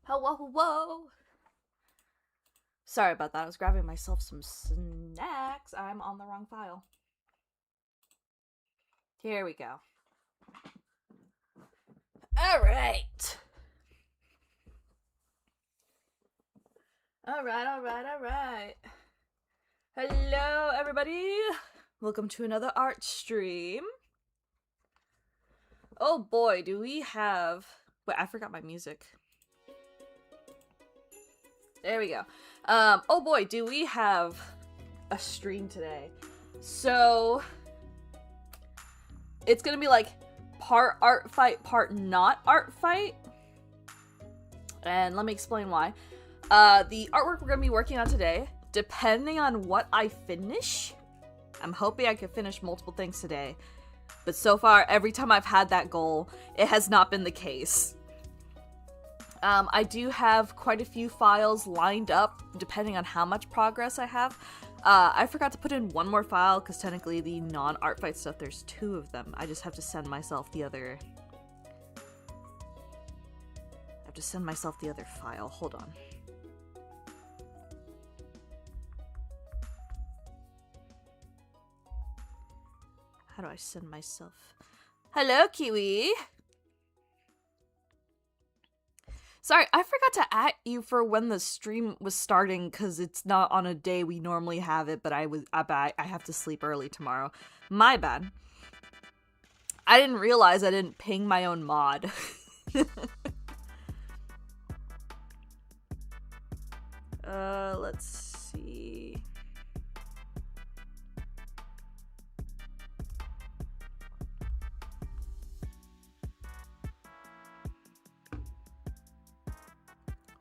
Hello, hello. Sorry about that. I was grabbing myself some snacks. I'm on the wrong file. Here we go. All right. All right. Hello, everybody. Welcome to another art stream. Oh boy, do we have... Wait, I forgot my music. There we go. Oh boy, do we have a stream today. So, it's gonna be like part Artfight, part not Artfight. And let me explain why. The artwork we're gonna be working on today, depending on what I finish, I'm hoping I can finish multiple things today. But so far, every time I've had that goal, it has not been the case. I do have quite a few files lined up, depending on how much progress I have. I forgot to put in one more file, because technically the non-Artfight stuff, there's 2 of them. I just have to send myself the other... file. Hold on. How do I send myself? Hello, Kiwi! Sorry, I forgot to at you for when the stream was starting because it's not on a day we normally have it, but I have to sleep early tomorrow. My bad. I didn't realize I didn't ping my own mod. Let's see.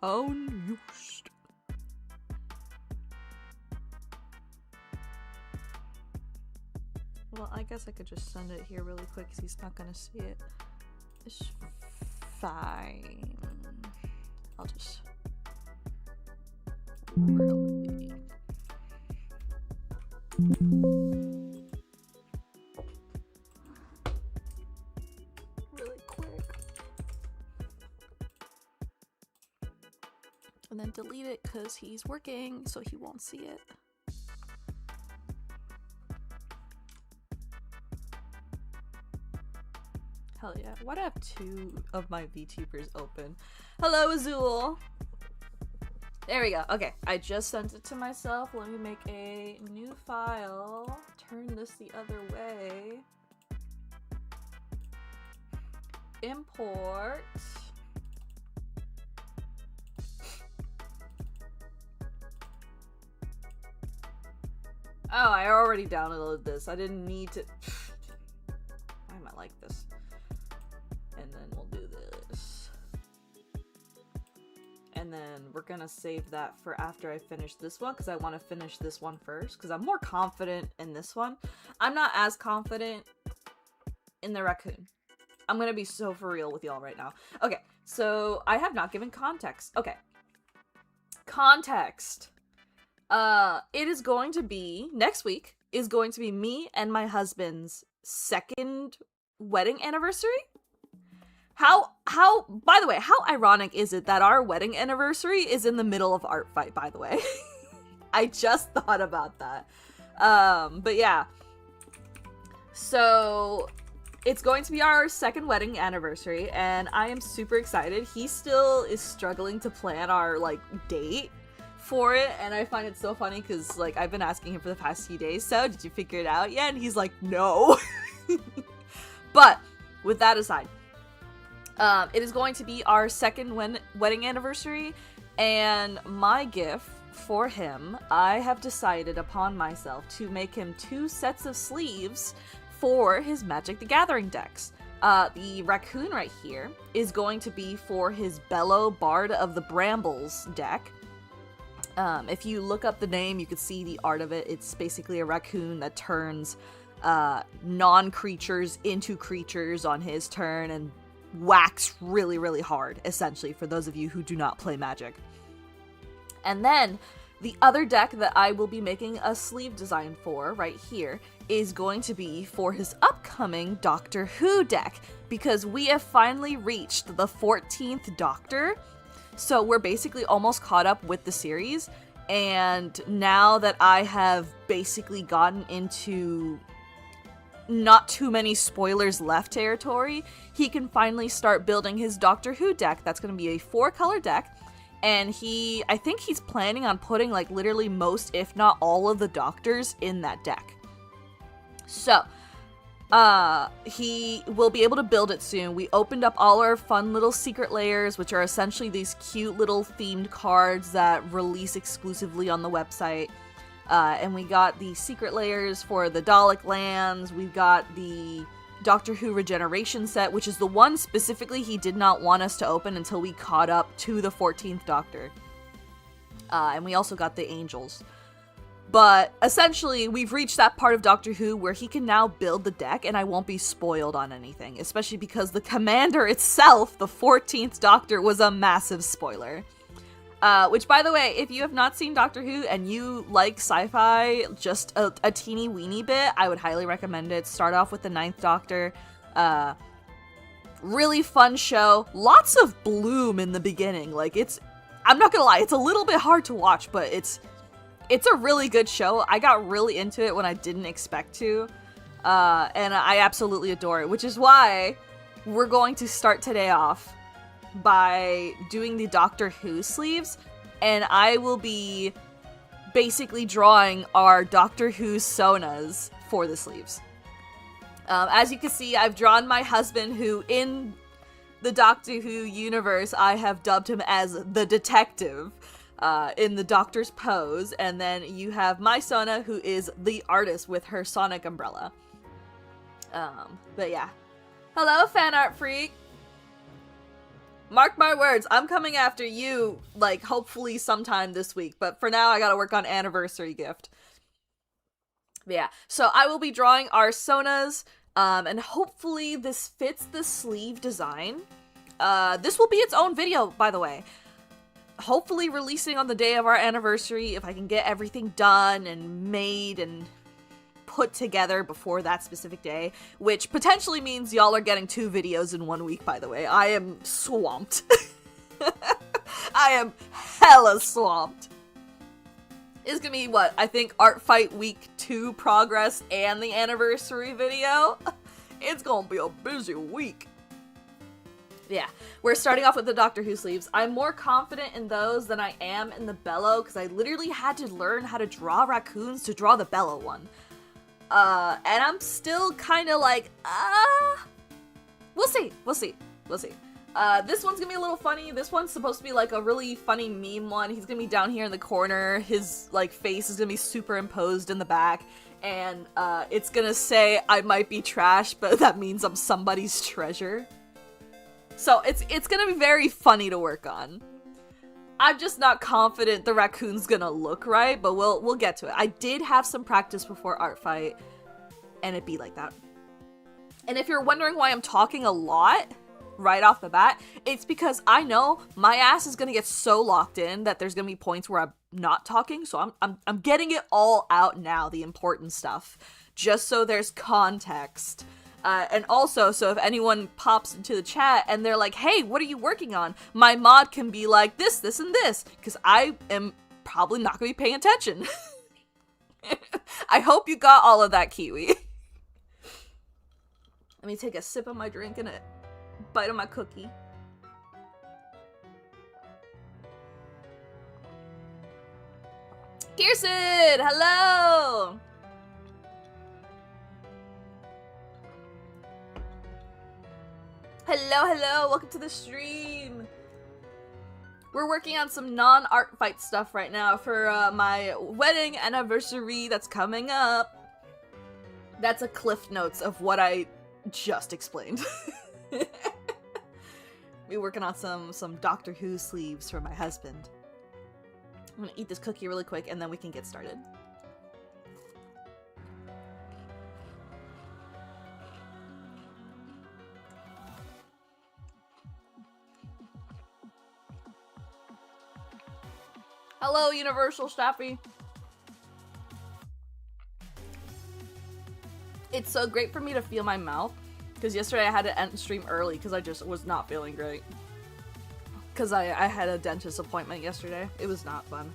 Unused. Well, I guess I could just send it here really quick because he's not gonna see it. It's fine. I'll just... Really? Really quick. And then delete it because he's working, so he won't see it. Hell yeah. Why do I have 2 of my VTubers open? Hello, Azul! There we go. Okay, I just sent it to myself. Let me make a new file. Turn this the other way. Import. Oh, I already downloaded this. I didn't need to... Why am I like this? And then we'll do this. And then we're gonna save that for after I finish this one, because I want to finish this one first, because I'm more confident in this one. I'm not as confident in the raccoon. I'm gonna be so for real with y'all right now. Okay, so I have not given context. Okay. Context. It is going to be, next week, is going to be me and my husband's 2nd wedding anniversary. By the way, how ironic is it that our wedding anniversary is in the middle of Artfight, by the way? I just thought about that. But yeah. So, it's going to be our 2nd wedding anniversary, and I am super excited. He still is struggling to plan our, like, date for it, and I find it so funny because, like, I've been asking him for the past few days, so did you figure it out yet? And he's like, no. But, with that aside, it is going to be our 2nd wedding anniversary, and my gift for him, I have decided upon myself to make him 2 sets of sleeves for his Magic the Gathering decks. The raccoon right here is going to be for his Bellow Bard of the Brambles deck. If you look up the name, you can see the art of it. It's basically a raccoon that turns non-creatures into creatures on his turn and whacks really, really hard, essentially, for those of you who do not play Magic. And then the other deck that I will be making a sleeve design for right here is going to be for his upcoming Doctor Who deck, because we have finally reached the 14th Doctor, so we're basically almost caught up with the series, and now that I have basically gotten into not too many spoilers left territory, he can finally start building his Doctor Who deck. That's going to be a 4-color deck. And I think he's planning on putting like literally most, if not all of the Doctors in that deck. So, he will be able to build it soon. We opened up all our fun little secret layers, which are essentially these cute little themed cards that release exclusively on the website. And we got the secret layers for the Dalek lands. We've got the Doctor Who Regeneration set, which is the one specifically he did not want us to open until we caught up to the 14th Doctor. And we also got the Angels. But essentially, we've reached that part of Doctor Who where he can now build the deck and I won't be spoiled on anything, especially because the Commander itself, the 14th Doctor, was a massive spoiler. Which, by the way, if you have not seen Doctor Who and you like sci-fi just a teeny weeny bit, I would highly recommend it. Start off with the 9th Doctor. Really fun show. Lots of bloom in the beginning. Like, I'm not gonna lie, it's a little bit hard to watch, but it's a really good show. I got really into it when I didn't expect to. And I absolutely adore it, which is why we're going to start today off by doing the Doctor Who sleeves, and I will be basically drawing our Doctor Who Sonas for the sleeves. As you can see, I've drawn my husband, who in the Doctor Who universe, I have dubbed him as the detective in the Doctor's pose, and then you have my Sona, who is the artist with her sonic umbrella. But yeah. Hello, fan art freak! Mark my words, I'm coming after you, like, hopefully sometime this week. But for now, I gotta work on Anniversary Gift. But yeah, so I will be drawing our Sonas, and hopefully this fits the sleeve design. This will be its own video, by the way. Hopefully releasing on the day of our anniversary, if I can get everything done and made and put together before that specific day, which potentially means y'all are getting 2 videos in 1 week, by the way. I am swamped. I am hella swamped. It's gonna be, what, I think Artfight Week 2 progress and the anniversary video? It's gonna be a busy week. Yeah, we're starting off with the Doctor Who sleeves. I'm more confident in those than I am in the Bellow, because I literally had to learn how to draw raccoons to draw the Bellow one. And I'm still kind of like, we'll see. This one's gonna be a little funny. This one's supposed to be like a really funny meme one. He's gonna be down here in the corner. His, like, face is gonna be superimposed in the back. And, it's gonna say, I might be trash, but that means I'm somebody's treasure. So, it's gonna be very funny to work on. I'm just not confident the raccoon's gonna look right, but we'll get to it. I did have some practice before Artfight, and it'd be like that. And if you're wondering why I'm talking a lot right off the bat, it's because I know my ass is gonna get so locked in that there's gonna be points where I'm not talking, so I'm getting it all out now, the important stuff, just so there's context. And also, so if anyone pops into the chat and they're like, hey, what are you working on? My mod can be like this, this, and this, because I am probably not going to be paying attention. I hope you got all of that, Kiwi. Let me take a sip of my drink and a bite of my cookie. Kirsten, hello! Hello, welcome to the stream. We're working on some non-Artfight stuff right now for my wedding anniversary that's coming up. That's a cliff notes of what I just explained. Be working on some Doctor Who sleeves for my husband. I'm gonna eat this cookie really quick and then we can get started. Hello, Universal Staffy. It's so great for me to feel my mouth, because yesterday I had to end stream early because I just was not feeling great. Because I had a dentist appointment yesterday. It was not fun.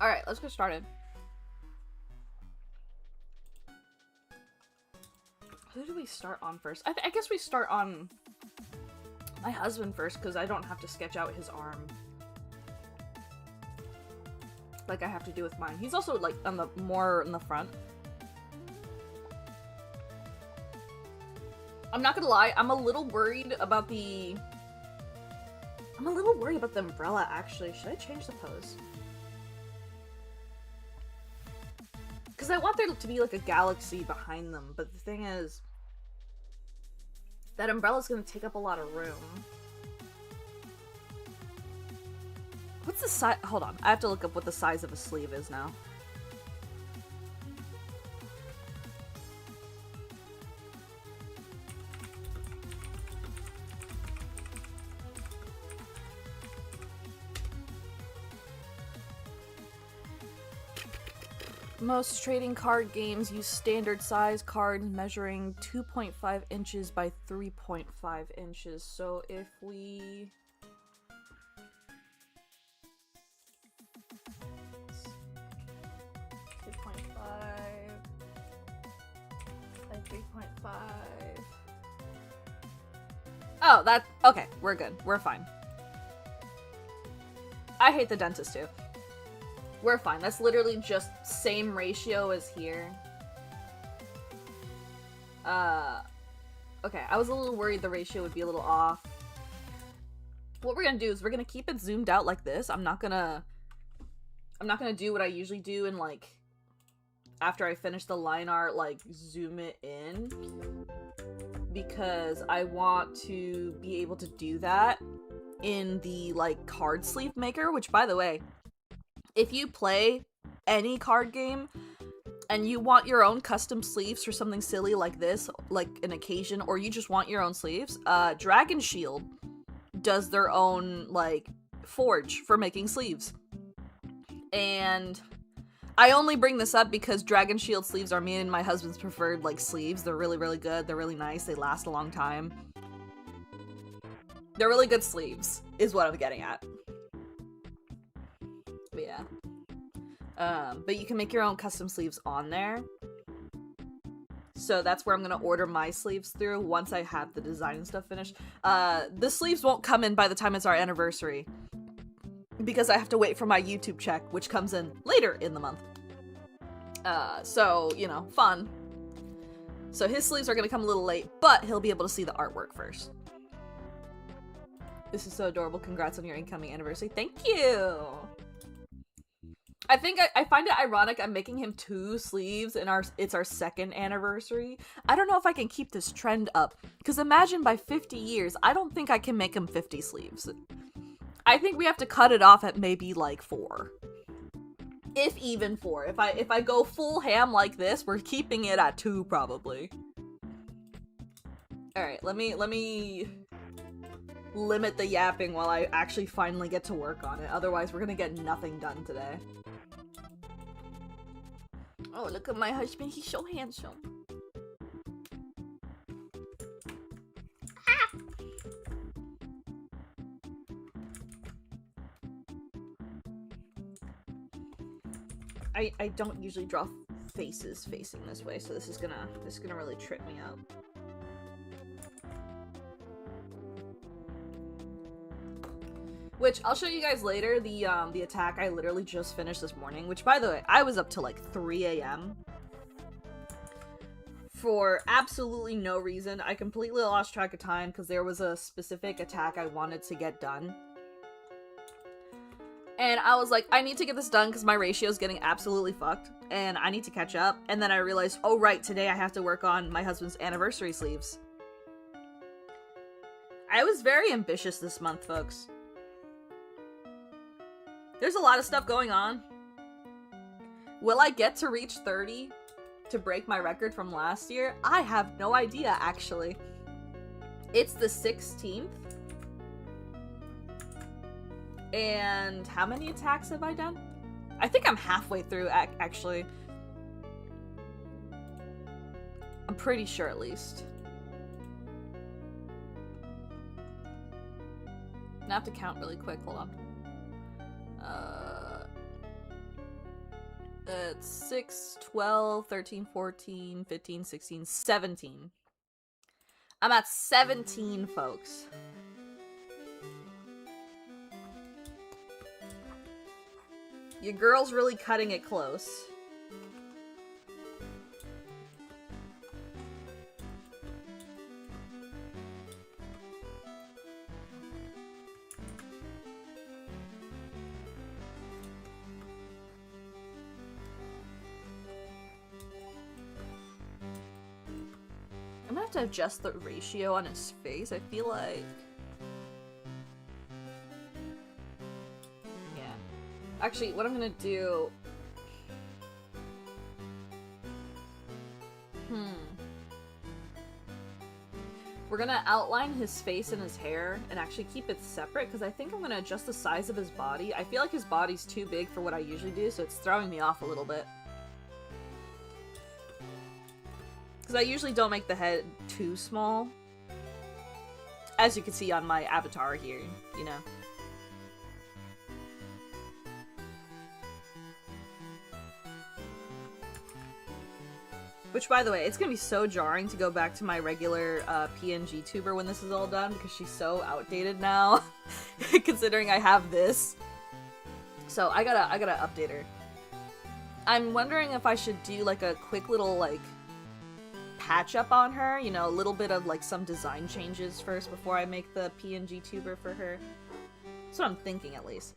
Alright, let's get started. Who do we start on first? I guess we start on my husband first, because I don't have to sketch out his arm like I have to do with mine. He's also like on the more in the front. I'm not gonna lie, I'm a little worried about the umbrella actually. Should I change the pose? Because I want there to be like a galaxy behind them, but the thing is, that umbrella's gonna take up a lot of room. What's the size? Hold on, I have to look up what the size of a sleeve is now. Most trading card games use standard size cards measuring 2.5 inches by 3.5 inches. So if we... 2.5 by 3.5... Oh, that... Okay, we're good. We're fine. I hate the dentist too. We're fine. That's literally just same ratio as here. Okay, I was a little worried the ratio would be a little off. What we're gonna do is we're gonna keep it zoomed out like this. I'm not gonna do what I usually do and like after I finish the line art, like zoom it in, because I want to be able to do that in the like card sleeve maker, which by the way, if you play any card game and you want your own custom sleeves for something silly like this, like an occasion, or you just want your own sleeves, Dragon Shield does their own, like, forge for making sleeves. And I only bring this up because Dragon Shield sleeves are me and my husband's preferred, like, sleeves. They're really, really good. They're really nice. They last a long time. They're really good sleeves, is what I'm getting at. But yeah. But you can make your own custom sleeves on there. So that's where I'm gonna order my sleeves through once I have the design and stuff finished. The sleeves won't come in by the time it's our anniversary, because I have to wait for my YouTube check, which comes in later in the month. So, you know, fun. So his sleeves are gonna come a little late, but he'll be able to see the artwork first. This is so adorable. Congrats on your incoming anniversary. Thank you! I think I find it ironic I'm making him 2 sleeves and it's our second anniversary. I don't know if I can keep this trend up, because imagine by 50 years, I don't think I can make him 50 sleeves. I think we have to cut it off at maybe like 4. If even 4. If I go full ham like this, we're keeping it at 2 probably. Alright, let me limit the yapping while I actually finally get to work on it. Otherwise, we're gonna get nothing done today. Oh, look at my husband. He's so handsome. Ah! I don't usually draw faces facing this way, so this is gonna really trip me up. Which, I'll show you guys later, the attack I literally just finished this morning, which, by the way, I was up till like 3 a.m. for absolutely no reason. I completely lost track of time because there was a specific attack I wanted to get done. And I was like, I need to get this done because my ratio is getting absolutely fucked and I need to catch up. And then I realized, oh right, today I have to work on my husband's anniversary sleeves. I was very ambitious this month, folks. There's a lot of stuff going on. Will I get to reach 30 to break my record from last year? I have no idea, actually. It's the 16th. And how many attacks have I done? I think I'm halfway through, actually. I'm pretty sure, at least. I have to count really quick. Hold on. It's 6, 12, 13, 14, 15, 16, 17. I'm at 17, folks. Your girl's really cutting it close. I'm gonna have to adjust the ratio on his face. I feel like... yeah. Actually, what I'm gonna do... We're gonna outline his face and his hair and actually keep it separate because I think I'm gonna adjust the size of his body. I feel like his body's too big for what I usually do, so it's throwing me off a little bit. Because I usually don't make the head too small. As you can see on my avatar here, you know. Which, by the way, it's gonna be so jarring to go back to my regular PNG tuber when this is all done because she's so outdated now, considering I have this. So I gotta update her. I'm wondering if I should do like a quick little like patch up on her, you know, a little bit of like some design changes first before I make the PNG tuber for her. That's what I'm thinking, at least.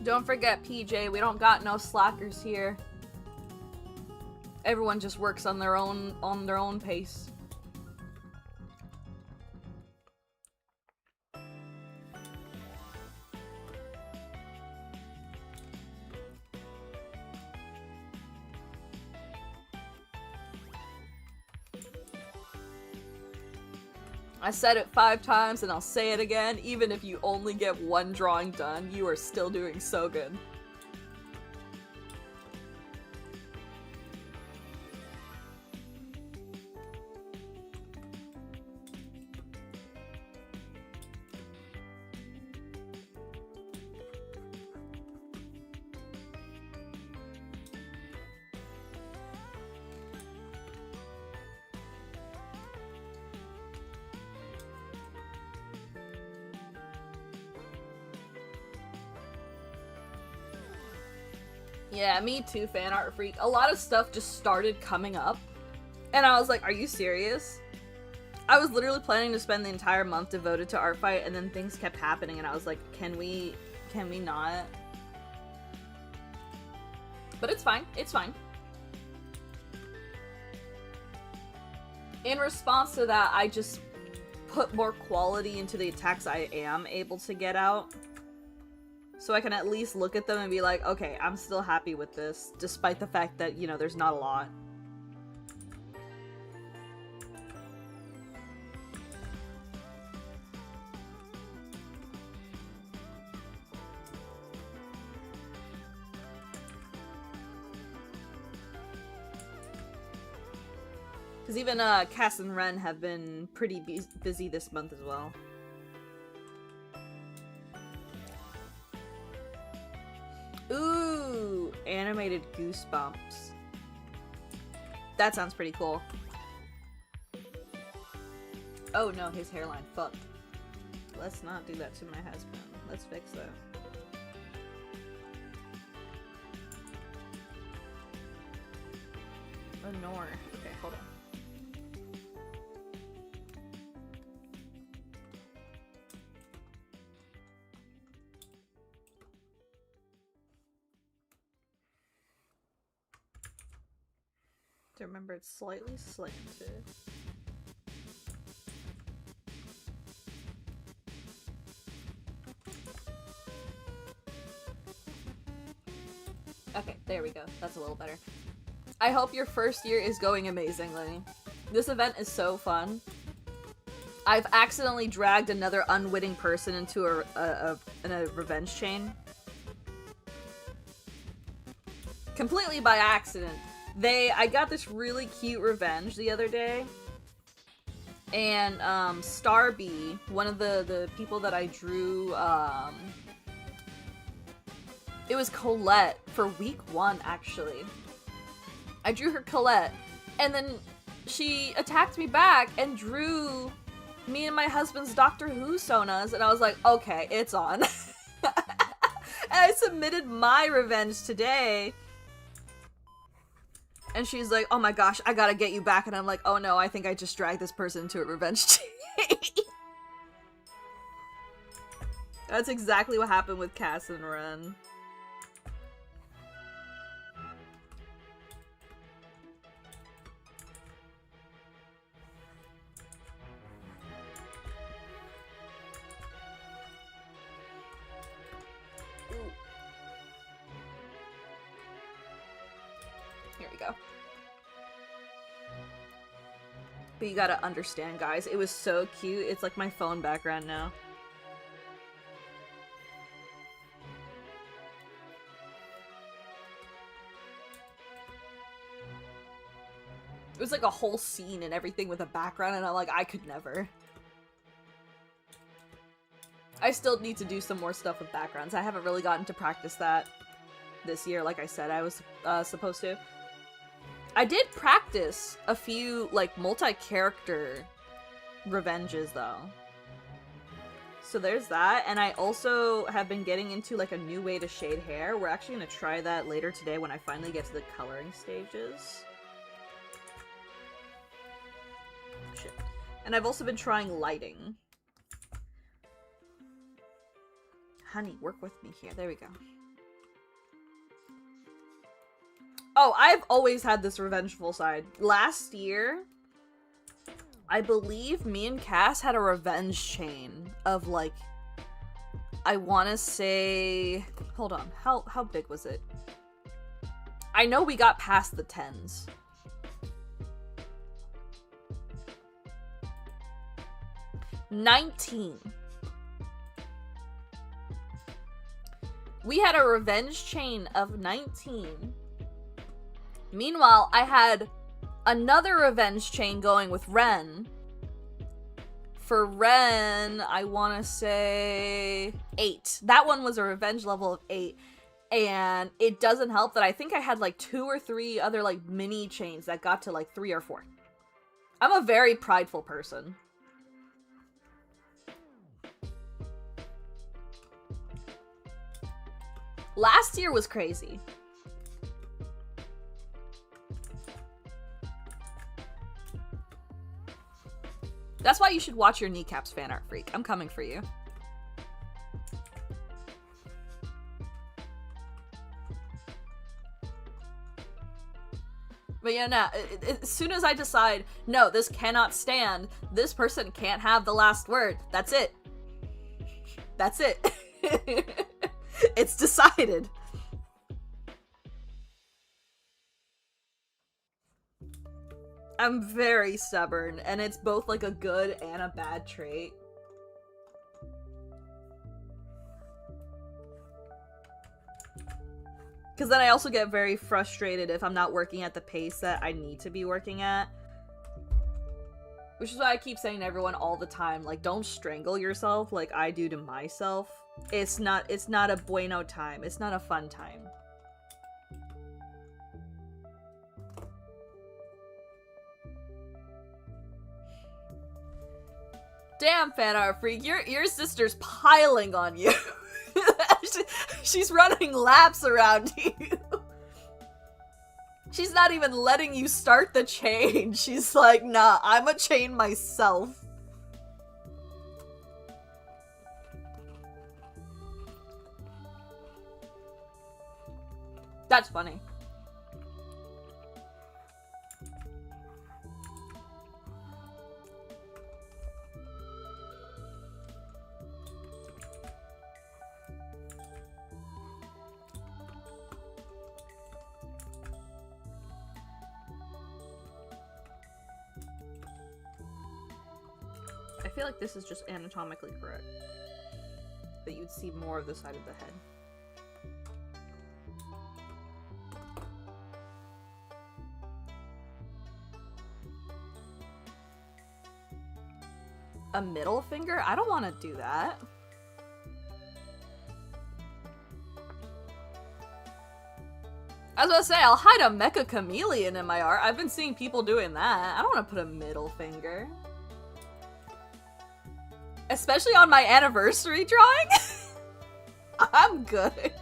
Don't forget, PJ, we don't got no slackers here. Everyone just works on their own pace. I said it 5 times and I'll say it again, even if you only get 1 drawing done, you are still doing so good. Yeah, me too, fan art freak. A lot of stuff just started coming up, and I was like, are you serious? I was literally planning to spend the entire month devoted to Artfight, and then things kept happening, and I was like, can we not? But it's fine, it's fine. In response to that, I just put more quality into the attacks I am able to get out. So I can at least look at them and be like, okay, I'm still happy with this, despite the fact that, you know, there's not a lot. Because even Cass and Ren have been pretty busy this month as well. Ooh, animated goosebumps. That sounds pretty cool. Oh no, his hairline. Fuck. Let's not do that to my husband. Let's fix that. Oh, nor. Okay, hold on. To remember, it's slightly slanted. Okay, there we go. That's a little better. I hope your first year is going amazingly. This event is so fun. I've accidentally dragged another unwitting person into a revenge chain. Completely by accident. I got this really cute revenge the other day. And, Starby, one of the people that I drew, it was Colette for week 1, actually. I drew her Colette, and then she attacked me back and drew me and my husband's Doctor Who Sonas, and I was like, okay, it's on. And I submitted my revenge today. And she's like, oh my gosh, I gotta get you back. And I'm like, oh no, I think I just dragged this person into a revenge chain. That's exactly what happened with Cass and Ren. Ooh. Here we go. But you gotta understand, guys, it was so cute. It's like my phone background now. It was like a whole scene and everything with a background, and I'm like, I could never. I still need to do some more stuff with backgrounds. I haven't really gotten to practice that this year, like I said I was supposed to. I did practice a few, like, multi-character revenges, though. So there's that, and I also have been getting into, like, a new way to shade hair. We're actually gonna try that later today when I finally get to the coloring stages. Shit. And I've also been trying lighting. Honey, work with me here. There we go. Oh, I've always had this revengeful side. Last year, I believe me and Cass had a revenge chain of, like, I want to say... Hold on. How big was it? I know we got past the 10s. $19. We had a revenge chain of 19. Meanwhile, I had another revenge chain going with Ren. For Ren, I want to say 8. That one was a revenge level of 8. And it doesn't help that I think I had like 2 or 3 other like mini chains that got to like 3 or 4. I'm a very prideful person. Last year was crazy. That's why you should watch your Kneecaps fan art, freak. I'm coming for you. But yeah, no, as soon as I decide, no, this cannot stand, this person can't have the last word, that's it. That's it. It's decided. I'm very stubborn, and it's both like a good and a bad trait. Because then I also get very frustrated if I'm not working at the pace that I need to be working at. Which is why I keep saying to everyone all the time, like, don't strangle yourself like I do to myself. It's not a bueno time. It's not a fun time. Damn, fan art freak, your sister's piling on you. She's running laps around you. She's not even letting you start the chain. She's like, nah, I'm a chain myself. That's funny. I feel like this is just anatomically correct. That you'd see more of the side of the head. A middle finger? I don't want to do that. I was gonna say, I'll hide a mecha chameleon in my art. I've been seeing people doing that. I don't want to put a middle finger. Especially on my anniversary drawing? I'm good.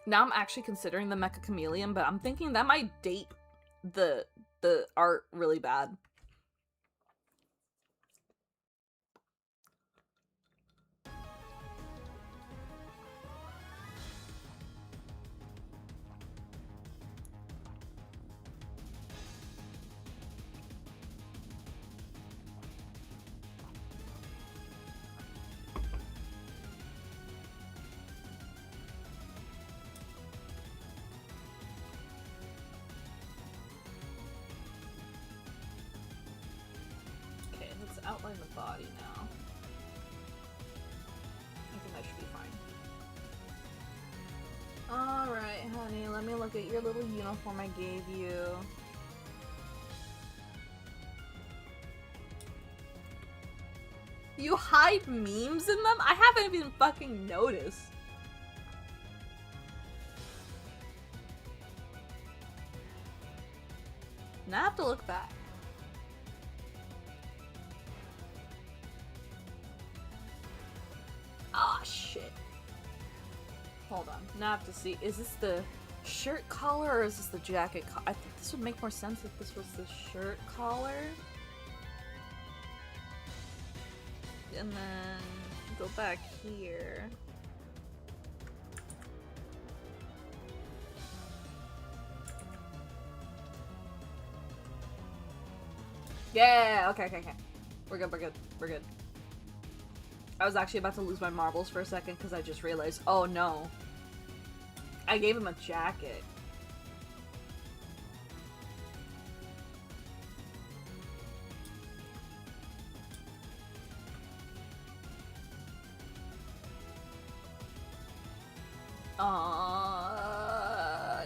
Now I'm actually considering the mecha chameleon, but I'm thinking that might date the art really bad. Outline the body now. I think that should be fine. Alright, honey, let me look at your little uniform I gave you. You hide memes in them? I haven't even fucking noticed. Now I have to look back. Ah, shit. Hold on. Now I have to see. Is this the shirt collar or is this the jacket collar? I think this would make more sense if this was the shirt collar. And then go back here. Yeah, okay. We're good. I was actually about to lose my marbles for a second because I just realized, oh no. I gave him a jacket.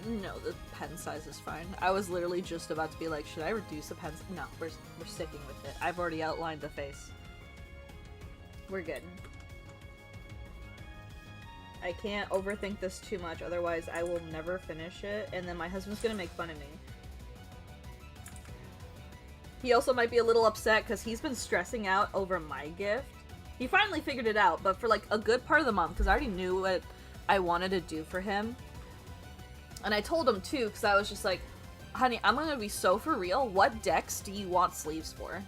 No, the pen size is fine. I was literally just about to be like, should I reduce the pen? No, we're sticking with it. I've already outlined the face. We're good. I can't overthink this too much, otherwise I will never finish it, and then my husband's gonna make fun of me. He also might be a little upset because he's been stressing out over my gift. He finally figured it out, but for like a good part of the month, because I already knew what I wanted to do for him. And I told him too, because I was just like, honey, I'm gonna be so for real. What Dex do you want sleeves for?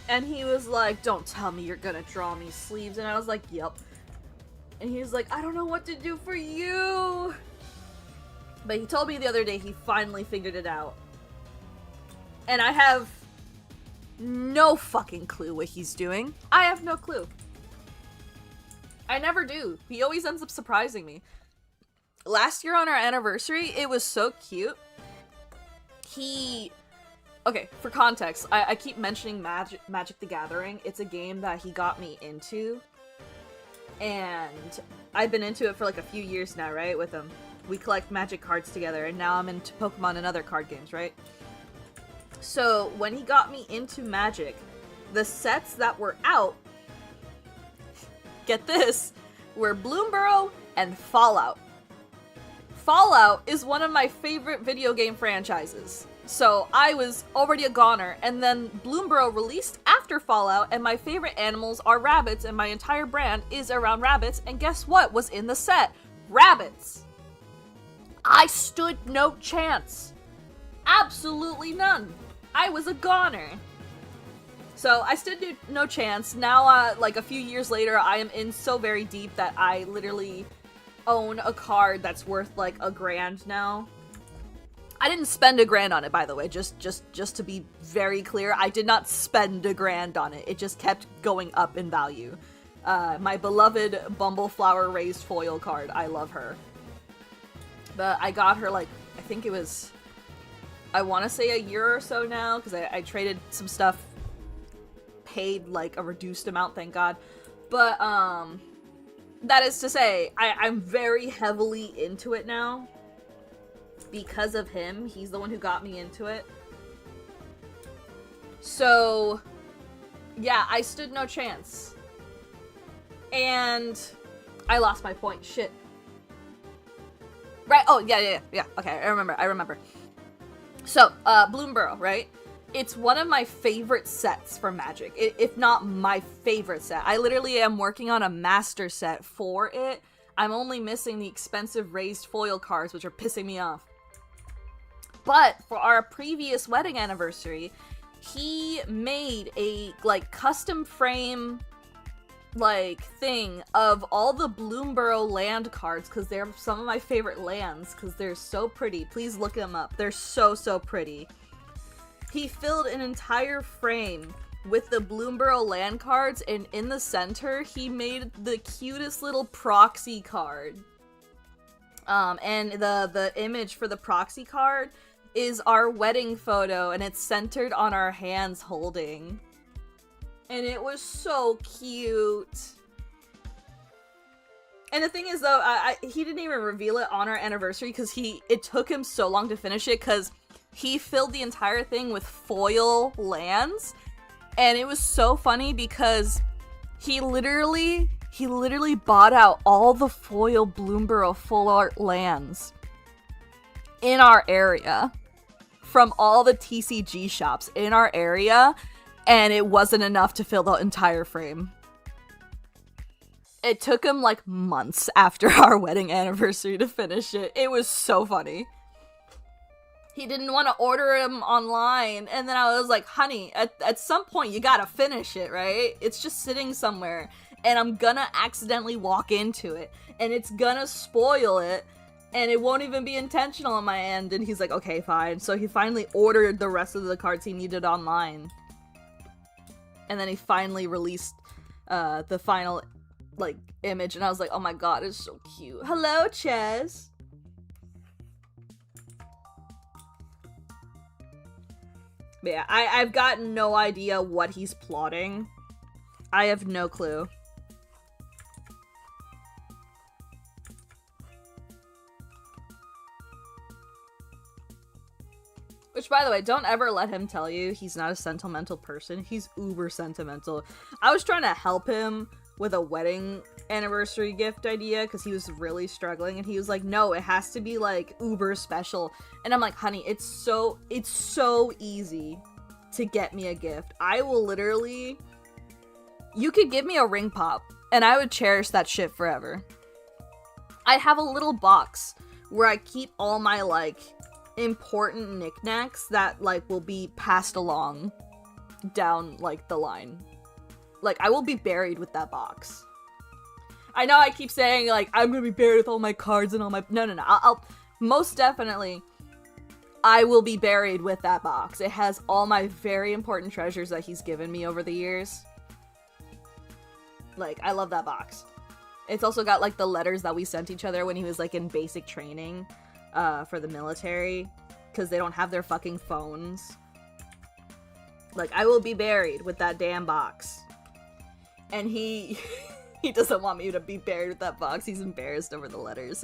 And he was like, don't tell me you're gonna draw me sleeves. And I was like, yep. And he was like, I don't know what to do for you. But he told me the other day he finally figured it out. And I have no fucking clue what he's doing. I have no clue. I never do. He always ends up surprising me. Last year on our anniversary, it was so cute. Okay, for context, I keep mentioning Magic the Gathering. It's a game that he got me into. And I've been into it for like a few years now, right, with him. We collect Magic cards together, and now I'm into Pokemon and other card games, right? So, when he got me into Magic, the sets that were out, get this, were Bloomburrow and Fallout. Fallout is one of my favorite video game franchises. So, I was already a goner, and then Bloomburrow released after Fallout, and my favorite animals are rabbits, and my entire brand is around rabbits, and guess what was in the set? Rabbits! I stood no chance. Absolutely none. I was a goner. So I stood no chance. Now, like a few years later, I am in so very deep that I literally own a card that's worth like $1,000 now. I didn't spend $1,000 on it, by the way. Just to be very clear, I did not spend $1,000 on it. It just kept going up in value. My beloved Bumbleflower raised foil card. I love her. But I got her, like, I think it was, I want to say a year or so now, because I traded some stuff, paid, like, a reduced amount, thank God. But, that is to say, I'm very heavily into it now. Because of him. He's the one who got me into it. So, yeah, I stood no chance. And I lost my point. Shit. Right, oh, yeah, okay, I remember. So, Bloomburrow, right? It's one of my favorite sets for Magic, if not my favorite set. I literally am working on a master set for it. I'm only missing the expensive raised foil cards, which are pissing me off. But, for our previous wedding anniversary, he made a, like, custom frame like thing of all the Bloomburrow land cards, because they're some of my favorite lands, because they're so pretty. Please look them up. They're so pretty. He filled an entire frame with the Bloomburrow land cards, and in the center he made the cutest little proxy card. And the image for the proxy card is our wedding photo, and it's centered on our hands holding. And it was so cute. And the thing is, though, he didn't even reveal it on our anniversary because it took him so long to finish it because he filled the entire thing with foil lands. And it was so funny because he literally bought out all the foil Bloomburrow full art lands in our area from all the TCG shops in our area. And it wasn't enough to fill the entire frame. It took him like months after our wedding anniversary to finish it. It was so funny. He didn't want to order them online. And then I was like, honey, at some point you gotta finish it, right? It's just sitting somewhere. And I'm gonna accidentally walk into it. And it's gonna spoil it. And it won't even be intentional on my end. And he's like, okay, fine. So he finally ordered the rest of the cards he needed online. And then he finally released the final, like, image. And I was like, oh my god, it's so cute. Hello, Ches! But yeah, I've got no idea what he's plotting. I have no clue. Which, by the way, don't ever let him tell you he's not a sentimental person. He's uber sentimental. I was trying to help him with a wedding anniversary gift idea because he was really struggling, and he was like, no, it has to be like uber special. And I'm like, honey, it's so easy to get me a gift. I will literally, you could give me a ring pop and I would cherish that shit forever. I have a little box where I keep all my like important knickknacks that like will be passed along down like the line. Like, I will be buried with that box. I know I keep saying, like, I'm gonna be buried with all my cards and all my... No. I'll most definitely, I will be buried with that box. It has all my very important treasures that he's given me over the years. Like, I love that box. It's also got, like, the letters that we sent each other when he was, like, in basic training for the military. Because they don't have their fucking phones. Like, I will be buried with that damn box. And he doesn't want me to be buried with that box. He's embarrassed over the letters.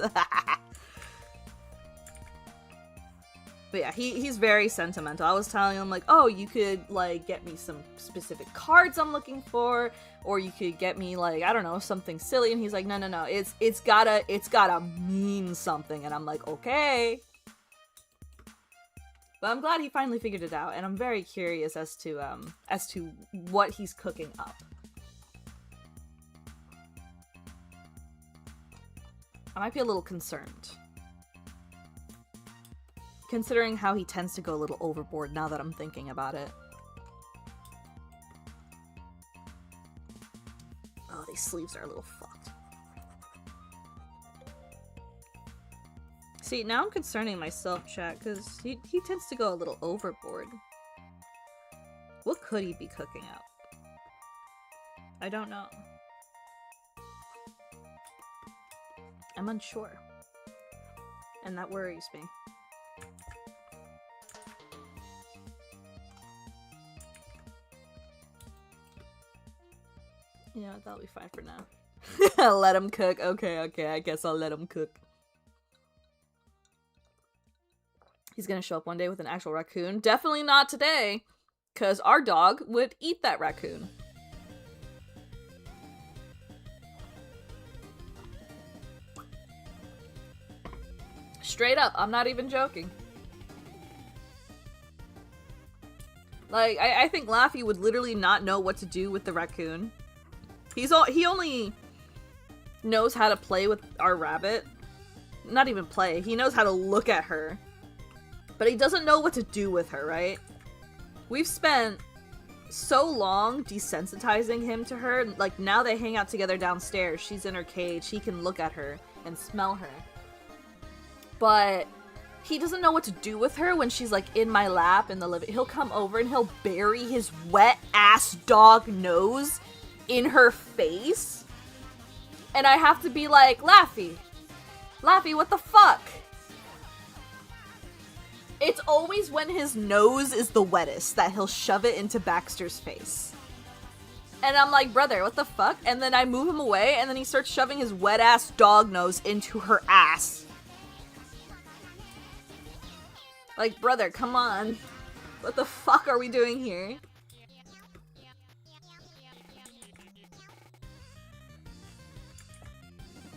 But yeah, he's very sentimental. I was telling him, like, oh, you could, like, get me some specific cards I'm looking for, or you could get me, like, I don't know, something silly. And he's like, no, it's gotta mean something. And I'm like, okay. But I'm glad he finally figured it out, and I'm very curious as to what he's cooking up. I might be a little concerned, considering how he tends to go a little overboard now that I'm thinking about it. Oh, these sleeves are a little fucked. See, now I'm concerning myself, chat, because he tends to go a little overboard. What could he be cooking up? I don't know. I'm unsure. And that worries me. Yeah, that'll be fine for now. Let him cook. Okay, I guess I'll let him cook. He's gonna show up one day with an actual raccoon. Definitely not today, because our dog would eat that raccoon. Straight up, I'm not even joking. Like, I think Laffy would literally not know what to do with the raccoon. He only knows how to play with our rabbit. Not even play, he knows how to look at her. But he doesn't know what to do with her, right? We've spent so long desensitizing him to her. Like, now they hang out together downstairs. She's in her cage. He can look at her and smell her. But he doesn't know what to do with her when she's, like, in my lap in the living. He'll come over and he'll bury his wet-ass dog nose in her face. And I have to be like, Laffy, what the fuck? It's always when his nose is the wettest that he'll shove it into Baxter's face. And I'm like, brother, what the fuck? And then I move him away, and then he starts shoving his wet-ass dog nose into her ass. Like, brother, come on. What the fuck are we doing here?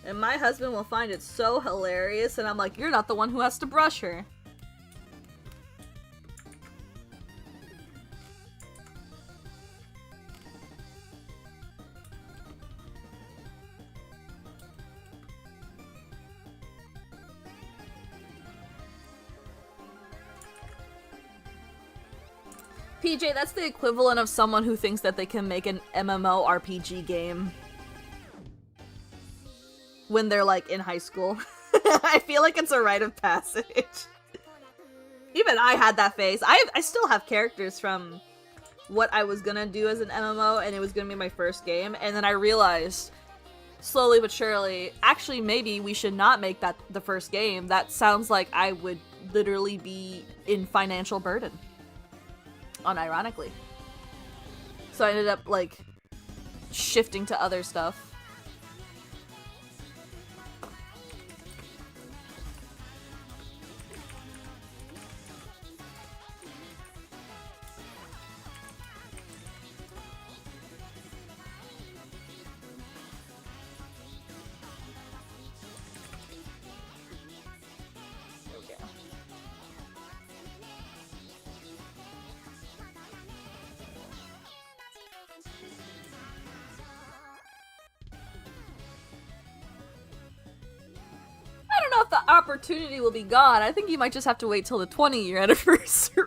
And my husband will find it so hilarious, and I'm like, you're not the one who has to brush her. PJ, that's the equivalent of someone who thinks that they can make an MMORPG game when they're, like, in high school. I feel like it's a rite of passage. Even I had that phase. I still have characters from what I was gonna do as an MMO, and it was gonna be my first game, and then I realized, slowly but surely, actually maybe we should not make that the first game. That sounds like I would literally be in financial burden. Unironically. So I ended up, like, shifting to other stuff. opportunity will be gone. I think you might just have to wait till the 20-year anniversary.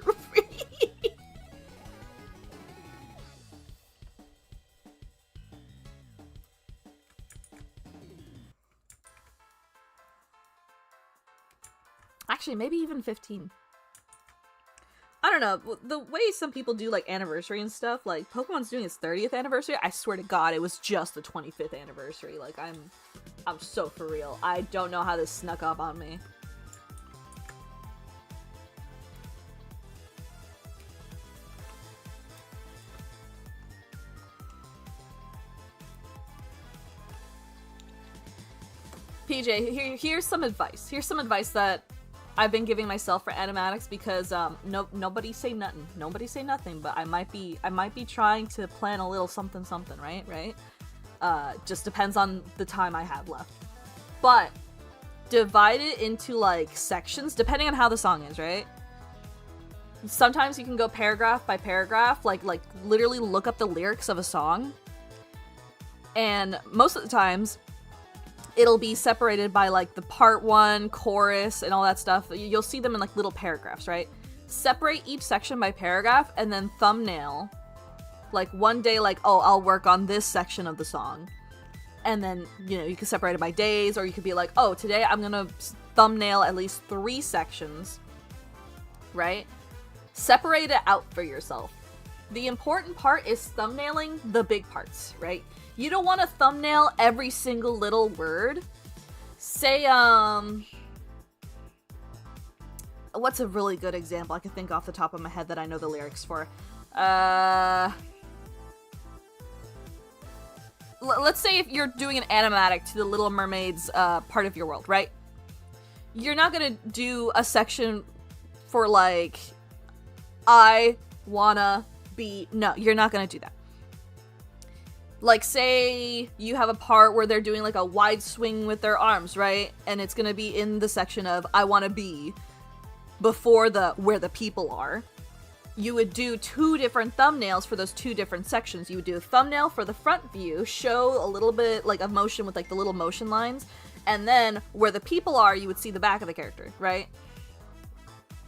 Actually, maybe even 15. I don't know, the way some people do, like, anniversary and stuff, like, Pokemon's doing its 30th anniversary, I swear to God, it was just the 25th anniversary. Like, I'm so for real. I don't know how this snuck up on me. PJ, here's some advice. Here's some advice that I've been giving myself for animatics because nobody say nothing. Nobody say nothing, but I might be trying to plan a little something, right? Just depends on the time I have left. But divide it into like sections depending on how the song is, right? Sometimes you can go paragraph by paragraph, like literally look up the lyrics of a song. And most of the times it'll be separated by like the part 1, chorus, and all that stuff. You'll see them in like little paragraphs, right? Separate each section by paragraph and then thumbnail. Like one day, like, oh, I'll work on this section of the song. And then, you know, you can separate it by days, or you could be like, oh, today I'm gonna thumbnail at least 3 sections, right? Separate it out for yourself. The important part is thumbnailing the big parts, right? You don't want to thumbnail every single little word. Say, what's a really good example I can think off the top of my head that I know the lyrics for? Let's say if you're doing an animatic to the Little Mermaid's part of your world, right? You're not gonna do a section for like, I wanna be... No, you're not gonna do that. Like, say you have a part where they're doing like a wide swing with their arms, right? And it's gonna be in the section of I wanna be before the where the people are. You would do 2 different thumbnails for those 2 different sections. You would do a thumbnail for the front view, show a little bit like of motion with like the little motion lines, and then where the people are, you would see the back of the character, right?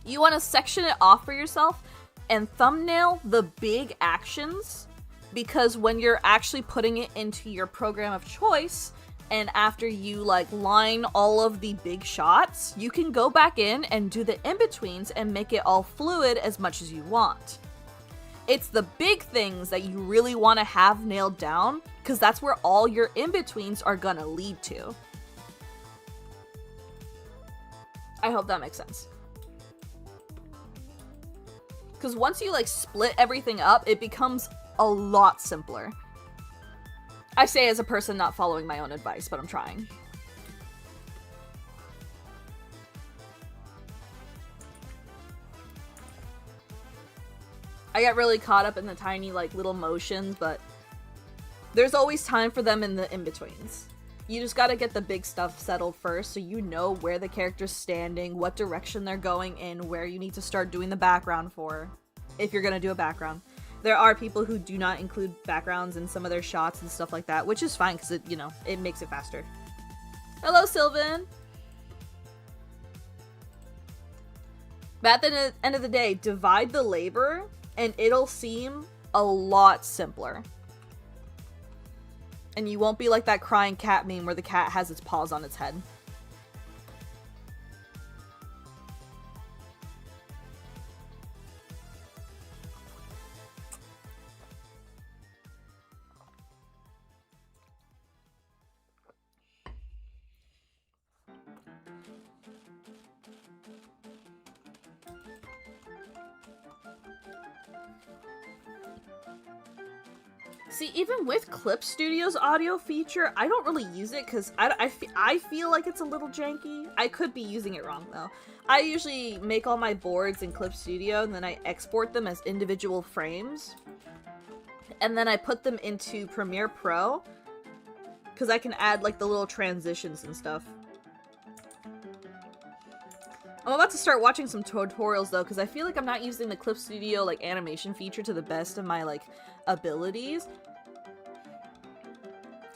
You want to section it off for yourself and thumbnail the big actions, because when you're actually putting it into your program of choice, and after you like line all of the big shots, you can go back in and do the in-betweens and make it all fluid as much as you want. It's the big things that you really want to have nailed down, because that's where all your in-betweens are gonna lead to. I hope that makes sense. Because once you like split everything up, it becomes a lot simpler. I say as a person not following my own advice, but I'm trying. I get really caught up in the tiny, like, little motions, but there's always time for them in the in-betweens. You just gotta get the big stuff settled first, so you know where the character's standing, what direction they're going in, where you need to start doing the background for, if you're gonna do a background. There are people who do not include backgrounds in some of their shots and stuff like that, which is fine because it, you know, it makes it faster. Hello, Sylvan! But at the end of the day, divide the labor and it'll seem a lot simpler. And you won't be like that crying cat meme where the cat has its paws on its head. See, even with Clip Studio's audio feature, I don't really use it because I feel like it's a little janky. I could be using it wrong, though. I usually make all my boards in Clip Studio, and then I export them as individual frames. And then I put them into Premiere Pro, because I can add, like, the little transitions and stuff. I'm about to start watching some tutorials, though, because I feel like I'm not using the Clip Studio, like, animation feature to the best of my, like, abilities.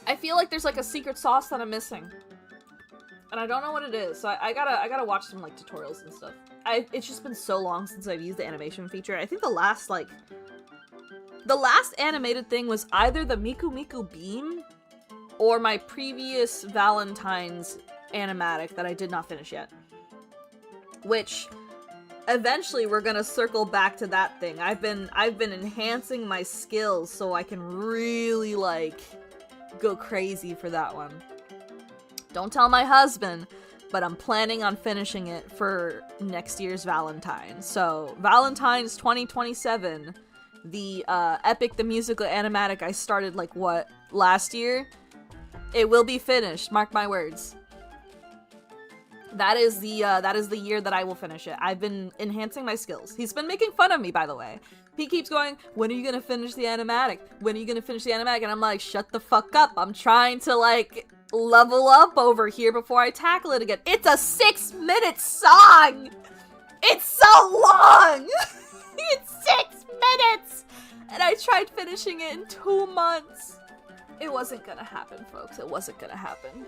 I feel like there's like a secret sauce that I'm missing. And I don't know what it is, so I gotta watch some, like, tutorials and stuff. It's just been so long since I've used the animation feature. I think the last animated thing was either the Miku Miku Beam or my previous Valentine's animatic that I did not finish yet. Which, eventually we're gonna circle back to that thing. I've been enhancing my skills so I can really, like, go crazy for that one. Don't tell my husband, but I'm planning on finishing it for next year's Valentine's. So, Valentine's 2027, the Epic the Musical Animatic I started, like, what, last year? It will be finished, mark my words. That is the year that I will finish it. I've been enhancing my skills. He's been making fun of me, by the way. He keeps going, when are you gonna finish the animatic? When are you gonna finish the animatic? And I'm like, shut the fuck up. I'm trying to, like, level up over here before I tackle it again. It's a 6-minute song! It's so long! It's 6 minutes! And I tried finishing it in 2 months. It wasn't gonna happen, folks. It wasn't gonna happen.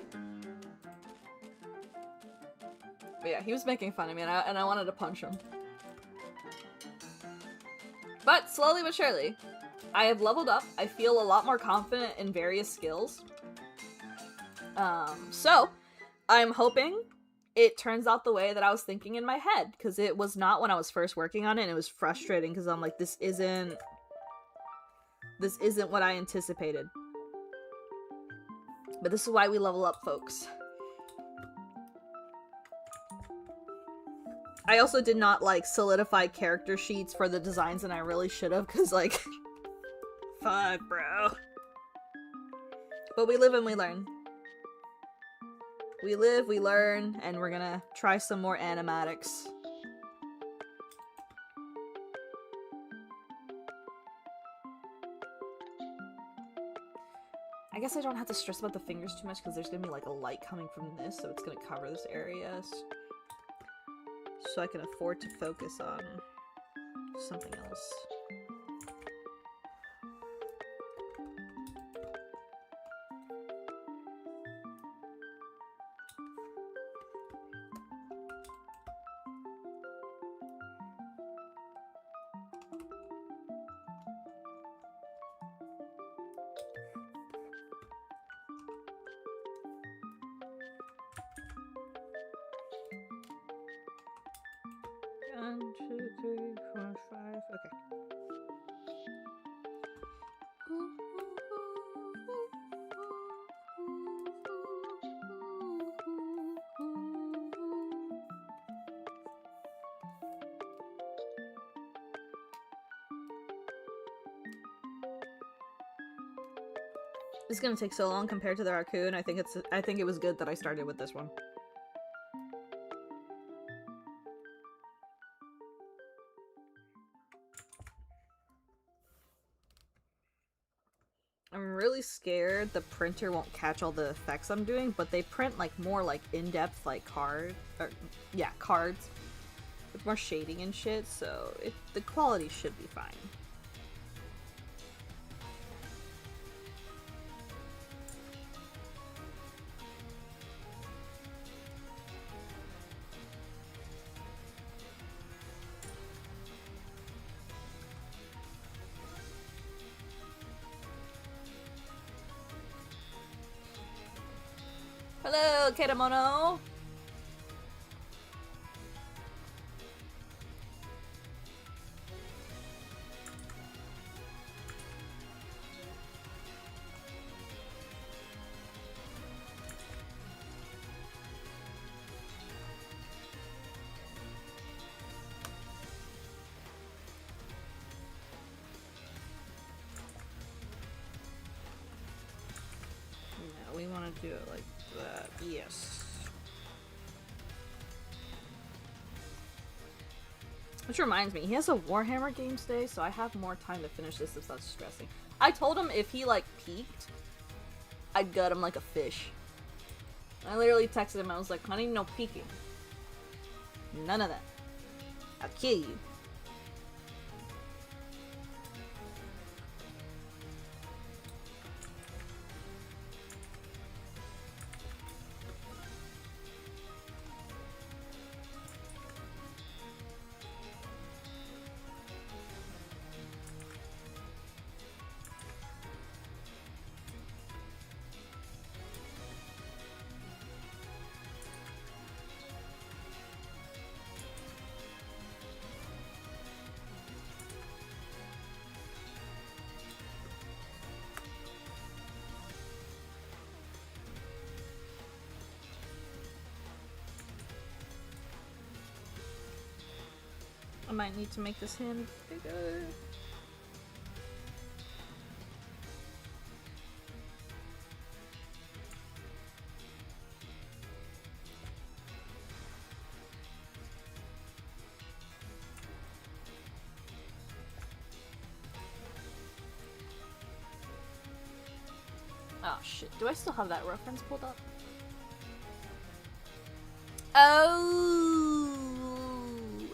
But yeah, he was making fun of me, and I wanted to punch him. But slowly but surely, I have leveled up. I feel a lot more confident in various skills. So I'm hoping it turns out the way that I was thinking in my head, because it was not when I was first working on it, and it was frustrating because I'm like, this isn't what I anticipated. But this is why we level up, folks. I also did not, like, solidify character sheets for the designs, and I really should have, because, like, fuck, bro. But we live and we learn. We live, we learn, and we're gonna try some more animatics. I guess I don't have to stress about the fingers too much, because there's gonna be, like, a light coming from this, so it's gonna cover this area. So I can afford to focus on something else. One, two, three, four, five. Okay. It's gonna take so long compared to the raccoon. I think it was good that I started with this one. I'm really scared the printer won't catch all the effects I'm doing, but they print, like, more, like, in-depth, like, cards with more shading and shit, so the quality should be fine. Hello, Kedamono! No, we want to do it like that. Yes. Which reminds me, he has a Warhammer game today, so I have more time to finish this if that's stressing. I told him if he, like, peeked, I'd gut him like a fish. I literally texted him, I was like, honey, no peeking. None of that. I'll kill you. might need to make this hand bigger. Oh shit, do I still have that reference pulled up? Oh,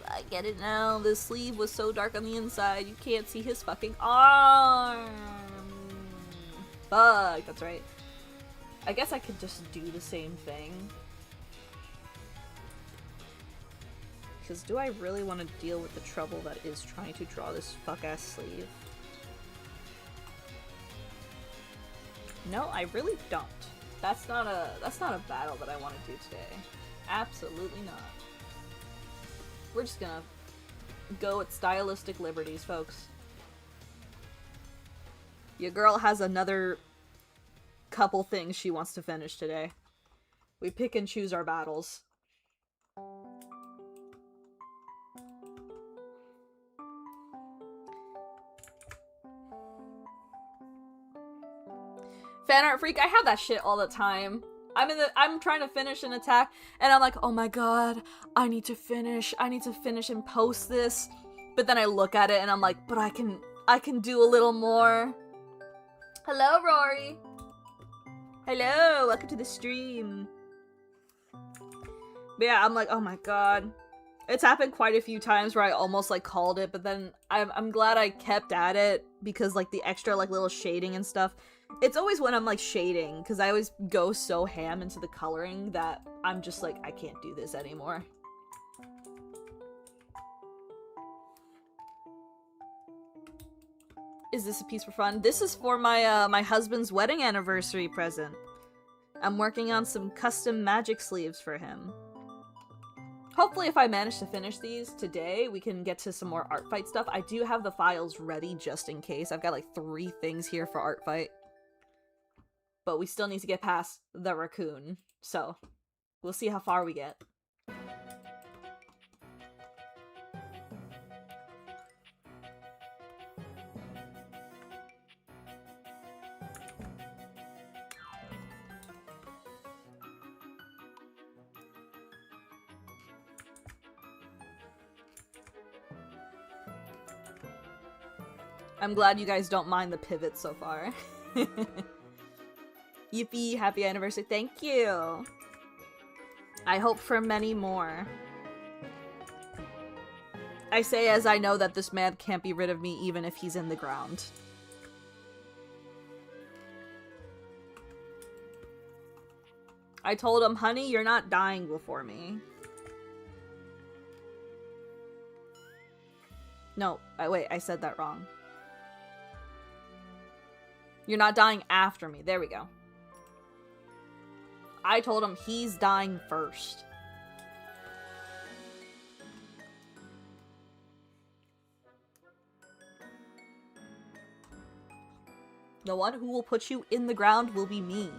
I get it now. The sleeve was so dark on the inside, you can't see his fucking arm. Fuck, that's right. I guess I could just do the same thing. Because do I really want to deal with the trouble that is trying to draw this fuck-ass sleeve? No, I really don't. That's not a battle that I want to do today. Absolutely not. We're just gonna go with stylistic liberties, folks. Your girl has another couple things she wants to finish today. We pick and choose our battles. Fan art freak, I have that shit all the time. I'm trying to finish an attack and I'm like, oh my god, I need to finish and post this. But then I look at it and I'm like, but I can do a little more. Hello, Rory. Hello, welcome to the stream. But yeah, I'm like, oh my god. It's happened quite a few times where I almost like called it, but then I'm glad I kept at it because like the extra like little shading and stuff. It's always when I'm like shading, because I always go so ham into the coloring that I'm just like, I can't do this anymore. Is this a piece for fun? This is for my my husband's wedding anniversary present. I'm working on some custom magic sleeves for him. Hopefully if I manage to finish these today, we can get to some more Artfight stuff. I do have the files ready just in case. I've got like 3 things here for Artfight. But we still need to get past the raccoon, so we'll see how far we get. I'm glad you guys don't mind the pivot so far. Yippee, happy anniversary. Thank you. I hope for many more. I say as I know that this man can't be rid of me even if he's in the ground. I told him, honey, you're not dying before me. No, wait, I said that wrong. You're not dying after me. There we go. I told him he's dying first. The one who will put you in the ground will be me.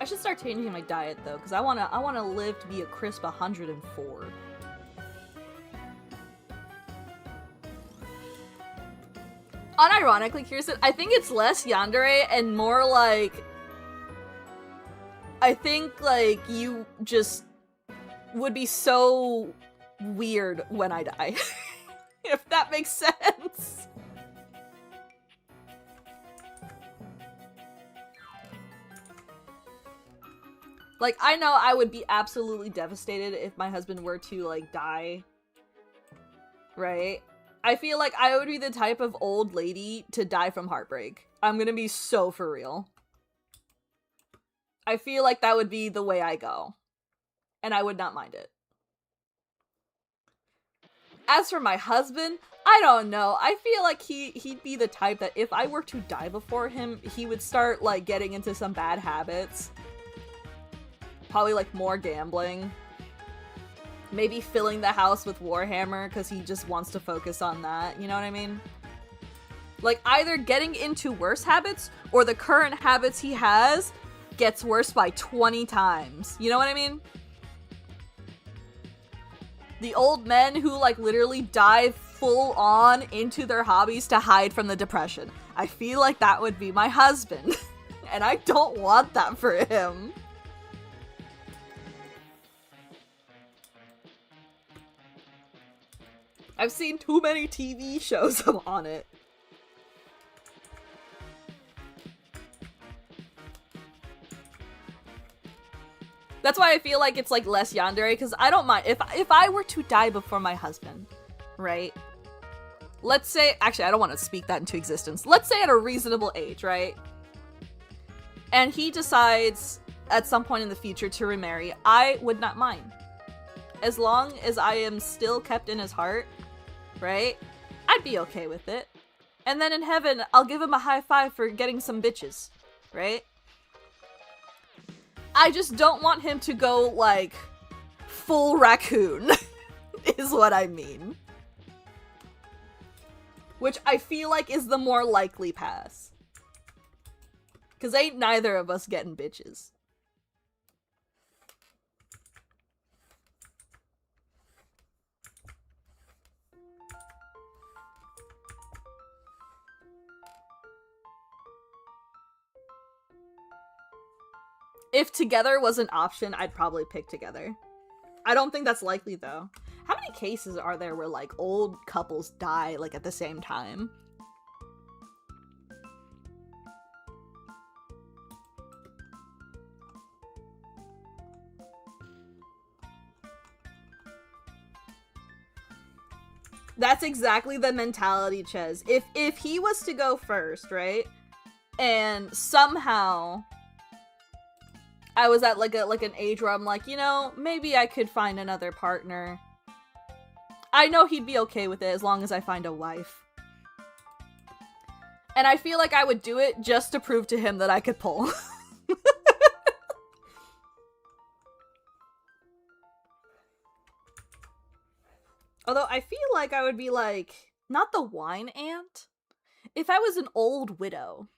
I should start changing my diet though, because I wanna live to be a crisp 104. Unironically, Kirsten, I think it's less yandere and more like, I think like you just would be so weird when I die. If that makes sense. Like, I know I would be absolutely devastated if my husband were to, like, die. Right? I feel like I would be the type of old lady to die from heartbreak. I'm gonna be so for real. I feel like that would be the way I go. And I would not mind it. As for my husband, I don't know. I feel like he'd be the type that if I were to die before him, he would start, like, getting into some bad habits. Probably, like, more gambling. maybe filling the house with Warhammer because he just wants to focus on that, you know what I mean? Like, either getting into worse habits, or the current habits he has gets worse by 20 times. You know what I mean? The old men who, like, literally dive full on into their hobbies to hide from the depression. I feel like that would be my husband. And I don't want that for him. I've seen too many TV shows on it. That's why I feel like it's like less yandere, because I don't mind if I were to die before my husband, right? Let's say, actually I don't want to speak that into existence. Let's say at a reasonable age, right? And he decides at some point in the future to remarry, I would not mind. As long as I am still kept in his heart, right? I'd be okay with it. And then in heaven, I'll give him a high five for getting some bitches, right? I just don't want him to go, like, full raccoon, is what I mean. Which I feel like is the more likely pass. Because ain't neither of us getting bitches. If together was an option, I'd probably pick together. I don't think that's likely, though. How many cases are there where, like, old couples die, like, at the same time? That's exactly the mentality, Ches. If he was to go first, right? And somehow I was at like an age where I'm like, you know, maybe I could find another partner. I know he'd be okay with it as long as I find a wife. And I feel like I would do it just to prove to him that I could pull. Although I feel like I would be like, not the wine aunt. If I was an old widow,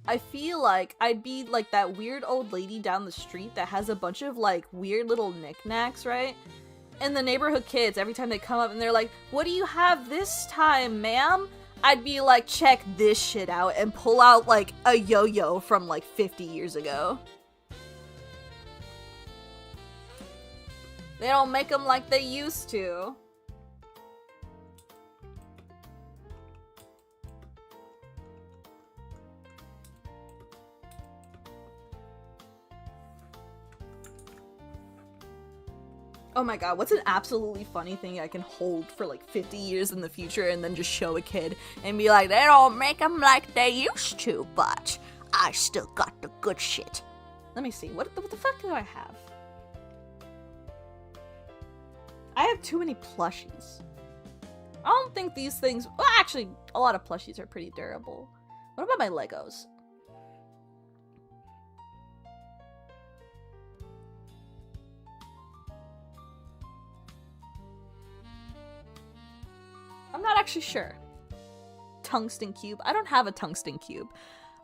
I feel like I'd be like that weird old lady down the street that has a bunch of like weird little knickknacks, right? And the neighborhood kids, every time they come up and they're like, what do you have this time, ma'am? I'd be like, check this shit out, and pull out like a yo-yo from like 50 years ago. They don't make them like they used to. Oh my god, what's an absolutely funny thing I can hold for like 50 years in the future and then just show a kid and be like, they don't make them like they used to, but I still got the good shit. Let me see, what the fuck do I have? I have too many plushies. I don't think these things, well actually, a lot of plushies are pretty durable. What about my Legos? I'm not actually sure. Tungsten cube. I don't have a tungsten cube.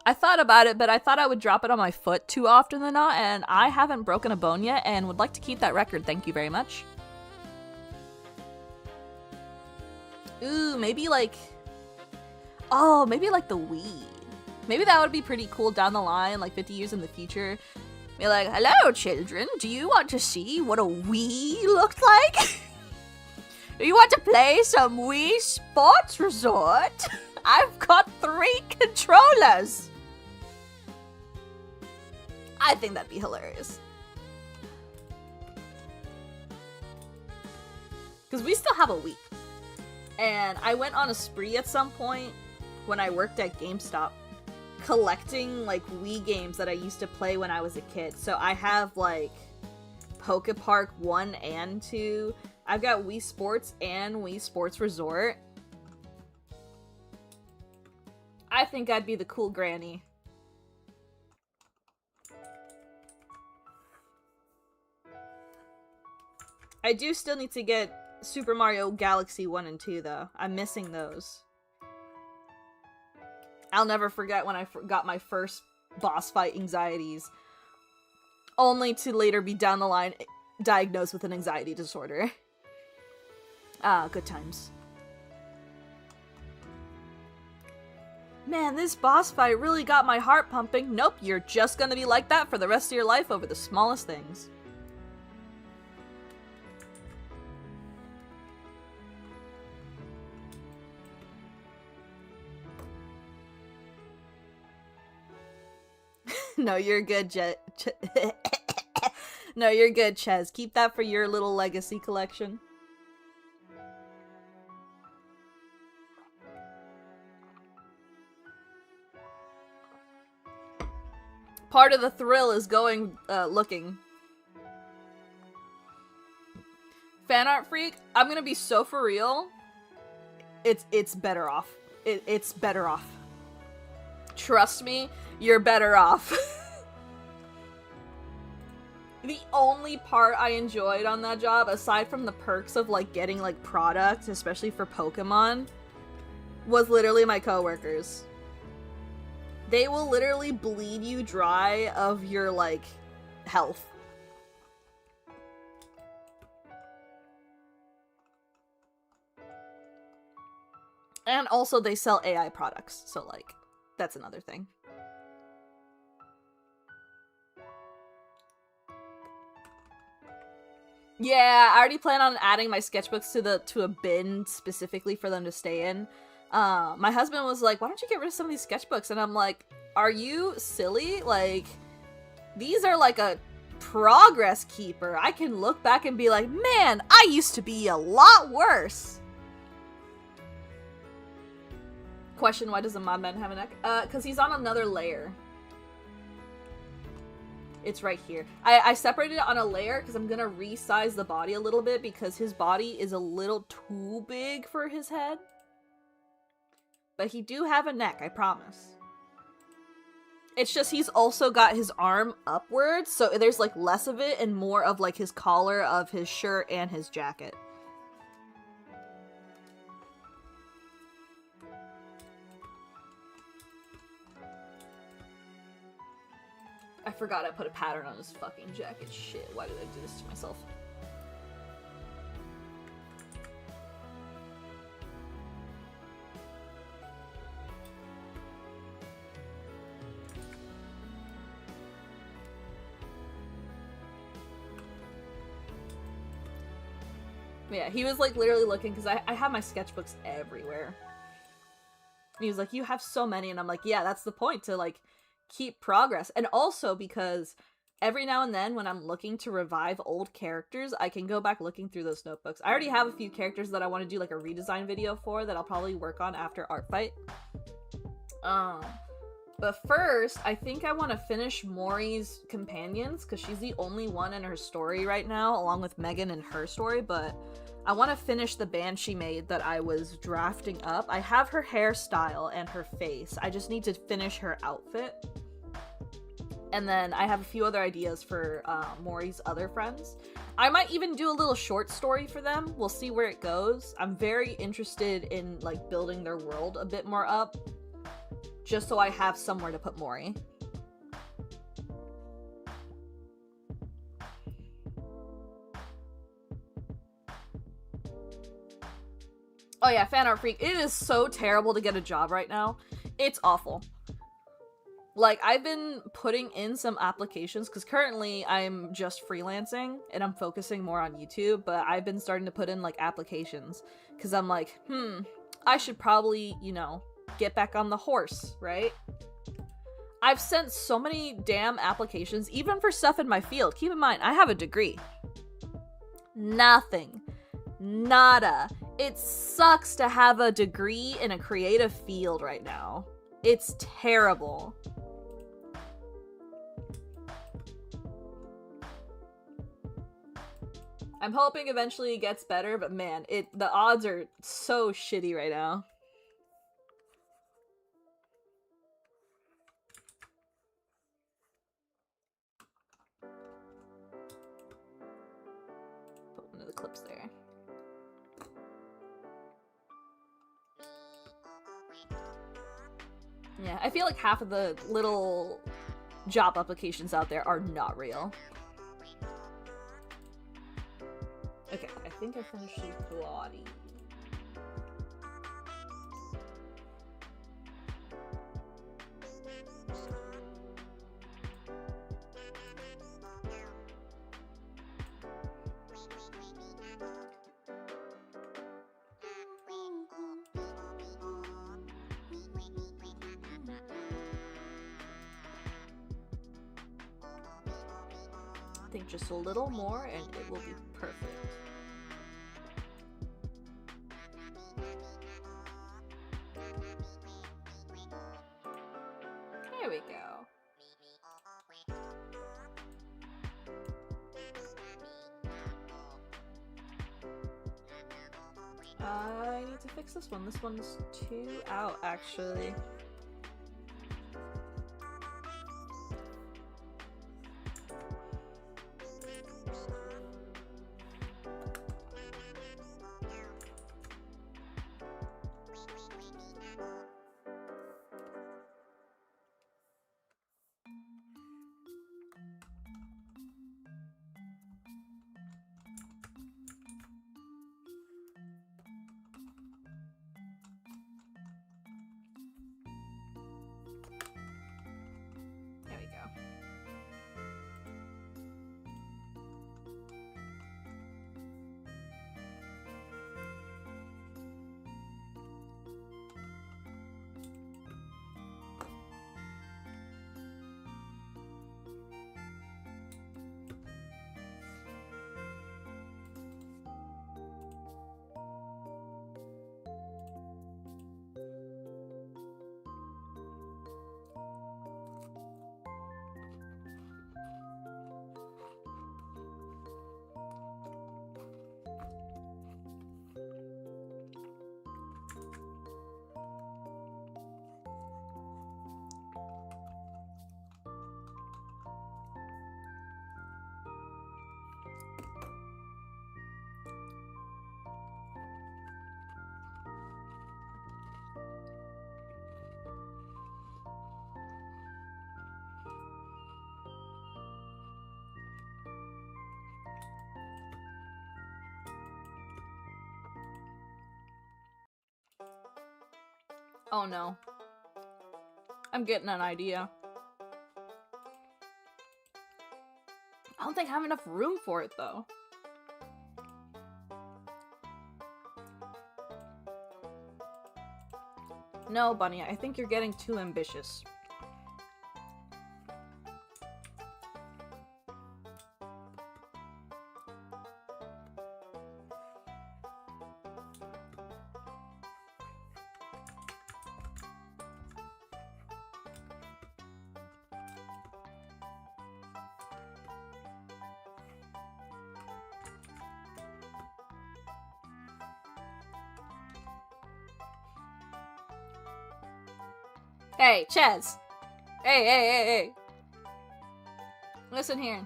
I thought about it, but I thought I would drop it on my foot too often than not, and I haven't broken a bone yet and would like to keep that record. Thank you very much. Ooh, maybe like... Oh, maybe like the Wii. Maybe that would be pretty cool down the line, like 50 years in the future. Be like, hello children, do you want to see what a Wii looked like? Do you want to play some Wii Sports Resort? I've got 3 controllers! I think that'd be hilarious. Because we still have a Wii. And I went on a spree at some point when I worked at GameStop collecting like Wii games that I used to play when I was a kid. So I have like Poke Park 1 and 2. I've got Wii Sports and Wii Sports Resort. I think I'd be the cool granny. I do still need to get Super Mario Galaxy 1 and 2, though. I'm missing those. I'll never forget when I got my first boss fight anxieties, only to later be down the line diagnosed with an anxiety disorder. Ah, good times. Man, this boss fight really got my heart pumping. Nope, you're just gonna be like that for the rest of your life over the smallest things. No, you're good, No, you're good, Ches. Keep that for your little legacy collection. Part of the thrill is going, looking. Fan art freak, I'm gonna be so for real. It's better off. It's better off. Trust me, you're better off. The only part I enjoyed on that job, aside from the perks of, like, getting, like, products, especially for Pokemon, was literally my coworkers. They will literally bleed you dry of your, like, health. And also they sell AI products, so, like, that's another thing. Yeah, I already plan on adding my sketchbooks to a bin specifically for them to stay in. My husband was like, why don't you get rid of some of these sketchbooks? And I'm like, are you silly? Like, these are like a progress keeper. I can look back and be like, man, I used to be a lot worse. Question, why does the Modman have a neck? Because he's on another layer. It's right here. I separated it on a layer because I'm gonna resize the body a little bit because his body is a little too big for his head. But he do have a neck, I promise. It's just he's also got his arm upwards, so there's like less of it and more of like his collar of his shirt and his jacket. I forgot I put a pattern on his fucking jacket. Shit, why did I do this to myself? Yeah, he was like literally looking because I have my sketchbooks everywhere. And he was like, you have so many, and I'm like, yeah, that's the point, to like keep progress. And also because every now and then when I'm looking to revive old characters, I can go back looking through those notebooks. I already have a few characters that I want to do like a redesign video for that I'll probably work on after Artfight. But first, I think I want to finish Mori's companions because she's the only one in her story right now, along with Megan in her story, but I want to finish the band she made that I was drafting up. I have her hairstyle and her face. I just need to finish her outfit. And then I have a few other ideas for Mori's other friends. I might even do a little short story for them. We'll see where it goes. I'm very interested in like building their world a bit more up, just so I have somewhere to put Mori. Oh yeah, fan art freak. It is so terrible to get a job right now. It's awful. Like, I've been putting in some applications because currently I'm just freelancing and I'm focusing more on YouTube, but I've been starting to put in like applications because I'm like, I should probably, you know, get back on the horse, right? I've sent so many damn applications, even for stuff in my field. Keep in mind, I have a degree. Nothing. Nada. It sucks to have a degree in a creative field right now. It's terrible. I'm hoping eventually it gets better, but man, the odds are so shitty right now. Put one of the clips there. Yeah, I feel like half of the little job applications out there are not real. Okay, I think I finished the body. I think just a little more and it will be perfect. There we go. I need to fix this one. This one's too out, actually. There we go. Oh no. I'm getting an idea. I don't think I have enough room for it though. No, Bunny, I think you're getting too ambitious. Hey, Ches! Hey! Listen here.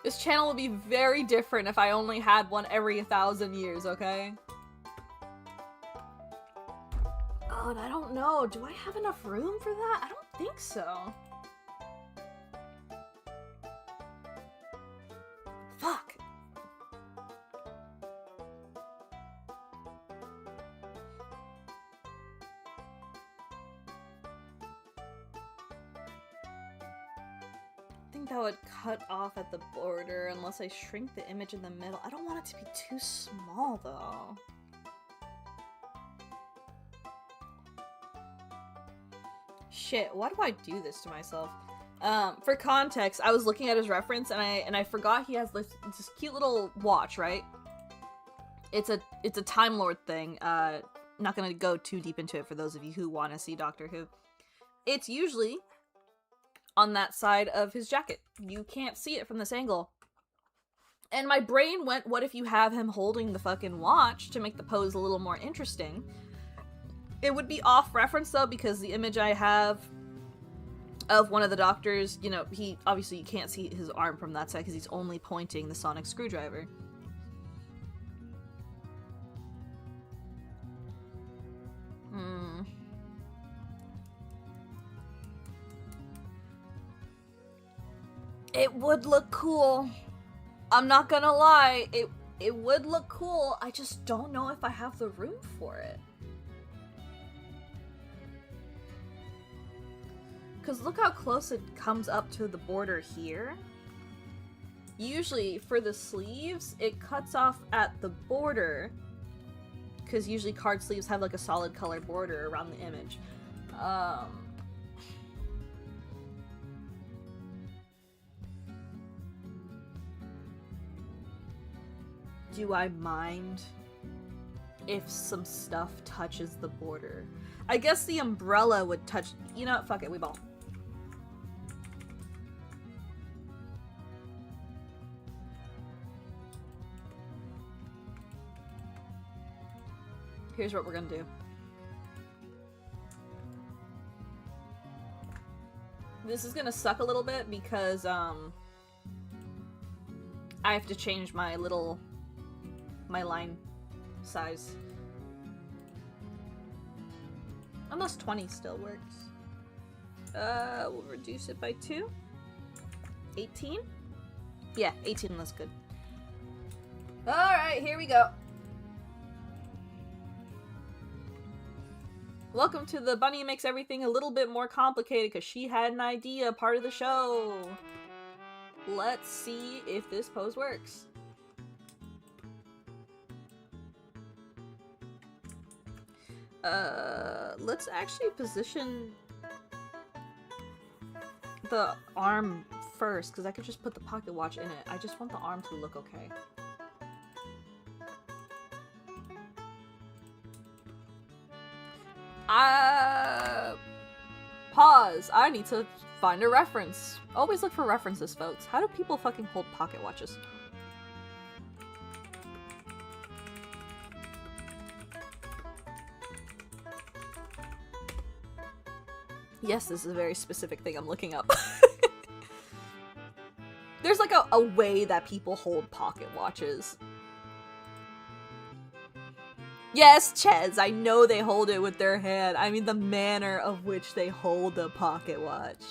This channel will be very different if I only had one every 1,000 years, okay? Oh, and I don't know. Do I have enough room for that? I don't think so. Fuck. I think that would cut off at the border unless I shrink the image in the middle. I don't want it to be too small though. Shit, why do I do this to myself? For context, I was looking at his reference and I forgot he has this cute little watch, right? It's a Time Lord thing. Not gonna go too deep into it for those of you who want to see Doctor Who. It's usually on that side of his jacket. You can't see it from this angle. And my brain went, what if you have him holding the fucking watch to make the pose a little more interesting? It would be off reference though, because the image I have of one of the doctors. You know, he obviously, you can't see his arm from that side because he's only pointing the sonic screwdriver. It would look cool. I'm not gonna lie, it would look cool. I just don't know if I have the room for it. Because look how close it comes up to the border here. Usually, for the sleeves, it cuts off at the border. Because usually card sleeves have like a solid color border around the image. Do I mind if some stuff touches the border? I guess the umbrella would touch. You know what? Fuck it, we ball. Here's what we're gonna do. This is gonna suck a little bit because I have to change my line size. Unless 20 still works. We'll reduce it by 2. 18? Yeah, 18 looks good. Alright, here we go. Welcome to the Bunny Makes Everything a Little Bit More Complicated because she had an idea part of the show. Let's see if this pose works. Let's actually position the arm first, because I could just put the pocket watch in it. I just want the arm to look okay. Pause. I need to find a reference. Always look for references, folks. How do people fucking hold pocket watches? Yes, this is a very specific thing I'm looking up. There's like a way that people hold pocket watches. Yes, Ches, I know they hold it with their hand. I mean the manner of which they hold the pocket watch.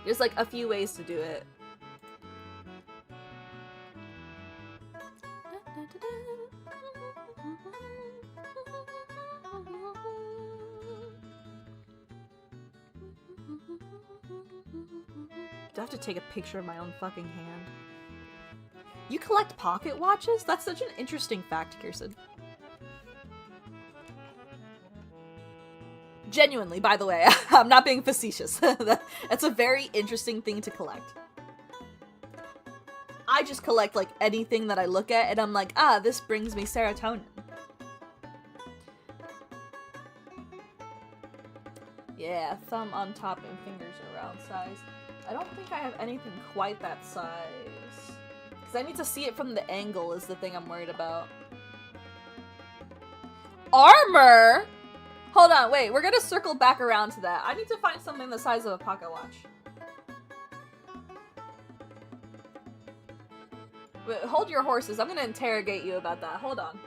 There's like a few ways to do it. Do I have to take a picture of my own fucking hand? You collect pocket watches? That's such an interesting fact, Kirsten. Genuinely, by the way. I'm not being facetious. That's a very interesting thing to collect. I just collect, like, anything that I look at, and I'm like, ah, this brings me serotonin. Yeah, thumb on top and fingers around size. I don't think I have anything quite that size. Because I need to see it from the angle is the thing I'm worried about. Armor? Hold on, wait, we're gonna circle back around to that. I need to find something the size of a pocket watch. Wait, hold your horses, I'm gonna interrogate you about that. Hold on.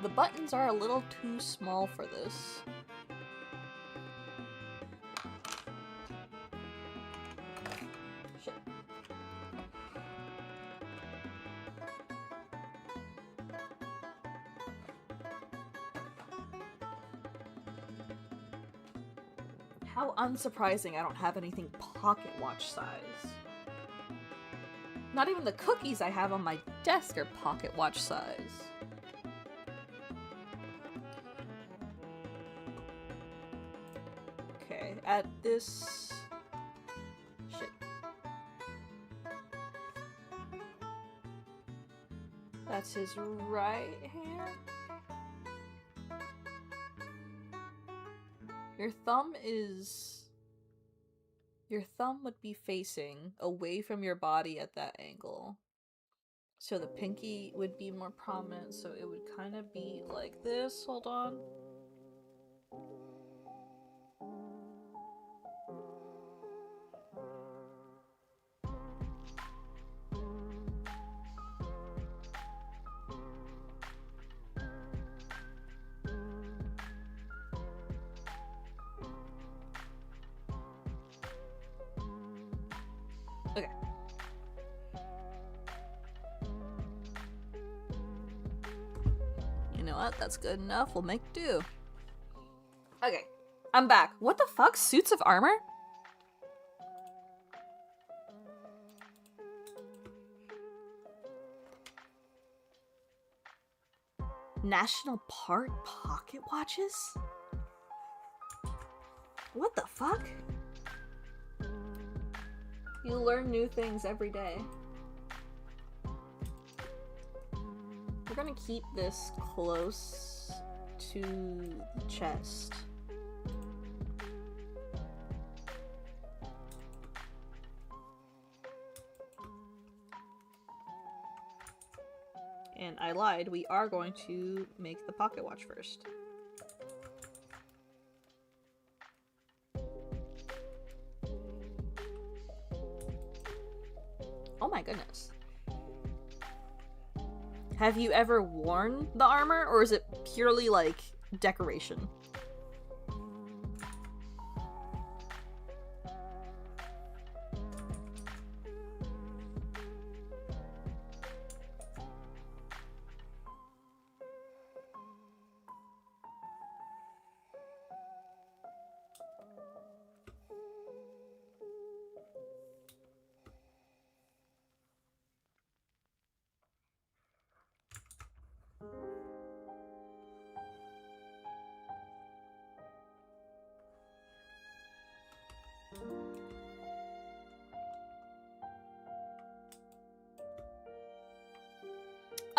The buttons are a little too small for this. Shit. How unsurprising I don't have anything pocket watch size. Not even the cookies I have on my desk are pocket watch size. Okay, at this... Shit. That's his right hand. Your thumb is... Your thumb would be facing away from your body at that angle. So the pinky would be more prominent, so it would kind of be like this. Hold on. Okay. You know what? That's good enough. We'll make do. Okay. I'm back. What the fuck? Suits of armor? National Park pocket watches? What the fuck? You learn new things every day. We're gonna keep this close to the chest. And I lied, we are going to make the pocket watch first. Oh my goodness. Have you ever worn the armor, or is it purely like decoration?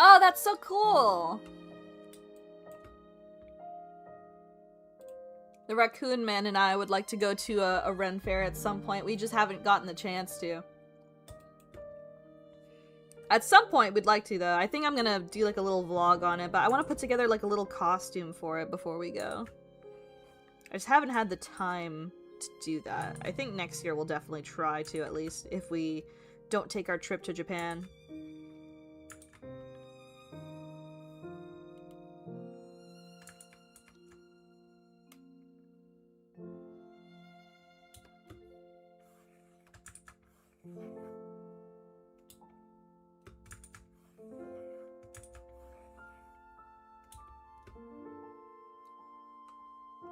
Oh, that's so cool! The Raccoon Man and I would like to go to a Ren Fair at some point. We just haven't gotten the chance to. At some point, we'd like to, though. I think I'm gonna do, like, a little vlog on it, but I want to put together, like, a little costume for it before we go. I just haven't had the time to do that. I think next year we'll definitely try to, at least, if we don't take our trip to Japan.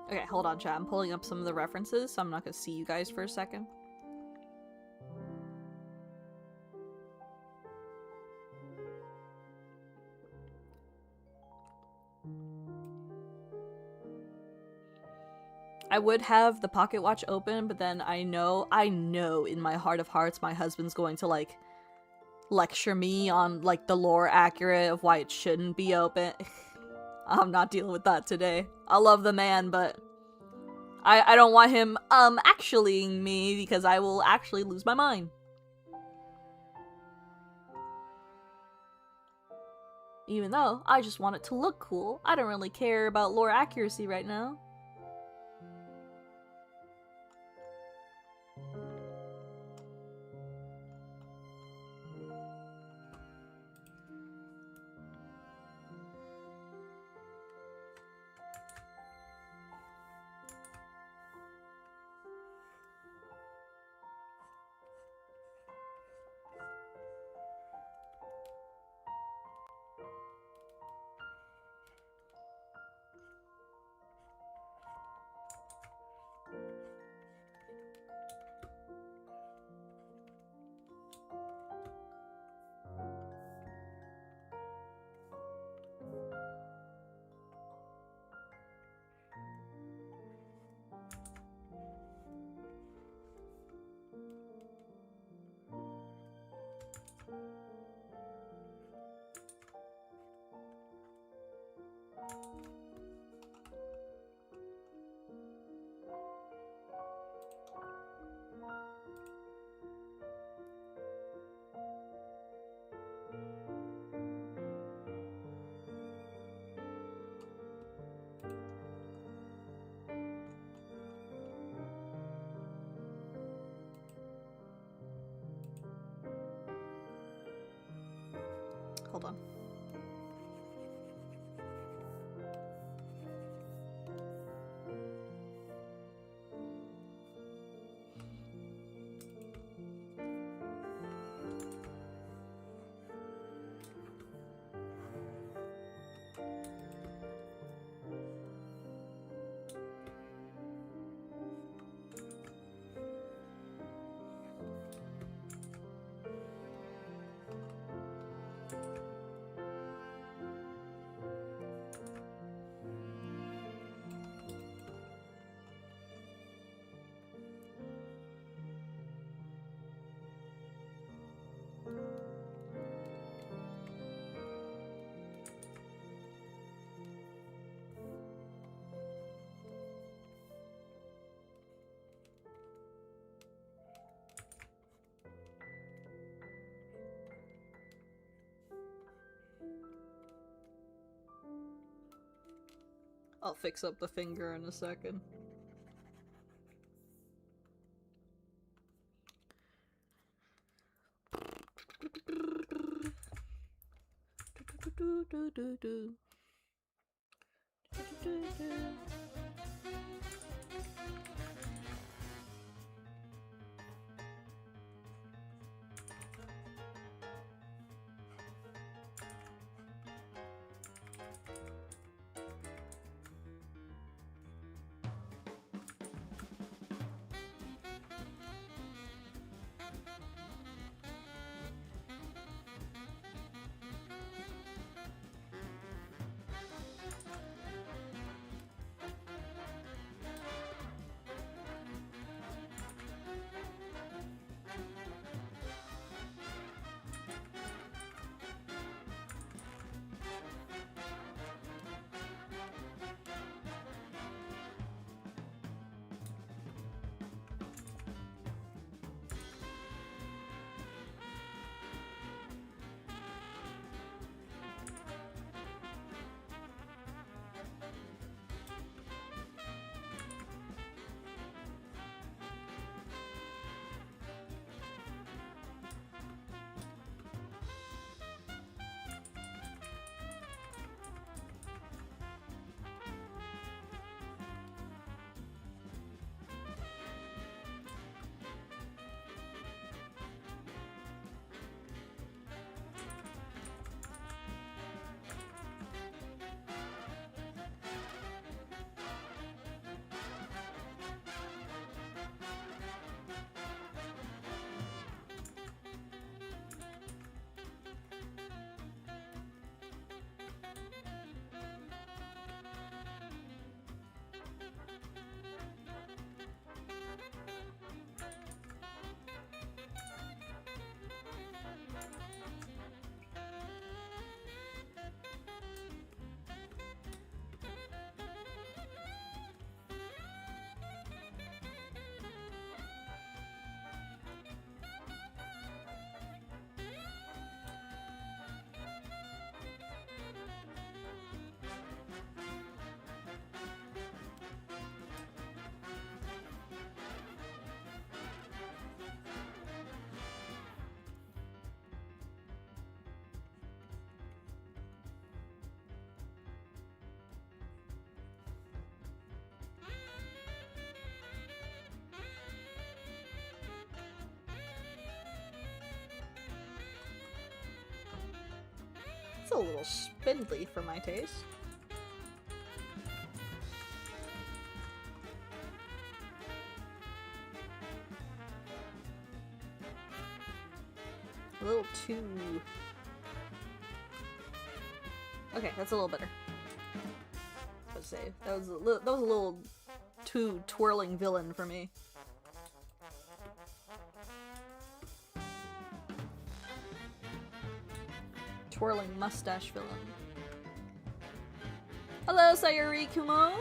Okay, hold on, chat. I'm pulling up some of the references, so I'm not gonna see you guys for a second. I would have the pocket watch open, but then I know in my heart of hearts my husband's going to, like, lecture me on, like, the lore accurate of why it shouldn't be open. I'm not dealing with that today. I love the man, but I don't want him, actuallying me, because I will actually lose my mind. Even though, I just want it to look cool. I don't really care about lore accuracy right now. hold on. I'll fix up the finger in a second. It's a little spindly for my taste. A little too... Okay, that's a little better. I was about to say, that was a little too twirling villain for me. Twirling mustache villain. Hello, Sayuri Kumo!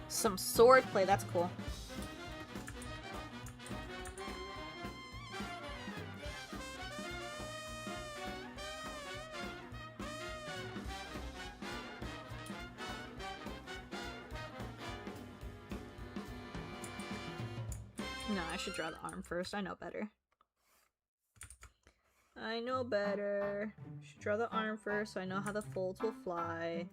Some sword play, that's cool. No, I should draw the arm first. I know better. I know better. Should draw the arm first so I know how the folds will fly.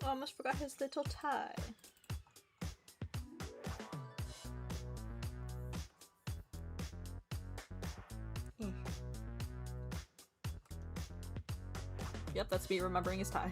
Oh, I almost forgot his little tie. Yep, that's me remembering his tie.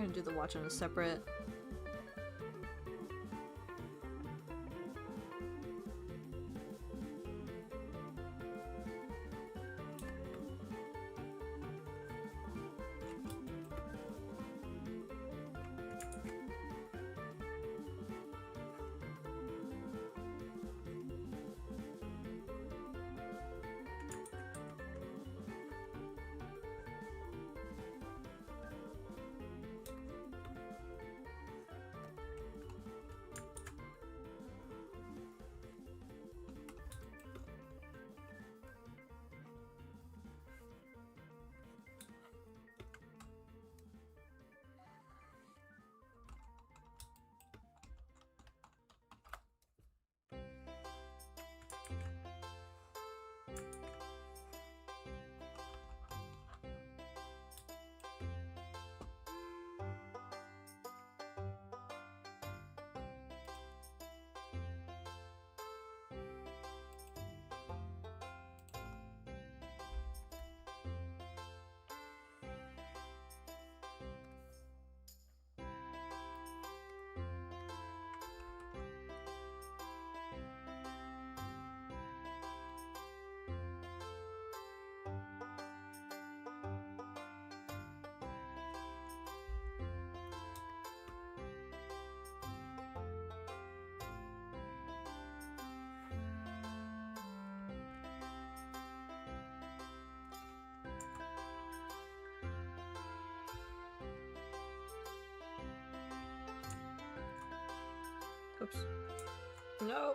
We're gonna do the watch on a separate. Oops. No.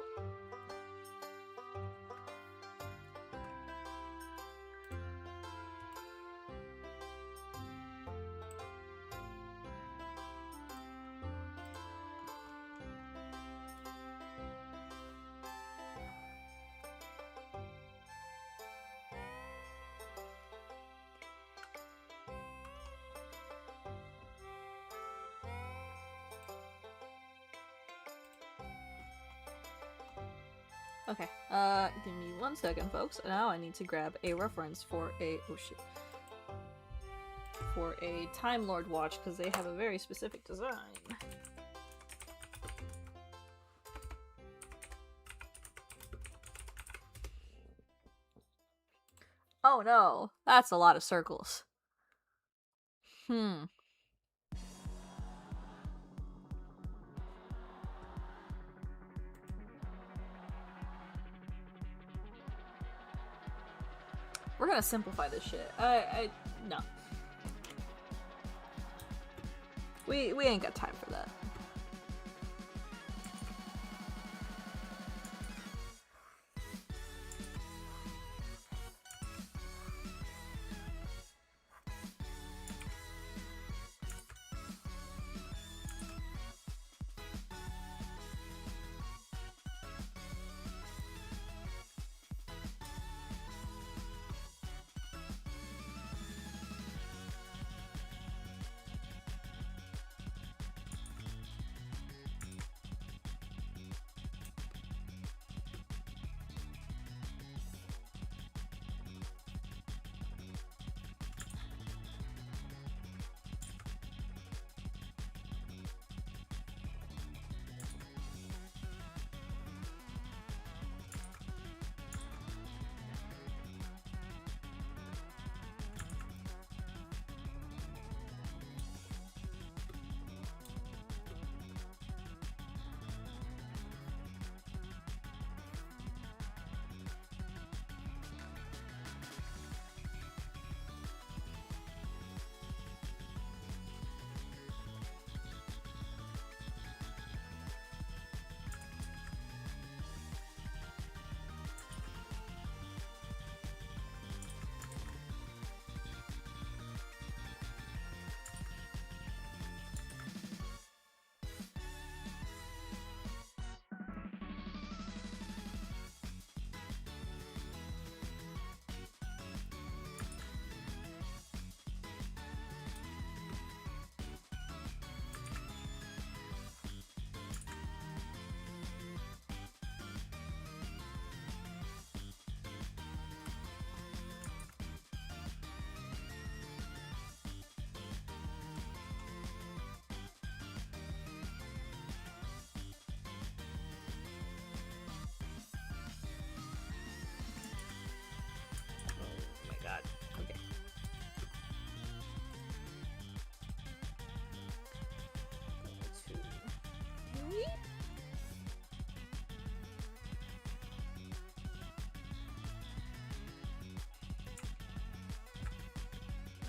Okay, give me 1 second, folks. Now I need to grab a reference for a- oh shit. For a Time Lord watch, because they have a very specific design. Oh no, that's a lot of circles. We're gonna simplify this shit. No. We ain't got time for that.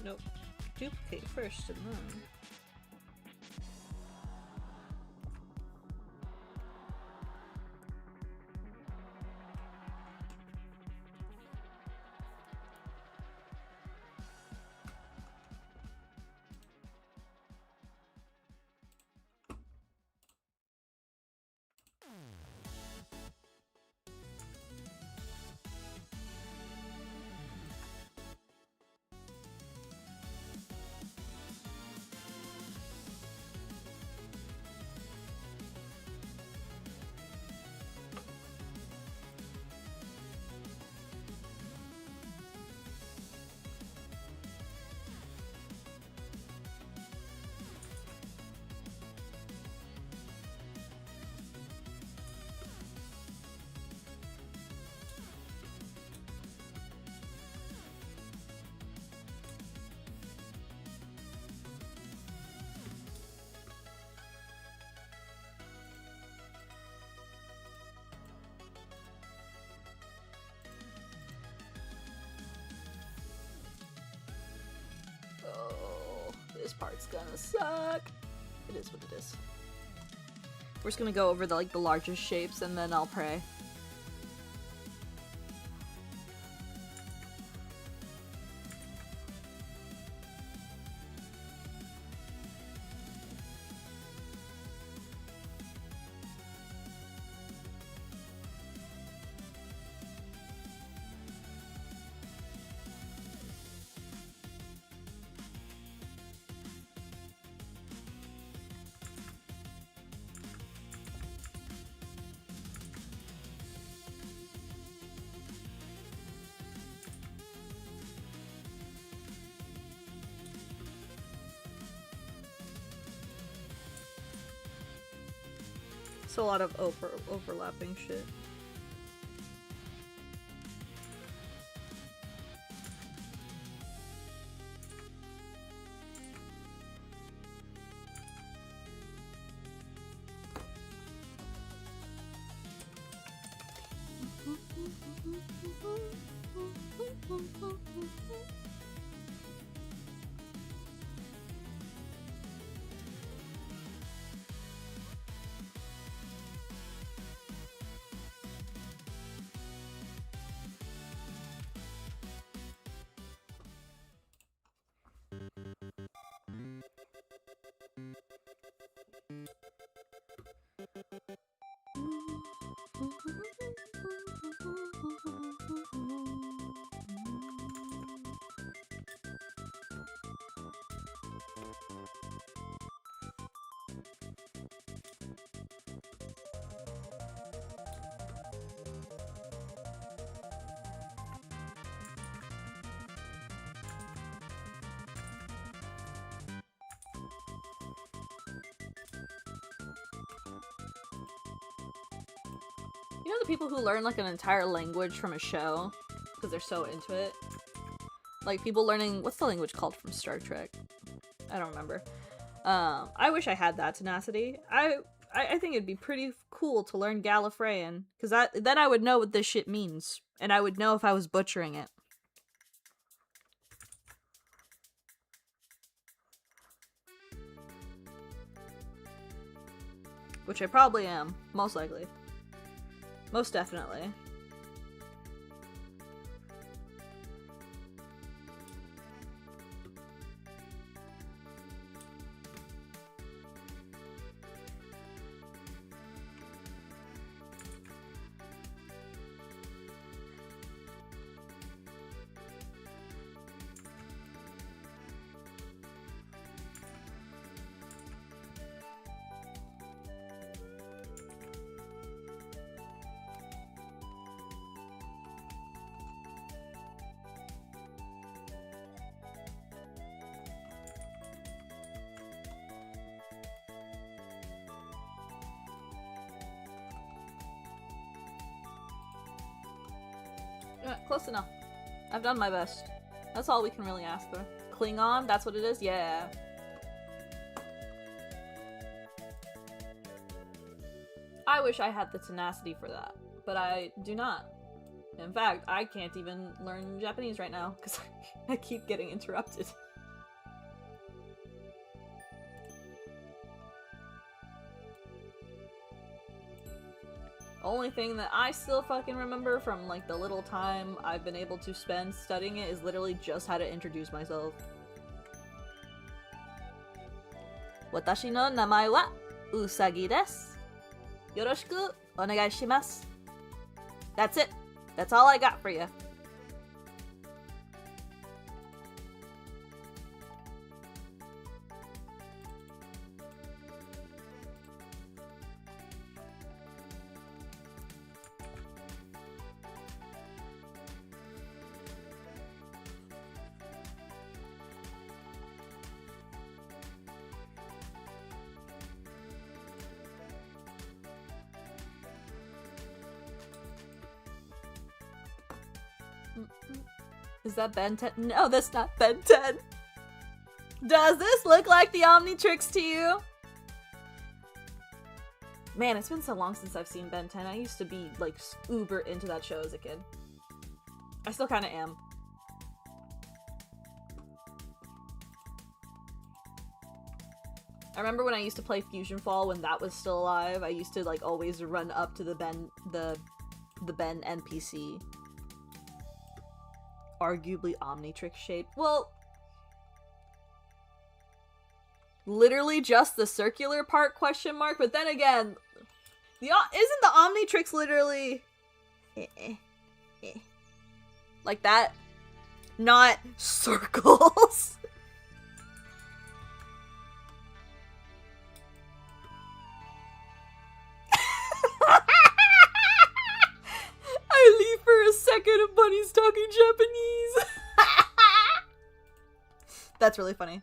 Nope. Duplicate first and then... This part's gonna suck. It is what it is. We're just gonna go over the largest shapes and then I'll pray. It's a lot of overlapping shit. You know the people who learn like an entire language from a show because they're so into it? Like people learning, what's the language called from Star Trek? I don't remember. I wish I had that tenacity. I think it'd be pretty cool to learn Gallifreyan because then I would know what this shit means and I would know if I was butchering it. Which I probably am, most likely. Most definitely. Close enough. I've done my best. That's all we can really ask for. Klingon, that's what it is? Yeah. I wish I had the tenacity for that, but I do not. In fact, I can't even learn Japanese right now because I keep getting interrupted. Only thing that I still fucking remember from like the little time I've been able to spend studying it is literally just how to introduce myself. Watashi no namae wa Usagi desu. Yoroshiku onegai shimasu. That's it. That's all I got for you. Is that Ben 10? No, that's not Ben 10. Does this look like the Omnitrix to you? Man, it's been so long since I've seen Ben 10. I used to be, like, uber into that show as a kid. I still kind of am. I remember when I used to play Fusion Fall when that was still alive. I used to, like, always run up to the Ben NPC. Arguably Omnitrix shaped. Well, literally just the circular part, question mark, but then again, isn't the Omnitrix literally like that? Not circles. I leave for a second and Bunny's talking Japanese. That's really funny.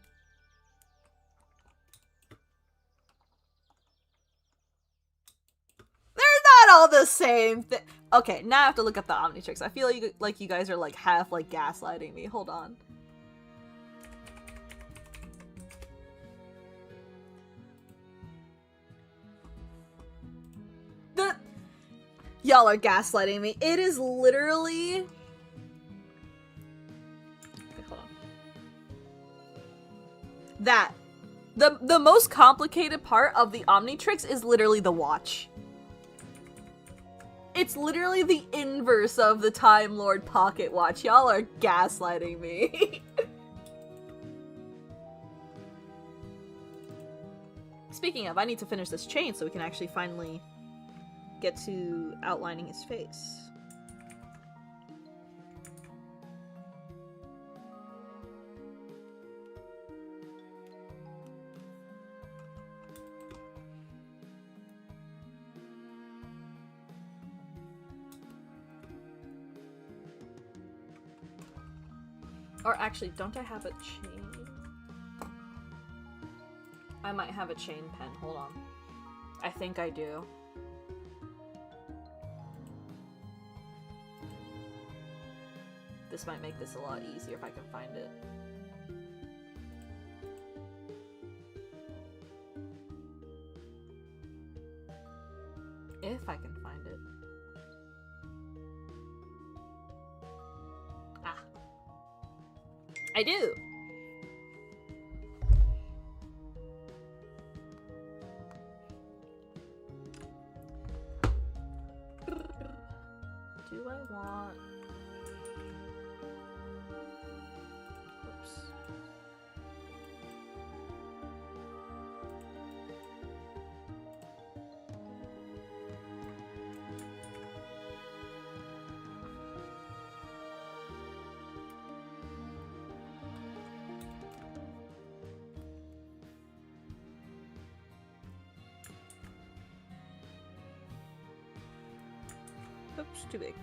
They're not all the same thing. Okay, now I have to look up the Omnitrix. I feel like you guys are like half like gaslighting me. Hold on. Y'all are gaslighting me. It is literally... Okay, hold on. That. The most complicated part of the Omnitrix is literally the watch. It's literally the inverse of the Time Lord pocket watch. Y'all are gaslighting me. Speaking of, I need to finish this chain so we can actually finally get to outlining his face. Or actually, don't I have a chain? I might have a chain pen. Hold on. I think I do. This might make this a lot easier if I can find it. If I can find it. Ah. I do! Do I want... Oops, too big.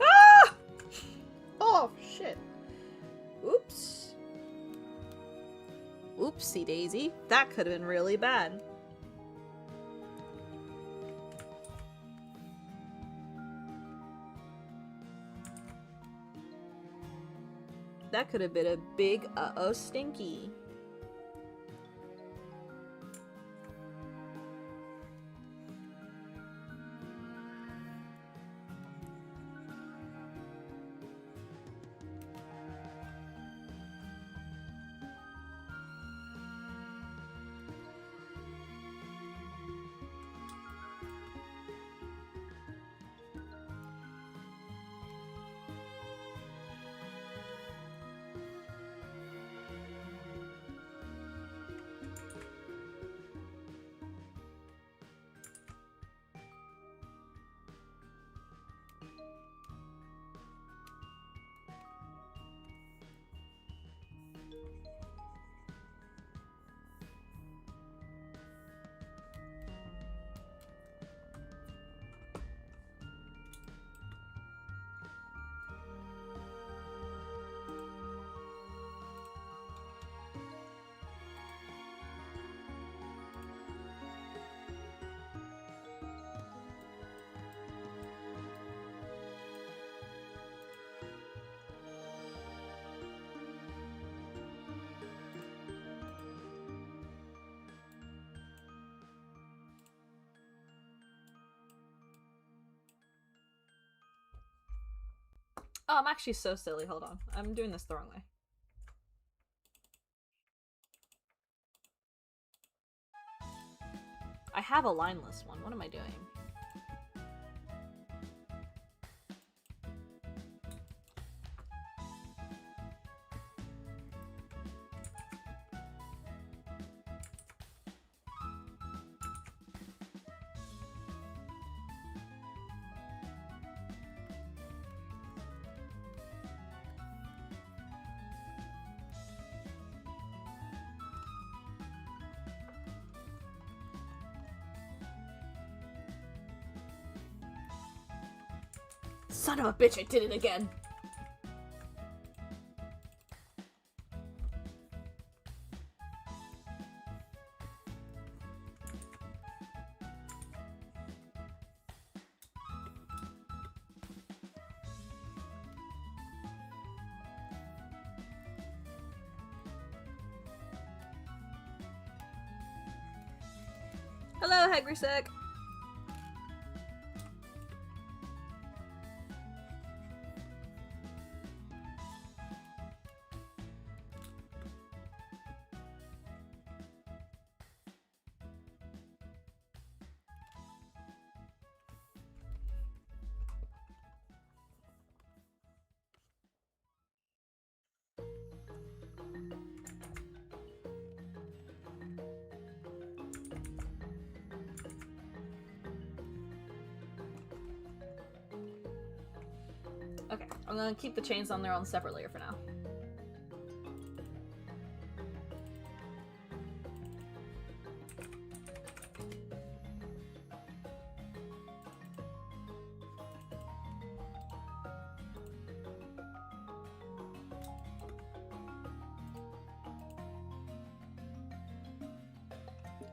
Ah! Oh, shit. Oops. Oopsie daisy. That could have been really bad. That could have been a big uh-oh stinky. Oh, I'm actually so silly. Hold on. I'm doing this the wrong way. I have a lineless one. What am I doing? Son of a bitch, I did it again! Hello, Hegrisek! Okay, I'm gonna keep the chains on their own separate layer for now.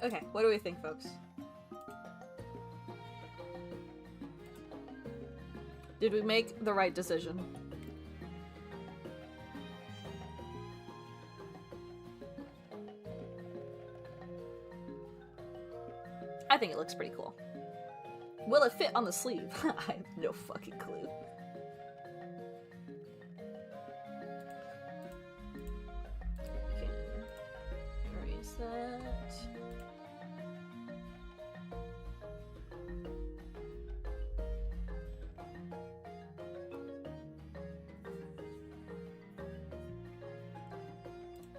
Okay, what do we think, folks? Did we make the right decision? I think it looks pretty cool. Will it fit on the sleeve? I have no fucking clue. Okay. Erase that.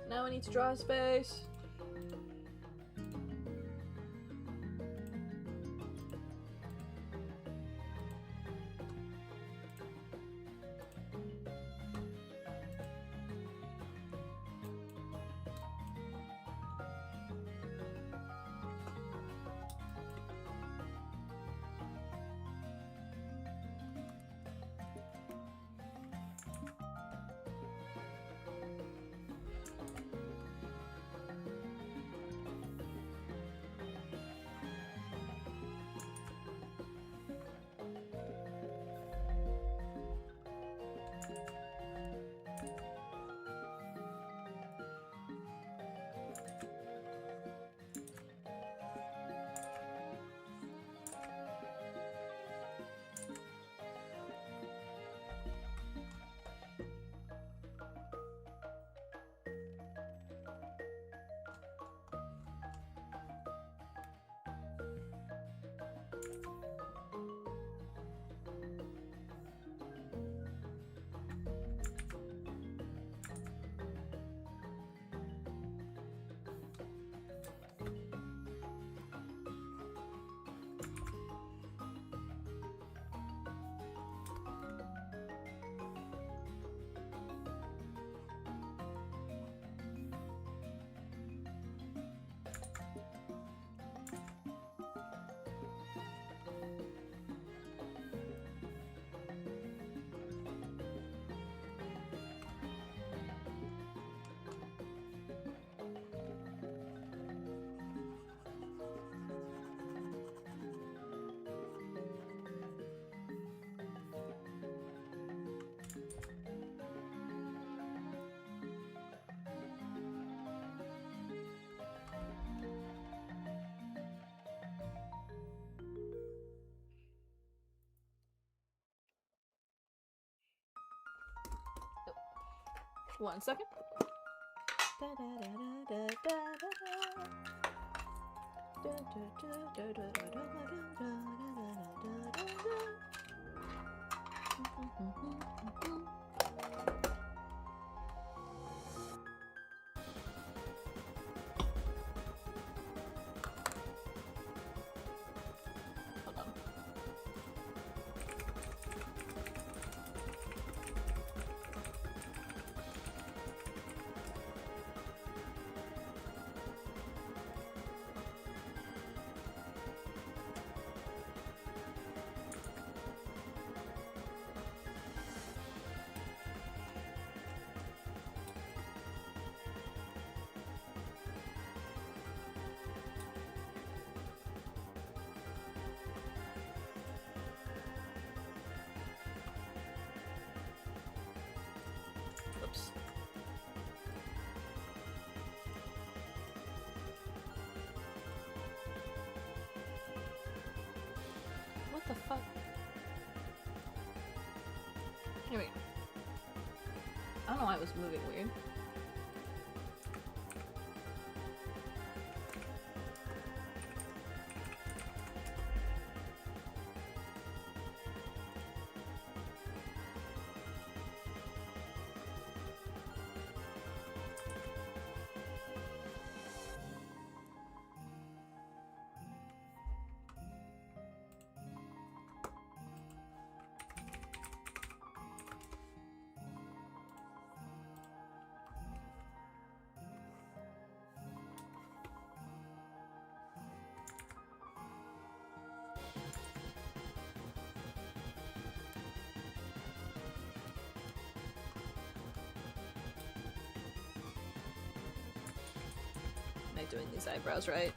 Now I need to draw a space. 1 second. Hold on. Oops. What the fuck? Here we go. I don't know why it was moving weird. Am I doing these eyebrows right?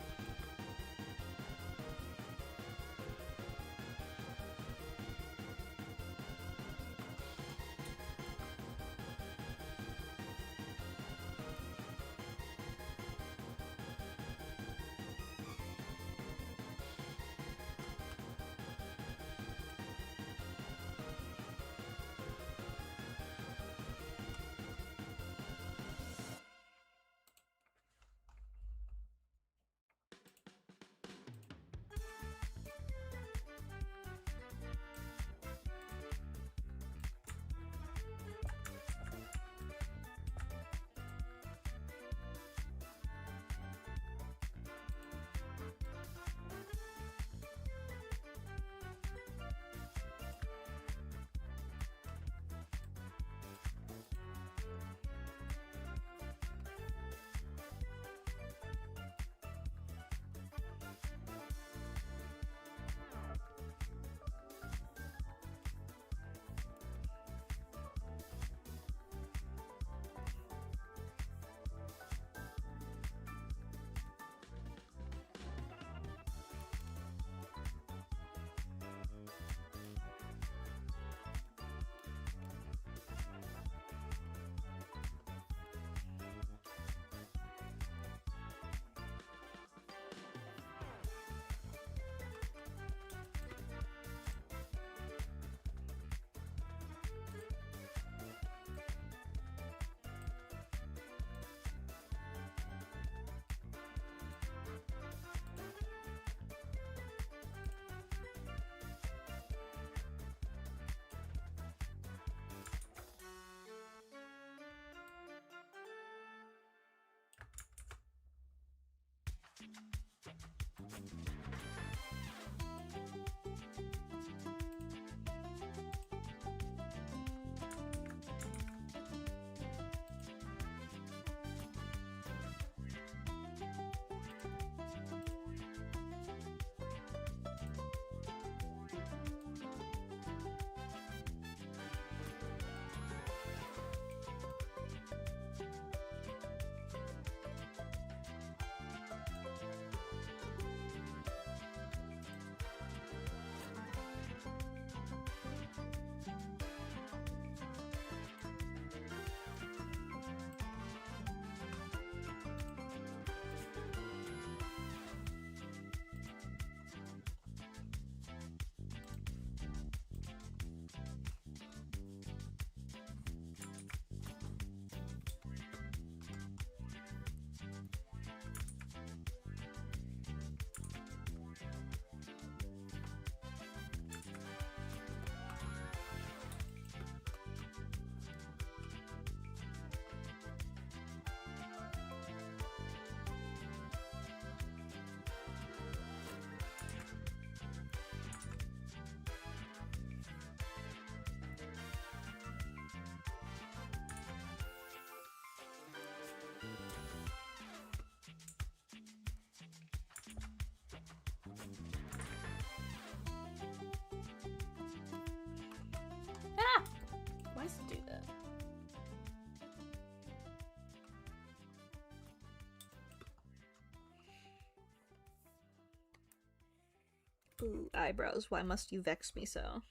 Ooh, eyebrows. Why must you vex me so?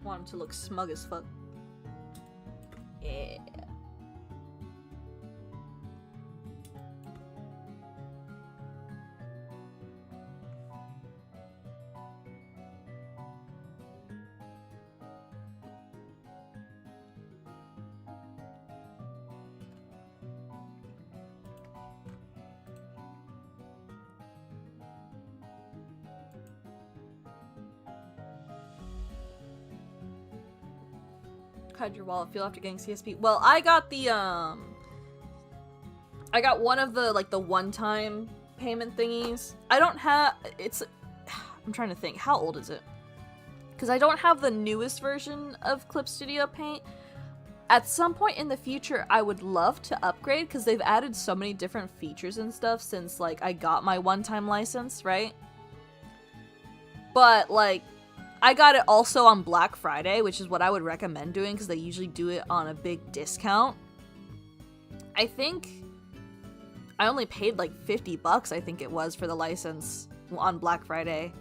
Want him to look smug as fuck. Yeah. How'd your wallet feel after getting CSP? Well, I got the, I got one of the, like, the one-time payment thingies. I don't have, I'm trying to think, how old is it? Because I don't have the newest version of Clip Studio Paint. At some point in the future, I would love to upgrade, because they've added so many different features and stuff since, like, I got my one-time license, right? But, like, I got it also on Black Friday, which is what I would recommend doing, because they usually do it on a big discount. I think I only paid, like, 50 bucks, I think it was, for the license on Black Friday.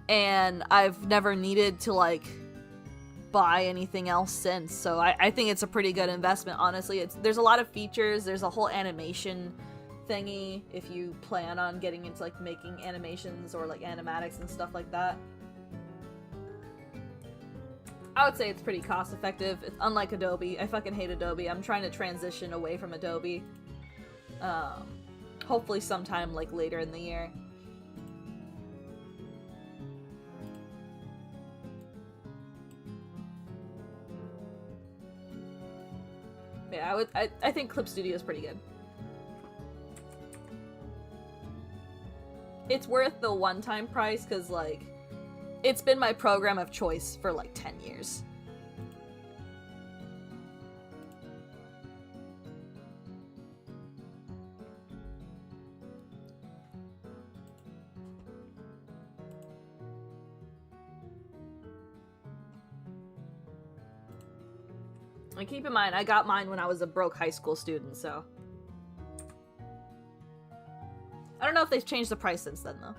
And I've never needed to, like, buy anything else since, so I think it's a pretty good investment, honestly. There's a lot of features, there's a whole animation thingy if you plan on getting into, like, making animations or, like, animatics and stuff like that. I would say it's pretty cost effective. It's unlike Adobe. I fucking hate Adobe. I'm trying to transition away from Adobe. Hopefully sometime, like, later in the year. Yeah, I think Clip Studio is pretty good. It's worth the one-time price, because, like, it's been my program of choice for, like, 10 years. And keep in mind, I got mine when I was a broke high school student, so. I don't know if they've changed the price since then, though.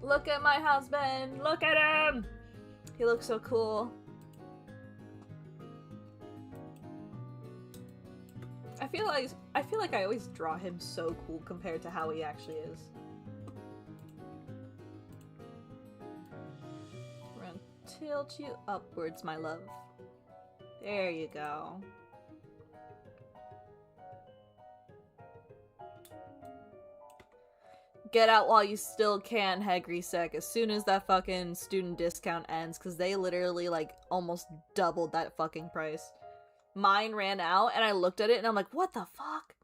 Look at my husband! Look at him! He looks so cool. I feel like I always draw him so cool compared to how he actually is. We're gonna tilt you upwards, my love. There you go. Get out while you still can, Hegrisek, as soon as that fucking student discount ends, because they literally, like, almost doubled that fucking price. Mine ran out, and I looked at it, and I'm like, what the fuck?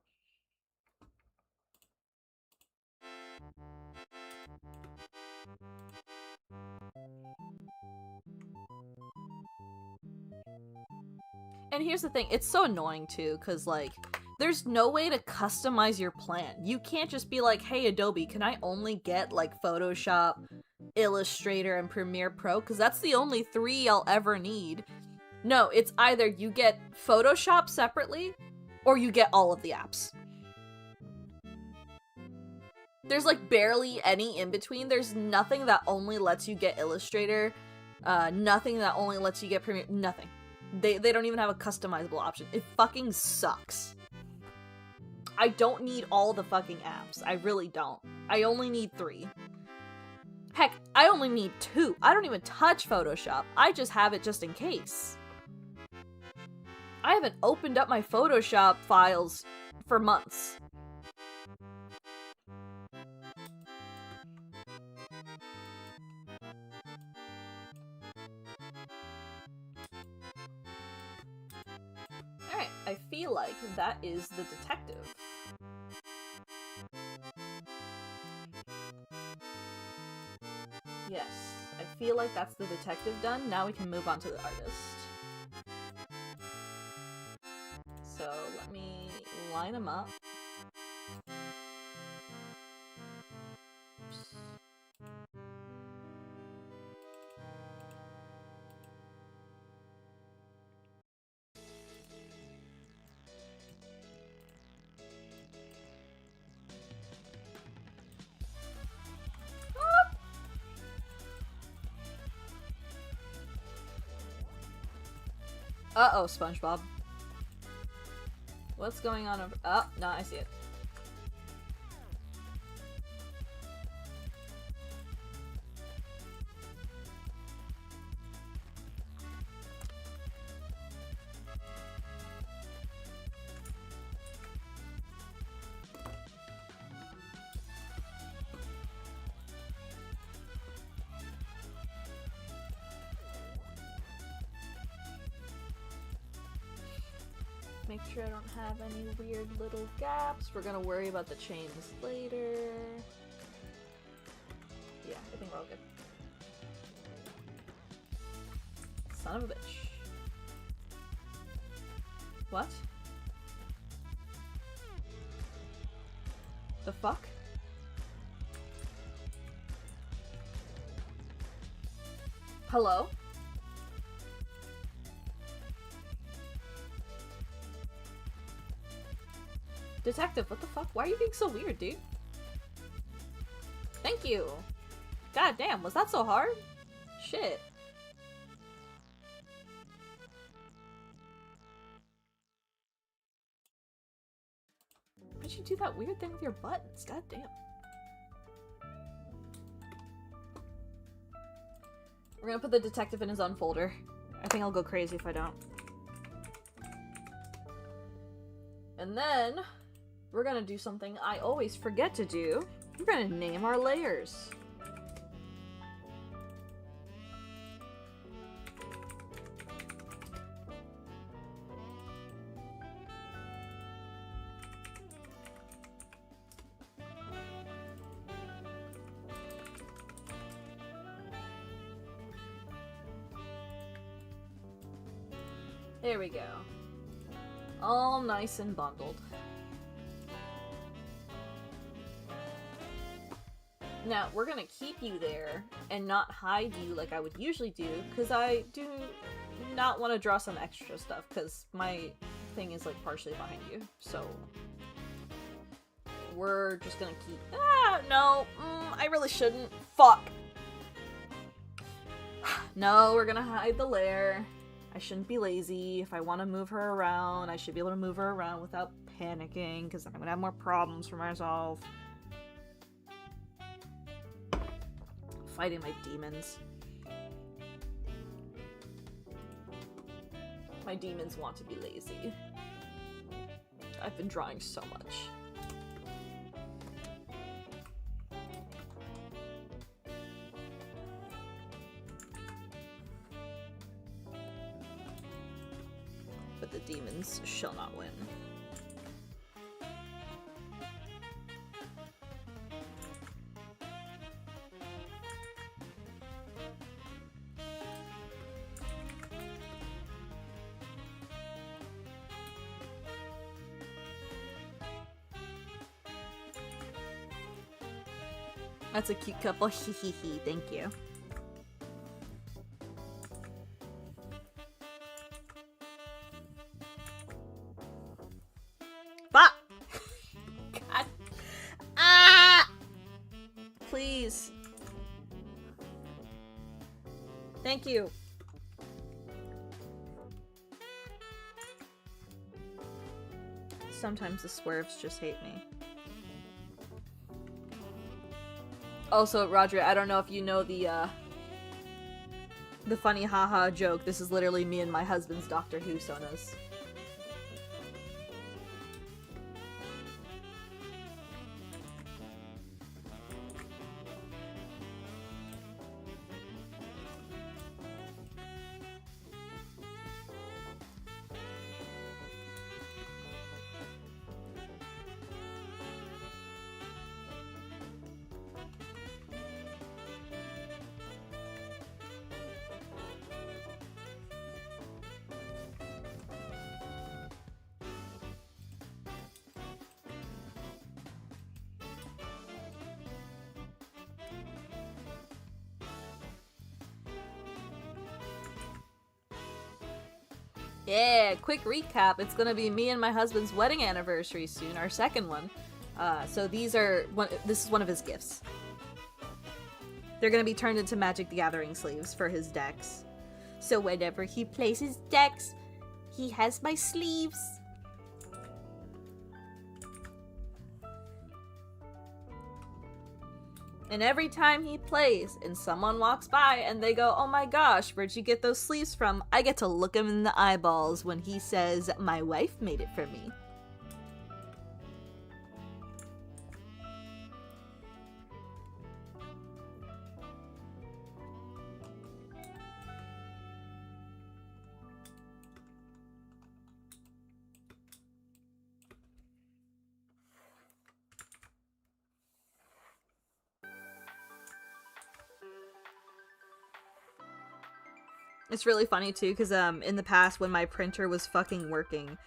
And here's the thing, it's so annoying, too, because, like, there's no way to customize your plan. You can't just be like, hey, Adobe, can I only get, like, Photoshop, Illustrator, and Premiere Pro? Because that's the only 3 I'll ever need. No, it's either you get Photoshop separately, or you get all of the apps. There's, like, barely any in between. There's nothing that only lets you get Illustrator, nothing that only lets you get Premiere, nothing. They don't even have a customizable option. It fucking sucks. I don't need all the fucking apps. I really don't. I only need 3. Heck, I only need 2. I don't even touch Photoshop. I just have it just in case. I haven't opened up my Photoshop files for months. Alright, I feel like that is the detective. Yes, I feel like that's the detective done. Now we can move on to the artist. So let me line them up. Uh-oh, SpongeBob. What's going on over— oh, no, I see it. make sure I don't have any weird little gaps. We're gonna worry about the chains later. Yeah, I think we're all good. Son of a bitch. What? The fuck? Hello? Detective, what the fuck? Why are you being so weird, dude? Thank you! God damn, was that so hard? Shit. Why'd you do that weird thing with your buttons? God damn. We're gonna put the detective in his own folder. I think I'll go crazy if I don't. And then, we're gonna do something I always forget to do. We're gonna name our layers. There we go. All nice and bundled. Now, we're gonna keep you there and not hide you like I would usually do, because I do not want to draw some extra stuff, because my thing is like partially behind you, so we're just gonna keep— no, I really shouldn't. Fuck. No, we're gonna hide the lair. I shouldn't be lazy. If I want to move her around, I should be able to move her around without panicking, because then I'm gonna have more problems for myself. Fighting my demons. My demons want to be lazy. I've been drawing so much. But the demons shall not win. That's a cute couple. Hehehe, thank you. Bah! God. Ah! Please. Thank you. Sometimes the swerves just hate me. Also, Roger, I don't know if you know the funny haha joke. This is literally me and my husband's Doctor Who sonas. Yeah, quick recap. It's gonna be me and my husband's wedding anniversary soon, our second one. So this is one of his gifts. They're gonna be turned into Magic the Gathering sleeves for his decks. So whenever he plays his decks, he has my sleeves. And every time he plays and someone walks by and they go, "Oh my gosh, where'd you get those sleeves from?" I get to look him in the eyeballs when he says, "My wife made it for me." It's really funny too, because in the past when my printer was fucking working,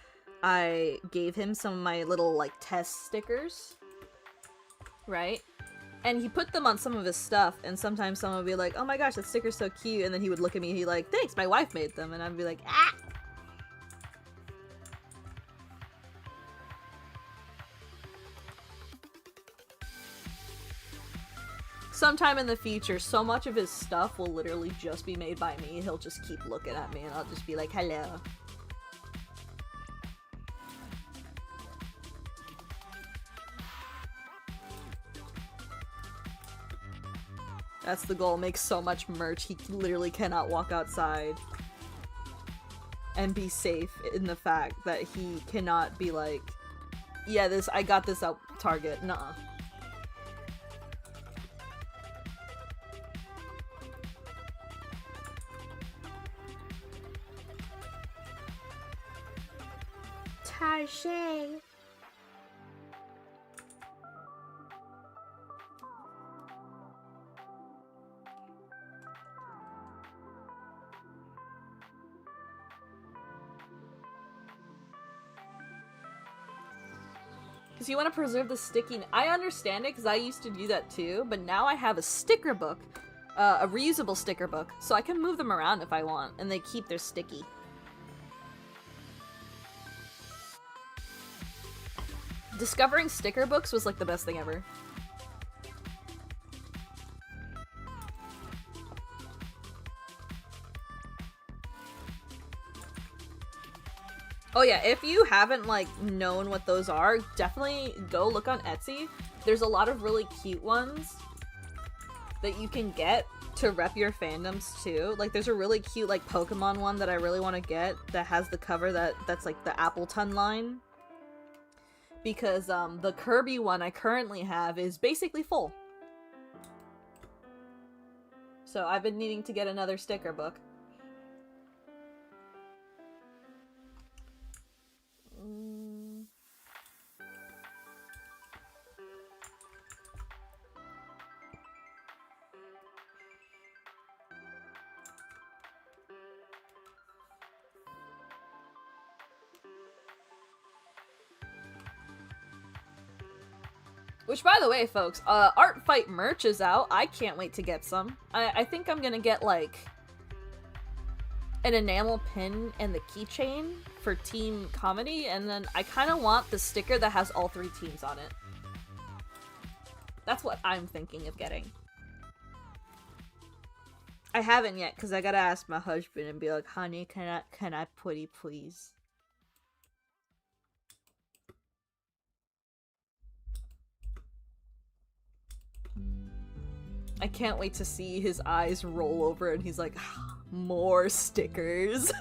I gave him some of my little like test stickers, right? And he put them on some of his stuff, and sometimes someone would be like, "Oh my gosh, that sticker's so cute," and then he would look at me and he'd like, "Thanks, my wife made them," and I'd be like, "Ah!" Sometime in the future, so much of his stuff will literally just be made by me. He'll just keep looking at me and I'll just be like, hello. That's the goal. Make so much merch he literally cannot walk outside and be safe in the fact that he cannot be like, yeah, I got this at Target. Nuh-uh. Target. Because you want to preserve the sticking. I understand it because I used to do that too, but now I have a sticker book, a reusable sticker book, so I can move them around if I want, and they keep their sticky. Discovering sticker books was like the best thing ever. Oh yeah, if you haven't like known what those are, definitely go look on Etsy. There's a lot of really cute ones that you can get to rep your fandoms too. Like there's a really cute like Pokemon one that I really want to get that has the cover that's like the Appleton line. Because the Kirby one I currently have is basically full. So I've been needing to get another sticker book. Which, by the way, folks, Artfight merch is out. I can't wait to get some. I think I'm gonna get, like, an enamel pin and the keychain for Team Comedy, and then I kind of want the sticker that has all 3 teams on it. That's what I'm thinking of getting. I haven't yet, because I gotta ask my husband and be like, honey, can I putty please? I can't wait to see his eyes roll over and he's like, more stickers.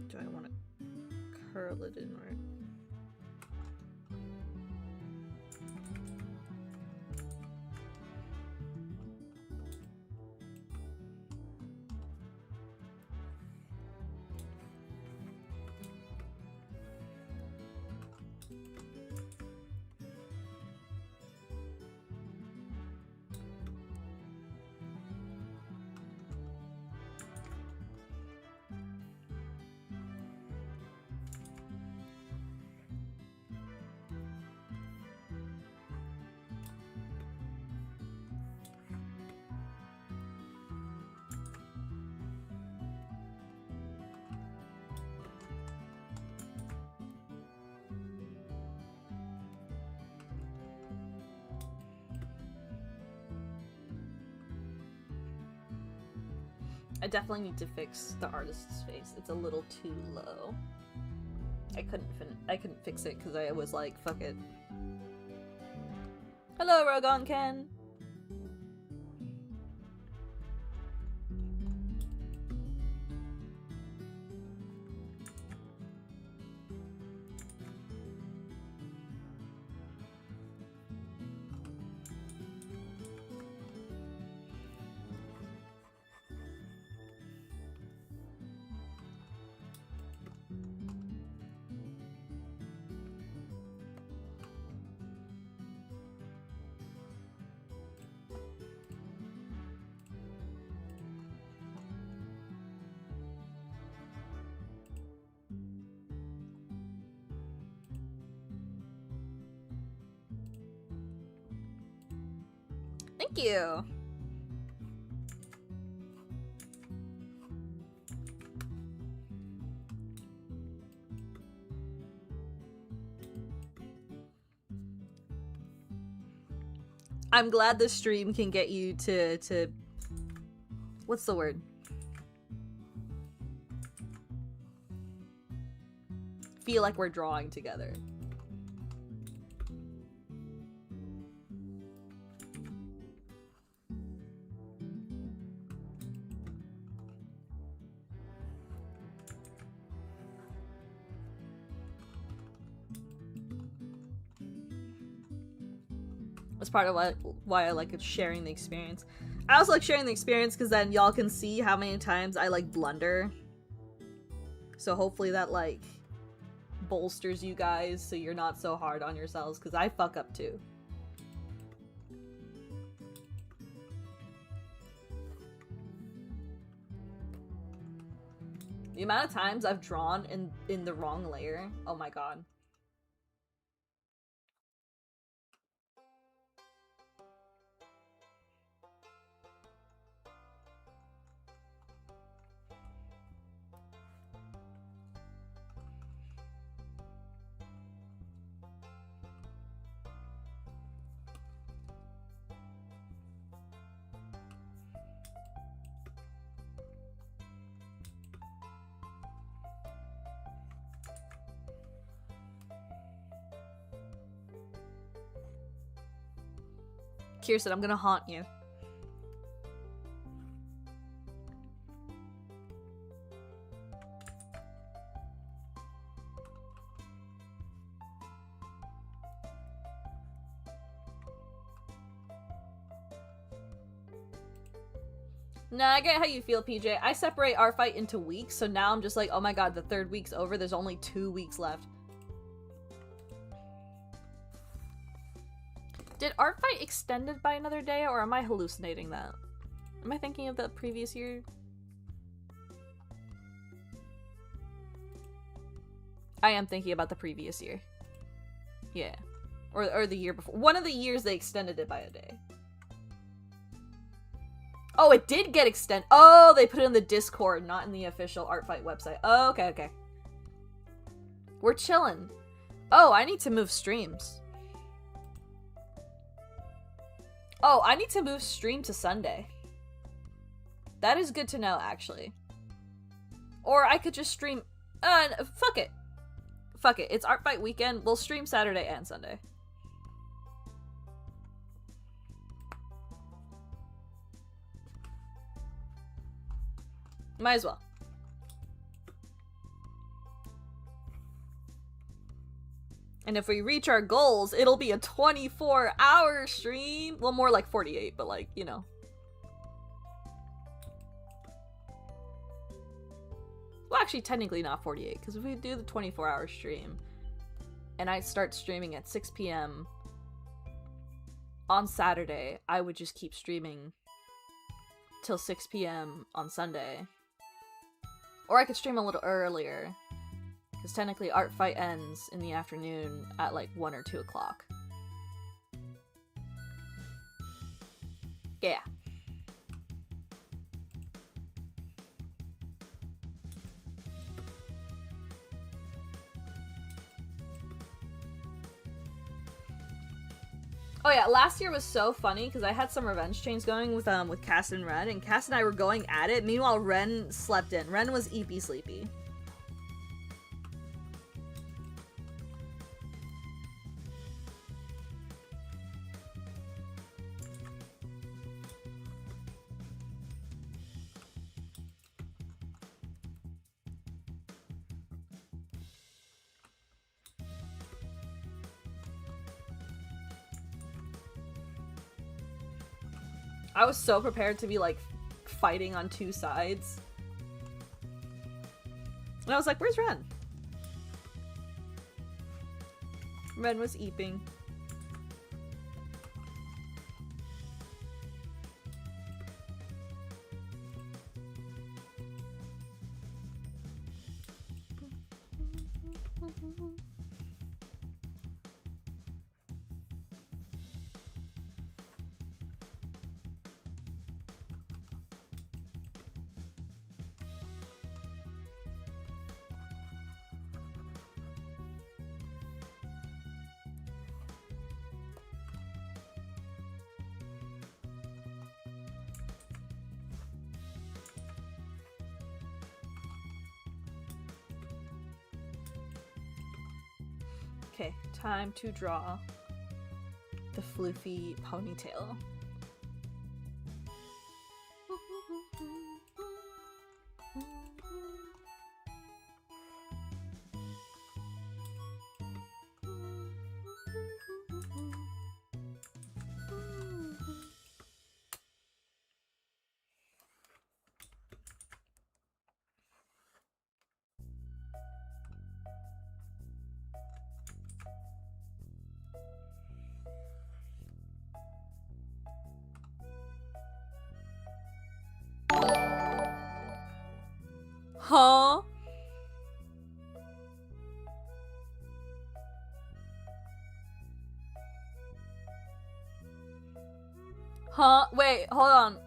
Do I want to curl it inward? I definitely need to fix the artist's face. It's a little too low. I couldn't fix it because I was like, fuck it. Hello, Rogon Ken. Thank you. I'm glad the stream can get you to what's the word? Feel like we're drawing together. That's part of why I like sharing the experience. I also like sharing the experience because then y'all can see how many times I like blunder. So hopefully that like bolsters you guys so you're not so hard on yourselves because I fuck up too. The amount of times I've drawn in the wrong layer, oh my god. Kirsten, I'm gonna haunt you. Nah, I get how you feel, PJ. I separate Artfight into weeks, so now I'm just like, oh my god, the 3rd week's over, there's only 2 weeks left. Did Artfight extended by another day, or am I hallucinating that? Am I thinking of the previous year? I am thinking about the previous year. Yeah. Or the year before. One of the years they extended it by a day. Oh, it did get extended. Oh, they put it in the Discord, not in the official Artfight website. Oh, okay, okay. We're chilling. Oh, I need to move streams. Oh, I need to move stream to Sunday. That is good to know, actually. Or I could just stream... fuck it. Fuck it. It's Artfight weekend. We'll stream Saturday and Sunday. Might as well. And if we reach our goals, it'll be a 24-hour stream. Well, more like 48, but like, you know. Well, actually, technically not 48, because if we do the 24-hour stream, and I start streaming at 6 p.m. on Saturday, I would just keep streaming till 6 p.m. on Sunday. Or I could stream a little earlier. Because technically Artfight ends in the afternoon at like 1 or 2 o'clock. Yeah. Oh yeah, last year was so funny because I had some revenge chains going with Cass and Ren, and Cass and I were going at it. Meanwhile, Ren slept in. Ren was EP sleepy. I was so prepared to be like fighting on two sides. And I was like, where's Ren? Ren was eeping. Okay, time to draw the floofy ponytail. Huh? Huh? Wait, hold on.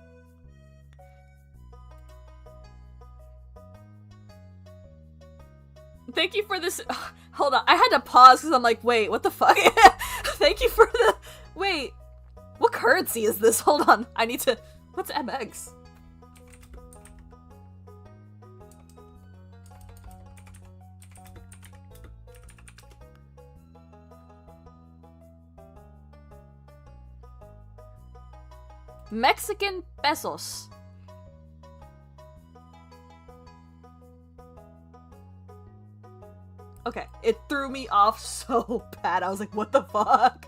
Thank you for this. Hold on. I had to pause because I'm like, wait, what the fuck? Thank you for the. Wait. What currency is this? Hold on. I need to. What's MX? Mexican pesos. Okay, it threw me off so bad. I was like, what the fuck?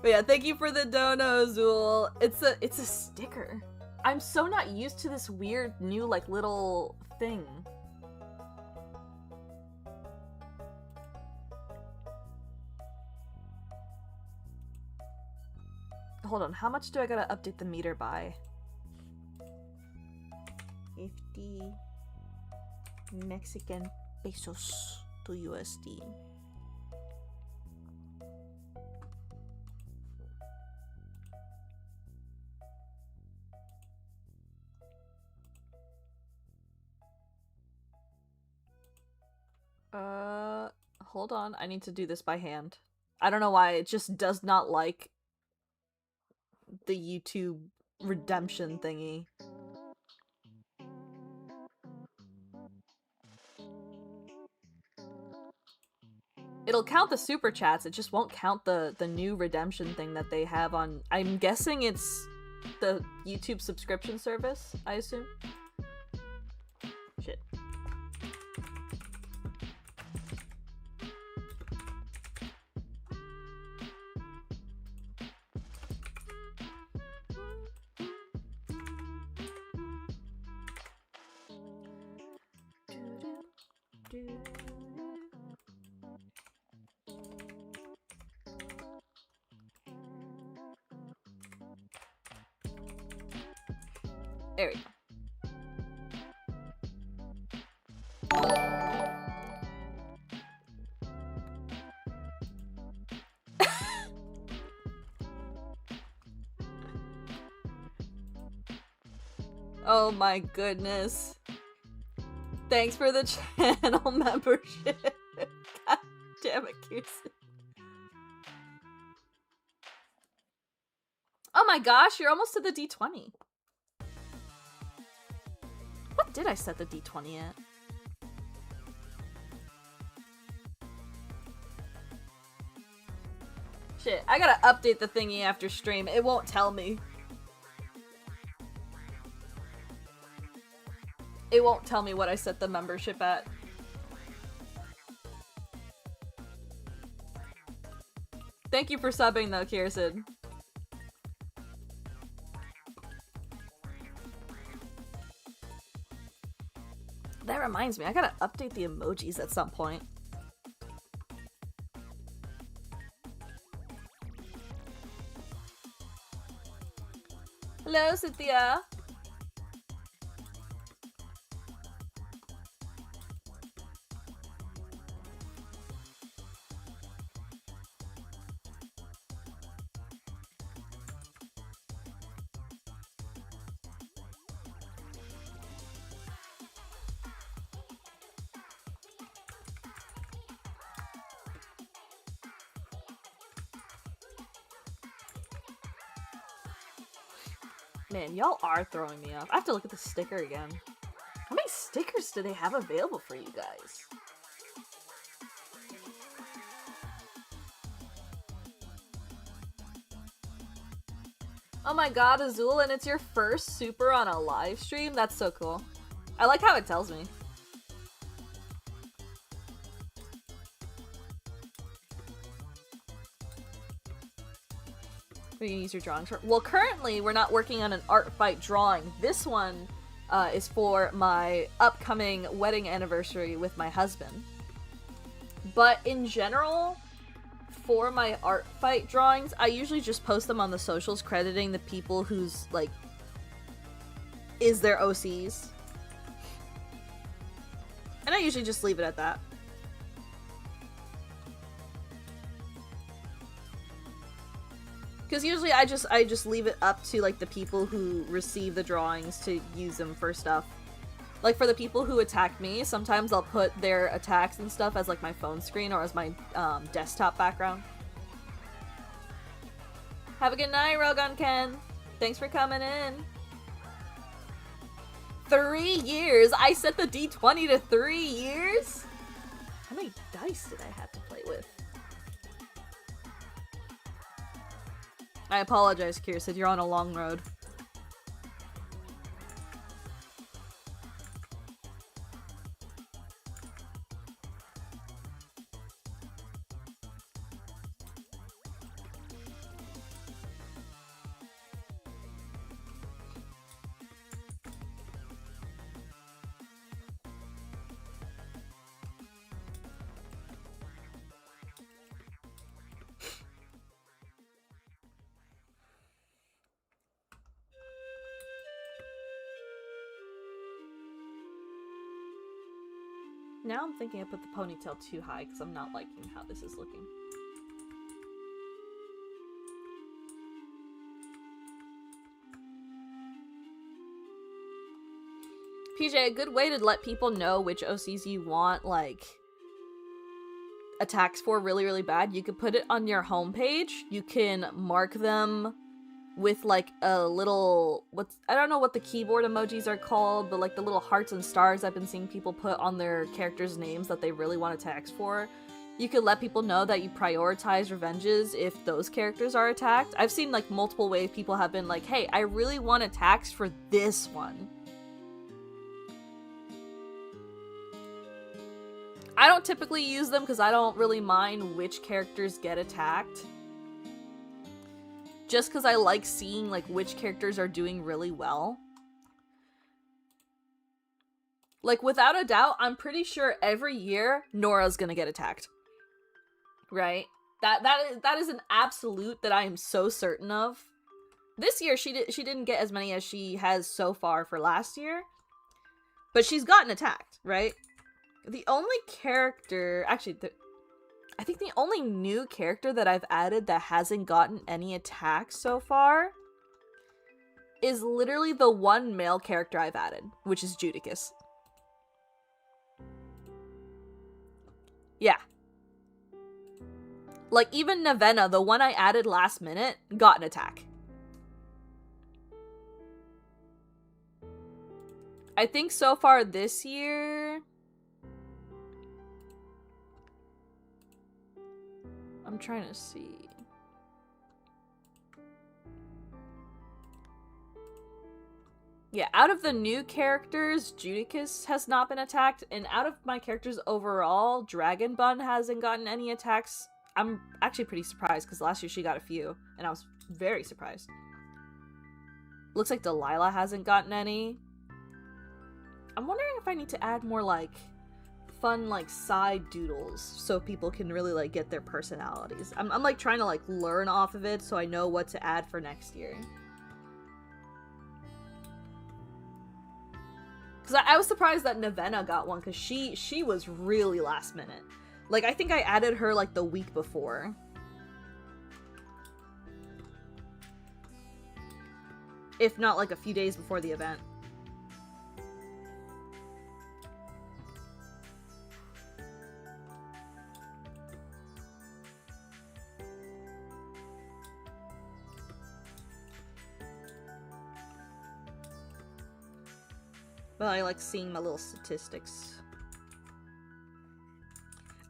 But yeah, thank you for the dono, Zool. It's a sticker. I'm so not used to this weird new like little thing. Hold on, how much do I gotta update the meter by? 50 Mexican pesos to USD. Hold on, I need to do this by hand. I don't know why, it just does not like the YouTube redemption thingy. It'll count the super chats, it just won't count the new redemption thing that they have on. I'm guessing it's the YouTube subscription service, I assume. Shit. There we go. Oh my goodness. Thanks for the channel membership. God damn it, Kirsten. Oh my gosh, you're almost to the D20. What did I set the D20 at? Shit, I gotta update the thingy after stream. It won't tell me. It won't tell me what I set the membership at. Thank you for subbing though, Kirsten. That reminds me, I gotta update the emojis at some point. Hello, Cynthia. Man, y'all are throwing me off. I have to look at the sticker again. How many stickers do they have available for you guys? Oh my god, Azul, and it's your first super on a live stream? That's so cool. I like how it tells me. We can use your drawings for— well, currently we're not working on an Artfight drawing. This one is for my upcoming wedding anniversary with my husband. But in general, for my Artfight drawings, I usually just post them on the socials crediting the people who's, like, is their OCs. And I usually just leave it at that. Because usually I just leave it up to, like, the people who receive the drawings to use them for stuff. Like, for the people who attack me, sometimes I'll put their attacks and stuff as, like, my phone screen or as my desktop background. Have a good night, Rogan Ken. Thanks for coming in. 3 years? I set the D20 to 3 years? How many dice did I have to play with? I apologize, Kirsten, you're on a long road. Now I'm thinking I put the ponytail too high because I'm not liking how this is looking. PJ, a good way to let people know which OCs you want, like, attacks for really, really bad, you could put it on your homepage. You can mark them with, like, a little, I don't know what the keyboard emojis are called, but, like, the little hearts and stars I've been seeing people put on their characters' names that they really want attacks for. You could let people know that you prioritize revenges if those characters are attacked. I've seen, like, multiple ways people have been like, hey, I really want attacks for this one. I don't typically use them because I don't really mind which characters get attacked. Just because I like seeing, like, which characters are doing really well. Like, without a doubt, I'm pretty sure every year, Nora's gonna get attacked. Right? That is an absolute that I am so certain of. This year, she didn't get as many as she has so far for last year. But she's gotten attacked, right? The only character... Actually, I think the only new character that I've added that hasn't gotten any attacks so far is literally the one male character I've added, which is Judicus. Yeah. Like, even Navenna, the one I added last minute, got an attack. I think so far this year... I'm trying to see. Yeah, out of the new characters, Judicus has not been attacked, and out of my characters overall, Dragon Bun hasn't gotten any attacks. I'm actually pretty surprised, because last year she got a few, and I was very surprised. Looks like Delilah hasn't gotten any. I'm wondering if I need to add more, like, fun, like, side doodles so people can really, like, get their personalities. I'm like, trying to, like, learn off of it so I know what to add for next year. Because I was surprised that Navenna got one, because she was really last minute. Like, I think I added her, like, the week before. If not, like, a few days before the event. But I like seeing my little statistics.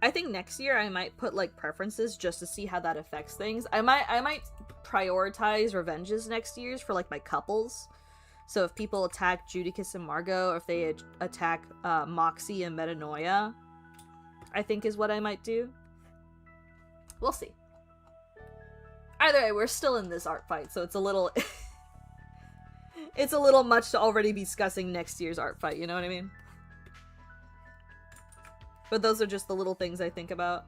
I think next year I might put like preferences just to see how that affects things. I might prioritize revenges next year's for like my couples. So if people attack Judicus and Margot, or if they attack Moxie and Metanoia, I think is what I might do. We'll see. Either way, we're still in this art fight, so it's a little it's a little much to already be discussing next year's art fight, you know what I mean? But those are just the little things I think about.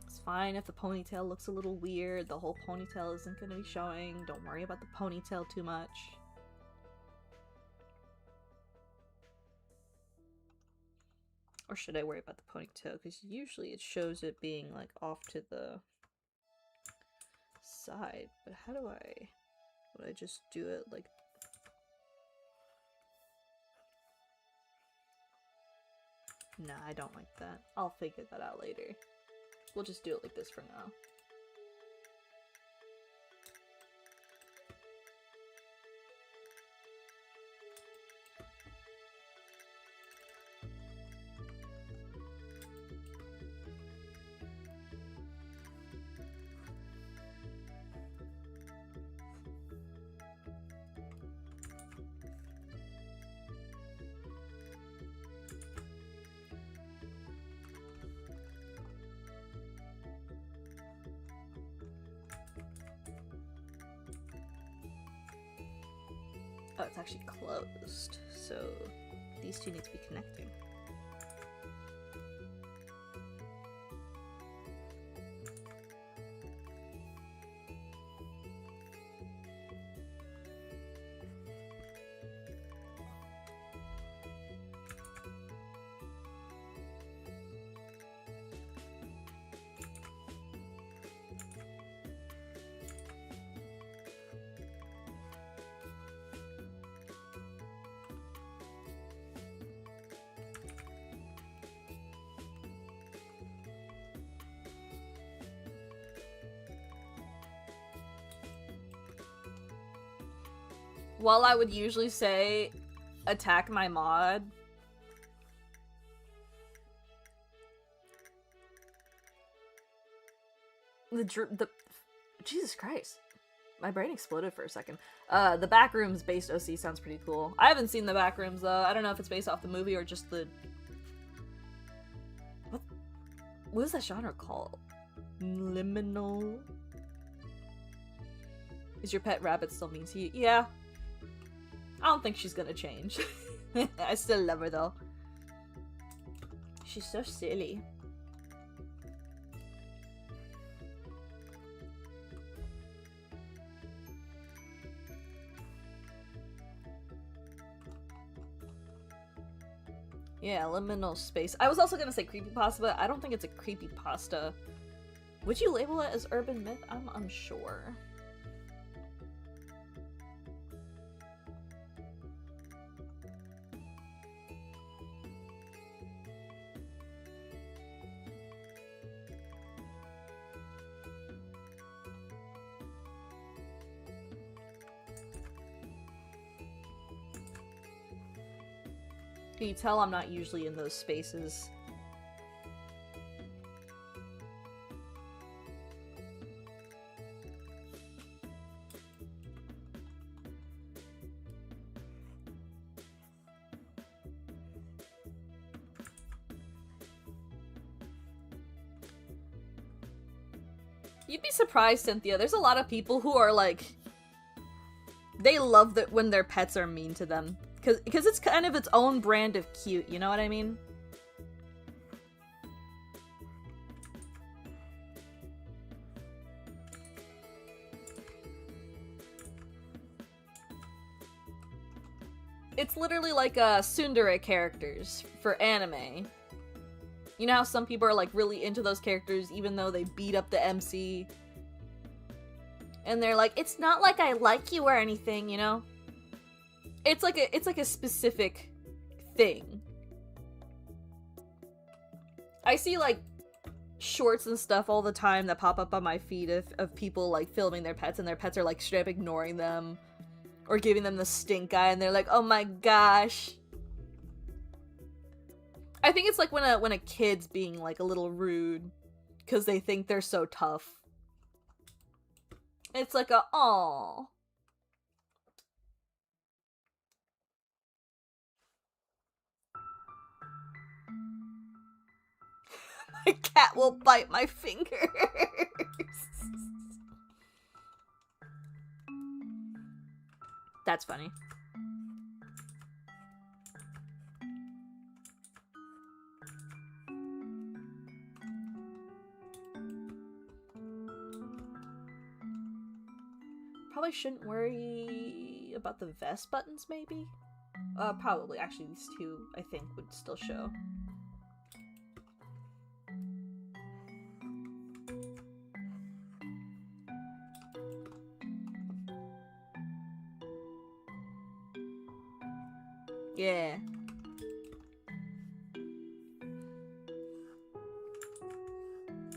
It's fine if the ponytail looks a little weird. The whole ponytail isn't going to be showing. Don't worry about the ponytail too much. Or should I worry about the ponytail? Because usually it shows it being like off to the side. But how do I... Would I just do it like... Nah, I don't like that. I'll figure that out later. We'll just do it like this for now. Oh, it's actually closed, so these two need to be connecting. While I would usually say, attack my mod, Jesus Christ. My brain exploded for a second. The Backrooms based OC sounds pretty cool. I haven't seen the Backrooms though. I don't know if it's based off the movie or just the... What is that genre called? Liminal? Is your pet rabbit still mean to you? Yeah. I don't think she's gonna change. I still love her though. She's so silly. Yeah, liminal space. I was also gonna say creepypasta, but I don't think it's a creepypasta. Would you label it as urban myth? I'm unsure. Can you tell I'm not usually in those spaces? You'd be surprised, Cynthia. There's a lot of people who are like, they love that when their pets are mean to them. Because it's kind of its own brand of cute, you know what I mean? It's literally like tsundere characters for anime. You know how some people are like really into those characters even though they beat up the MC? And they're like, it's not like I like you or anything, you know? It's like a specific thing. I see like shorts and stuff all the time that pop up on my feed of people like filming their pets and their pets are like straight up ignoring them or giving them the stink eye and they're like, oh my gosh. I think it's like when a kid's being like a little rude because they think they're so tough. It's like a aw. My cat will bite my fingers. That's funny. Probably shouldn't worry about the vest buttons, maybe? Probably. Actually, these two, I think, would still show. Yeah.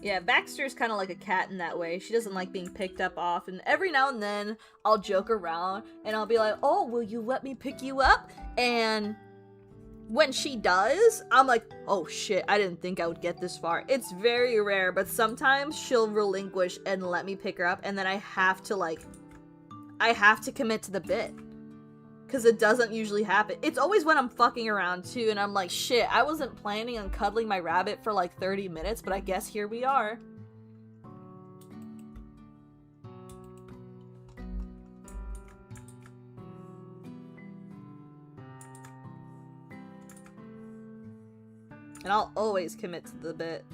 Yeah, Baxter's kind of like a cat in that way. She doesn't like being picked up off, and every now and then I'll joke around and I'll be like, oh, will you let me pick you up? And when she does, I'm like, oh shit, I didn't think I would get this far. It's very rare, but sometimes she'll relinquish and let me pick her up, and then I have to commit to the bit. Because it doesn't usually happen. It's always when I'm fucking around, too, and I'm like, shit, I wasn't planning on cuddling my rabbit for like 30 minutes, but I guess here we are. And I'll always commit to the bit.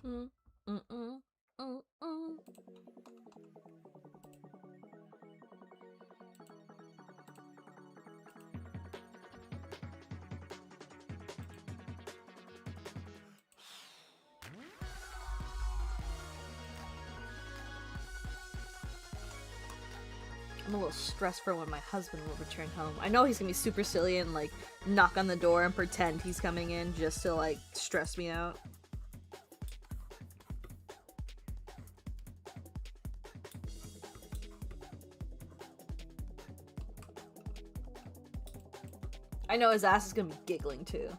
I'm a little stressed for when my husband will return home. I know he's gonna be super silly and like knock on the door and pretend he's coming in just to like stress me out. I know his ass is gonna be giggling too.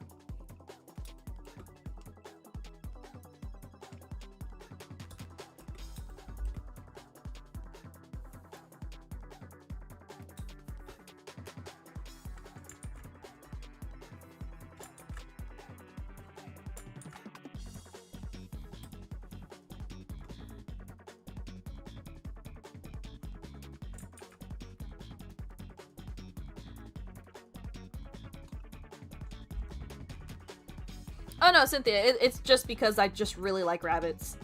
Oh no, Cynthia, it's just because I just really like rabbits.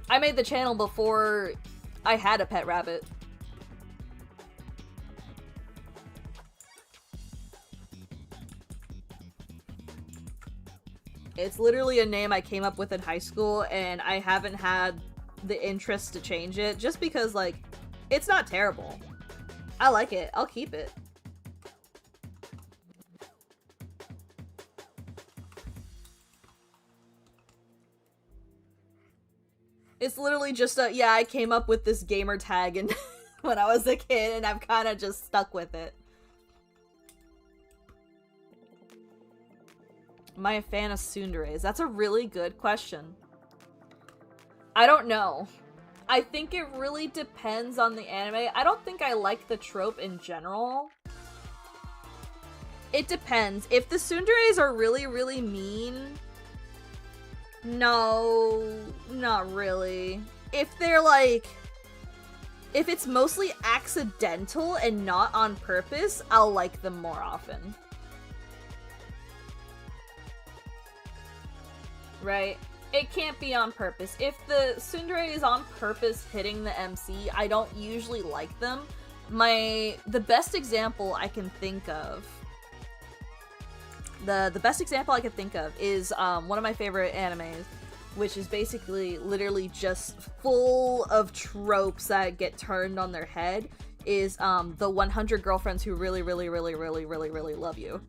I made the channel before I had a pet rabbit. It's literally a name I came up with in high school, and I haven't had the interest to change it, just because, like, it's not terrible. I like it. I'll keep it. It's literally just a, yeah, I came up with this gamer tag and when I was a kid, and I've kind of just stuck with it. Am I a fan of tsunderes? That's a really good question. I don't know. I think it really depends on the anime. I don't think I like the trope in general. It depends. If the tsunderes are really, really mean, no, not really. If they're like, if it's mostly accidental and not on purpose, I'll like them more often. Right? It can't be on purpose. If the tsundere is on purpose hitting the MC, I don't usually like them. The best example I can think of, the best example I can think of is one of my favorite animes, which is basically literally just full of tropes that get turned on their head, is the 100 girlfriends who really, really, really, really, really, really love you.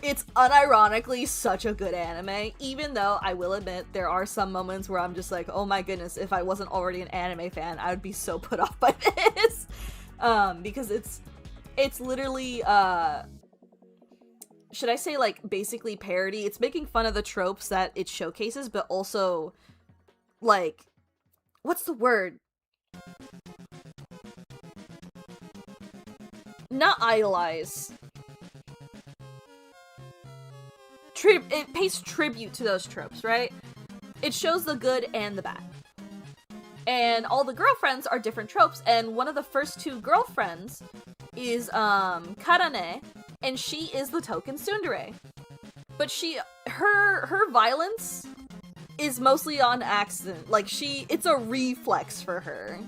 It's unironically such a good anime, even though I will admit there are some moments where I'm just like, oh my goodness, if I wasn't already an anime fan, I would be so put off by this. Because it's literally, should I say, like, basically parody? It's making fun of the tropes that it showcases, but also, like, what's the word? Not idolize. It pays tribute to those tropes, right? It shows the good and the bad. And all the girlfriends are different tropes, and one of the first two girlfriends is, Karane, and she is the token tsundere. But her violence is mostly on accident. Like, it's a reflex for her.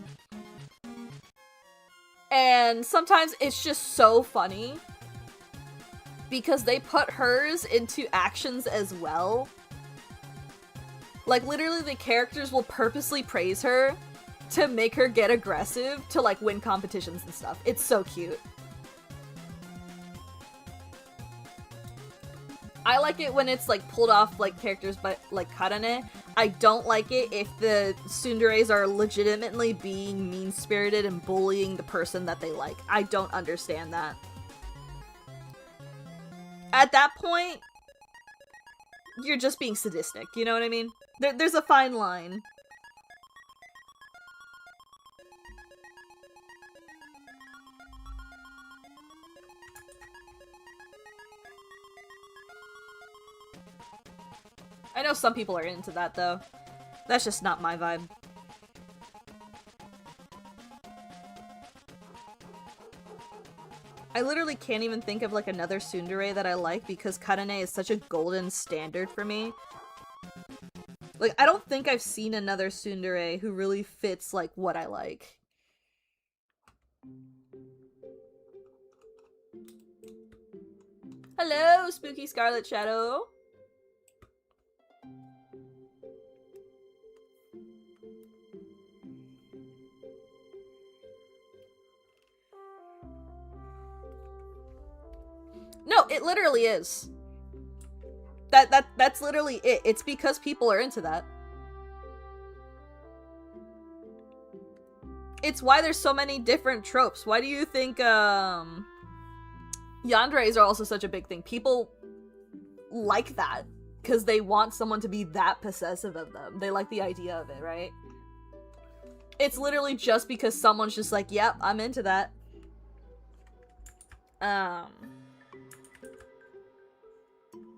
And sometimes it's just so funny because they put hers into actions as well. Like, literally the characters will purposely praise her to make her get aggressive to, like, win competitions and stuff. It's so cute. I like it when it's, like, pulled off, like, characters by, like, Karane. I don't like it if the tsunderes are legitimately being mean-spirited and bullying the person that they like. I don't understand that. At that point, you're just being sadistic, you know what I mean? There's a fine line. I know some people are into that, though. That's just not my vibe. I literally can't even think of, like, another tsundere that I like because Karane is such a golden standard for me. Like, I don't think I've seen another tsundere who really fits, like, what I like. Hello, Spooky Scarlet Shadow! No, it literally is. That's literally it. It's because people are into that. It's why there's so many different tropes. Why do you think, yanderes are also such a big thing? People like that because they want someone to be that possessive of them. They like the idea of it, right? It's literally just because someone's just like, yep, I'm into that.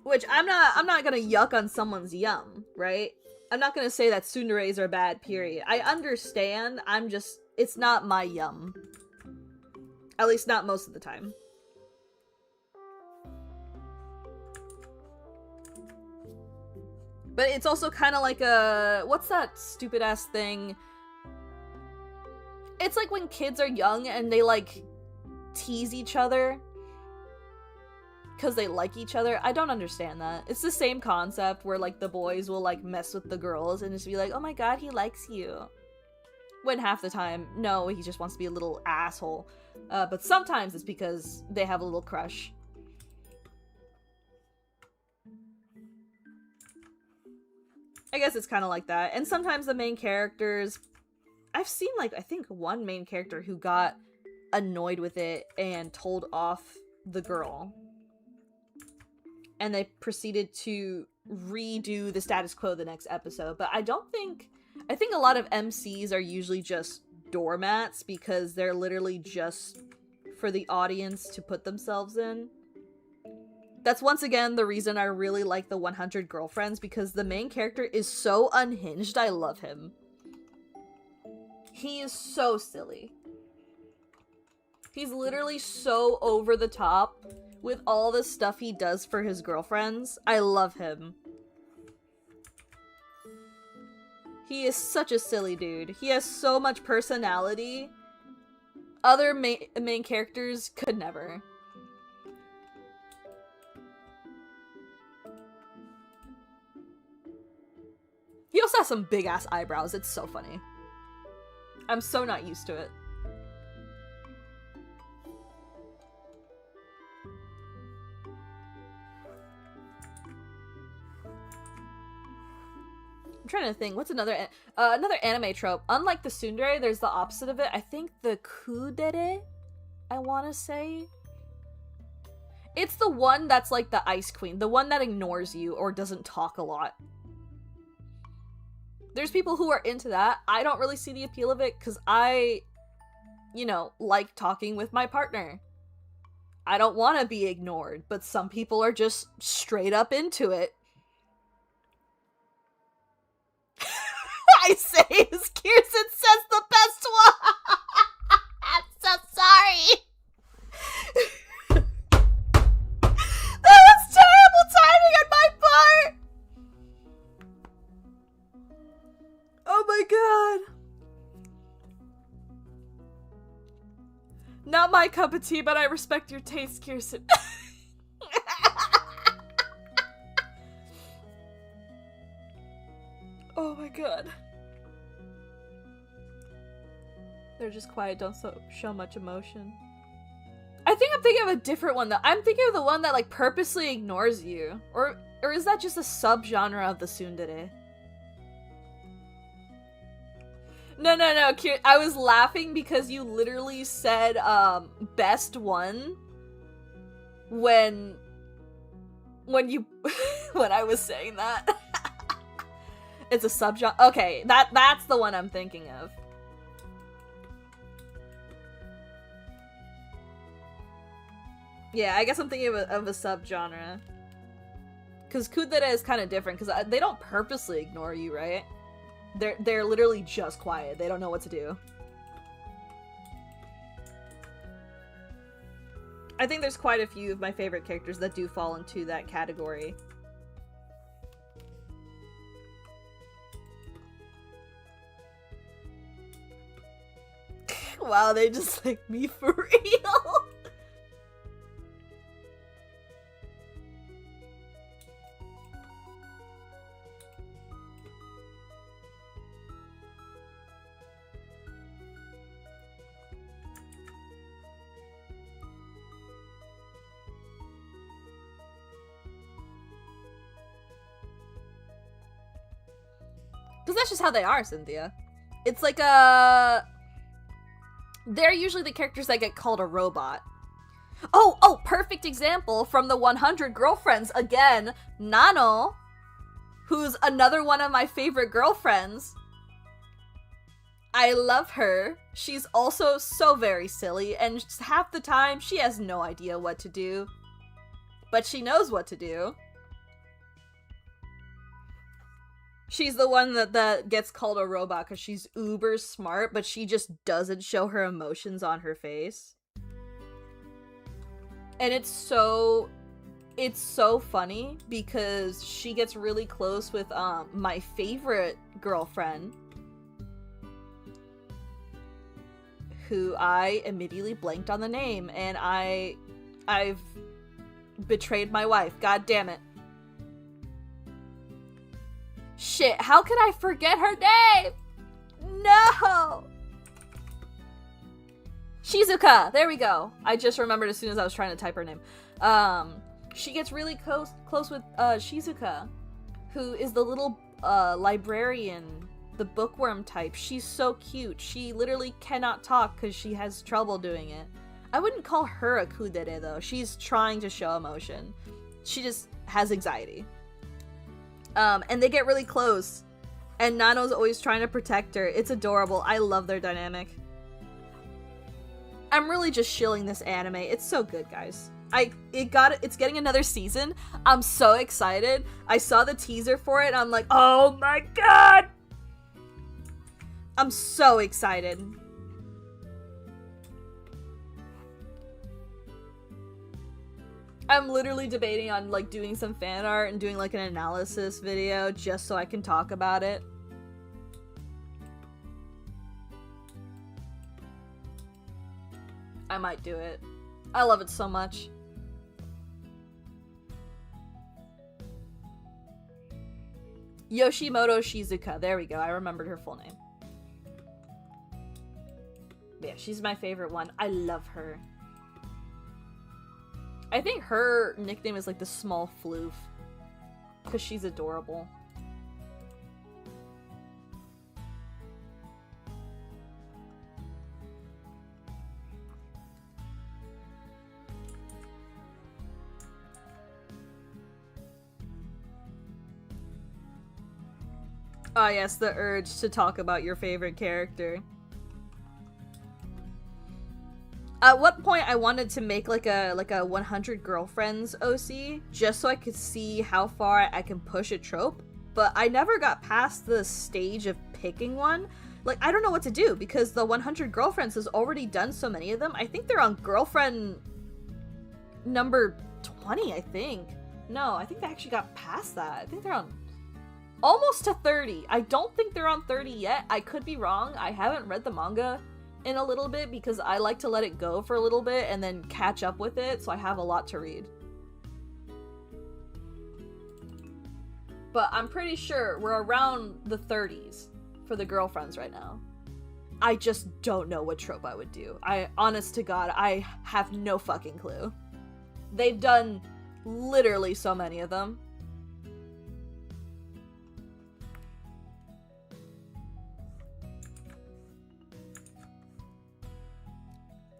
Which I'm not gonna yuck on someone's yum, right? I'm not gonna say that tsunderes are bad, period. I understand, it's not my yum. At least not most of the time. But it's also kind of like a, what's that stupid ass thing? It's like when kids are young and they, like, tease each other. because they like each other. I don't understand that. It's the same concept where, like, the boys will, like, mess with the girls and just be like, oh my god, he likes you. When half the time, no, he just wants to be a little asshole. But sometimes it's because they have a little crush. I guess it's kind of like that. And sometimes the main characters... I've seen, like, I think one main character who got annoyed with it and told off the girl. And they proceeded to redo the status quo the next episode. But I don't think... I think a lot of MCs are usually just doormats because they're literally just for the audience to put themselves in. That's once again the reason I really like the 100 Girlfriends, because the main character is so unhinged. I love him. He is so silly. He's literally so over the top with all the stuff he does for his girlfriends. I love him. He is such a silly dude. He has so much personality. Other main characters could never. He also has some big-ass eyebrows. It's so funny. I'm so not used to it. I'm trying to think. What's another anime trope? Unlike the tsundere, there's the opposite of it. I think the kudere, I want to say. It's the one that's like the ice queen. The one that ignores you or doesn't talk a lot. There's people who are into that. I don't really see the appeal of it because I, you know, like talking with my partner. I don't want to be ignored, but some people are just straight up into it. I say as Kirsten says the best one. I'm so sorry. That was terrible timing on my part. Oh my god. Not my cup of tea, but I respect your taste, Kirsten. Oh my god. They're just quiet, don't show much emotion. I think I'm thinking of a different one though. I'm thinking of the one that like purposely ignores you. Or is that just a subgenre of the tsundere? No, I was laughing because you literally said, best one when you, when I was saying that. It's a subgenre. Okay, that's the one I'm thinking of. Yeah, I guess I'm thinking of a subgenre. Because kudere is kind of different, because they don't purposely ignore you, right? They're literally just quiet. They don't know what to do. I think there's quite a few of my favorite characters that do fall into that category. Wow, they just like me for real. Because that's just how they are, Cynthia. It's like a... They're usually the characters that get called a robot. Oh, perfect example from the 100 Girlfriends. Again, Nano, who's another one of my favorite girlfriends. I love her. She's also so very silly, and half the time she has no idea what to do. But she knows what to do. She's the one that gets called a robot because she's uber smart, but she just doesn't show her emotions on her face. And it's so funny because she gets really close with my favorite girlfriend, who I immediately blanked on the name, and I've betrayed my wife. God damn it. Shit, how can I forget her name? No! Shizuka! There we go. I just remembered as soon as I was trying to type her name. She gets really close with Shizuka, who is the little librarian, the bookworm type. She's so cute. She literally cannot talk because she has trouble doing it. I wouldn't call her a kudere though. She's trying to show emotion. She just has anxiety. And they get really close. And Nano's always trying to protect her. It's adorable. I love their dynamic. I'm really just shilling this anime. It's so good, guys. It's getting another season. I'm so excited. I saw the teaser for it and I'm like, oh my god! I'm so excited. I'm literally debating on like doing some fan art and doing like an analysis video just so I can talk about it. I might do it. I love it so much. Yoshimoto Shizuka. There we go. I remembered her full name. Yeah, she's my favorite one. I love her. I think her nickname is like the small floof. Because she's adorable. Ah, yes, the urge to talk about your favorite character. At what point I wanted to make like a 100 girlfriends OC just so I could see how far I can push a trope, but I never got past the stage of picking one. Like, I don't know what to do because the 100 girlfriends has already done so many of them. I think they're on girlfriend number 20, I think. No, I think they actually got past that. I think they're on almost to 30. I don't think they're on 30 yet. I could be wrong. I haven't read the manga in a little bit because I like to let it go for a little bit and then catch up with it, so I have a lot to read. But I'm pretty sure we're around the 30s for the girlfriends right now. I just don't know what trope I would do. Honest to God, I have no fucking clue. They've done literally so many of them.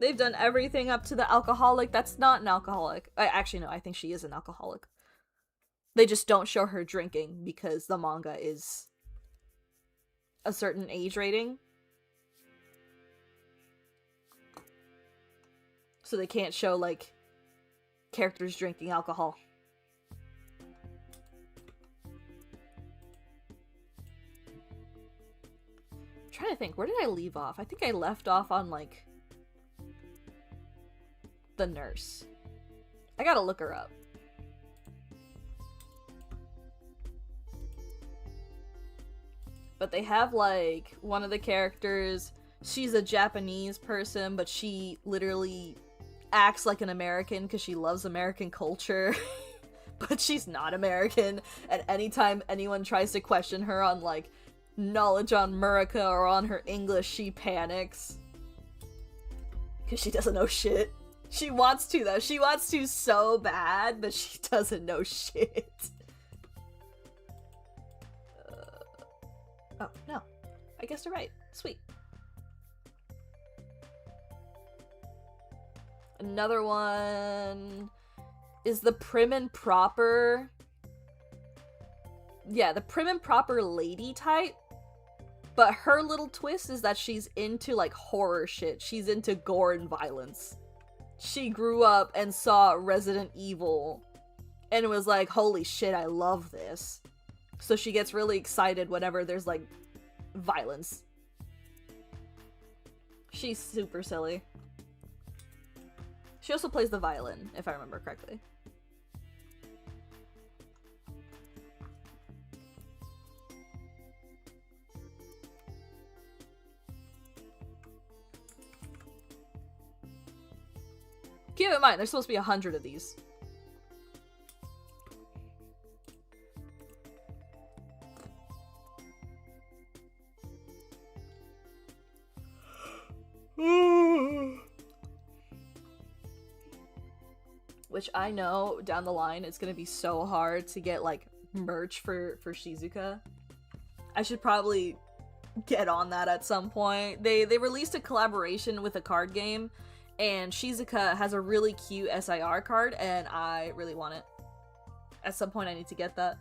They've done everything up to the alcoholic. That's not an alcoholic. Actually, no, I think she is an alcoholic. They just don't show her drinking because the manga is a certain age rating. So they can't show, like, characters drinking alcohol. I'm trying to think, where did I leave off? I think I left off on, like, the nurse. I gotta look her up. But they have, like, one of the characters, she's a Japanese person, but she literally acts like an American because she loves American culture. But she's not American, and anytime anyone tries to question her on, like, knowledge on Murica or on her English, she panics. Because she doesn't know shit. She wants to, though. She wants to so bad, but she doesn't know shit. Oh, no. I guess you're right. Sweet. Another one is the prim and proper. Yeah, the prim and proper lady type. But her little twist is that she's into, like, horror shit. She's into gore and violence. She grew up and saw Resident Evil and was like, holy shit, I love this. So she gets really excited whenever there's, like, violence. She's super silly. She also plays the violin, if I remember correctly. Keep in mind, there's supposed to be 100 of these. Which I know down the line it's gonna be so hard to get like merch for Shizuka. I should probably get on that at some point. They released a collaboration with a card game, and Shizuka has a really cute SIR card, and I really want it. At some point I need to get that.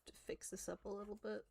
To fix this up a little bit.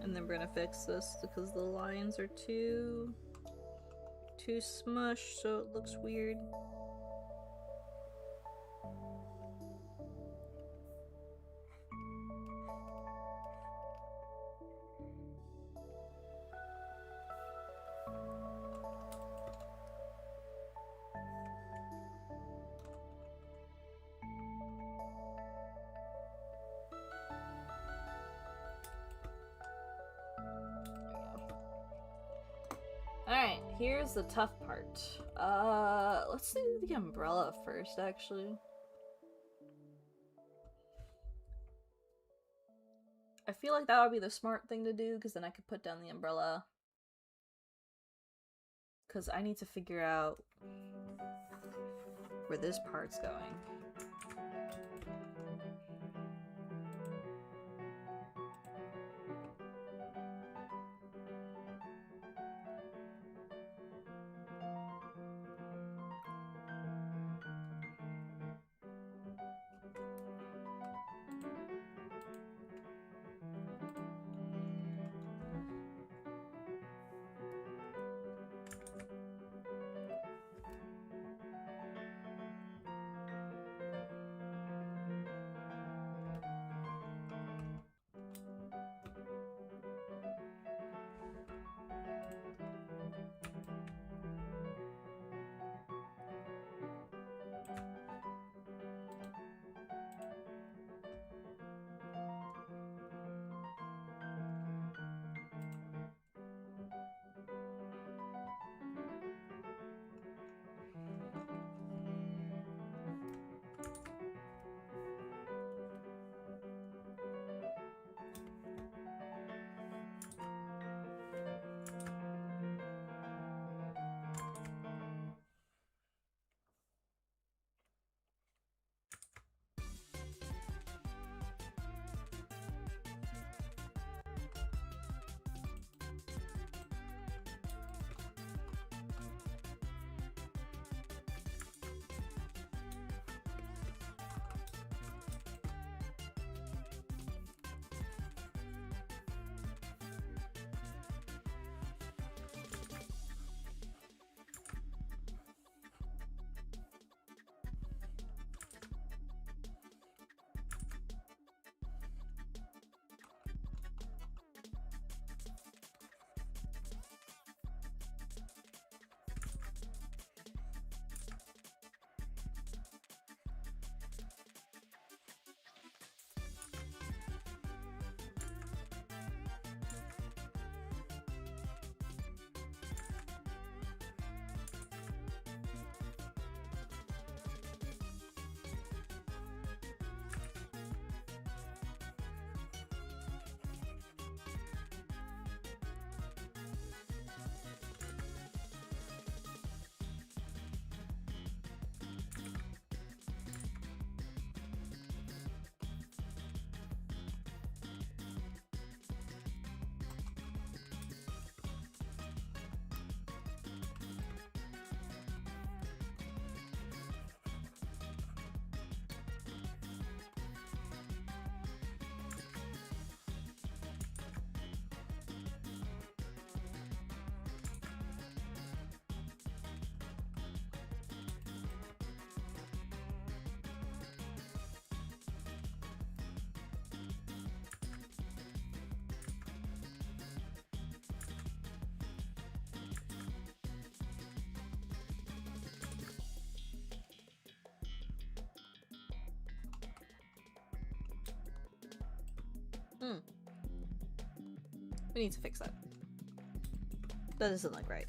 And then we're gonna fix this because the lines are too smushed, so it looks weird. Alright, here's the tough part. Let's do the umbrella first, actually. I feel like that would be the smart thing to do, because then I could put down the umbrella. Because I need to figure out where this part's going. We need to fix that. That doesn't look right.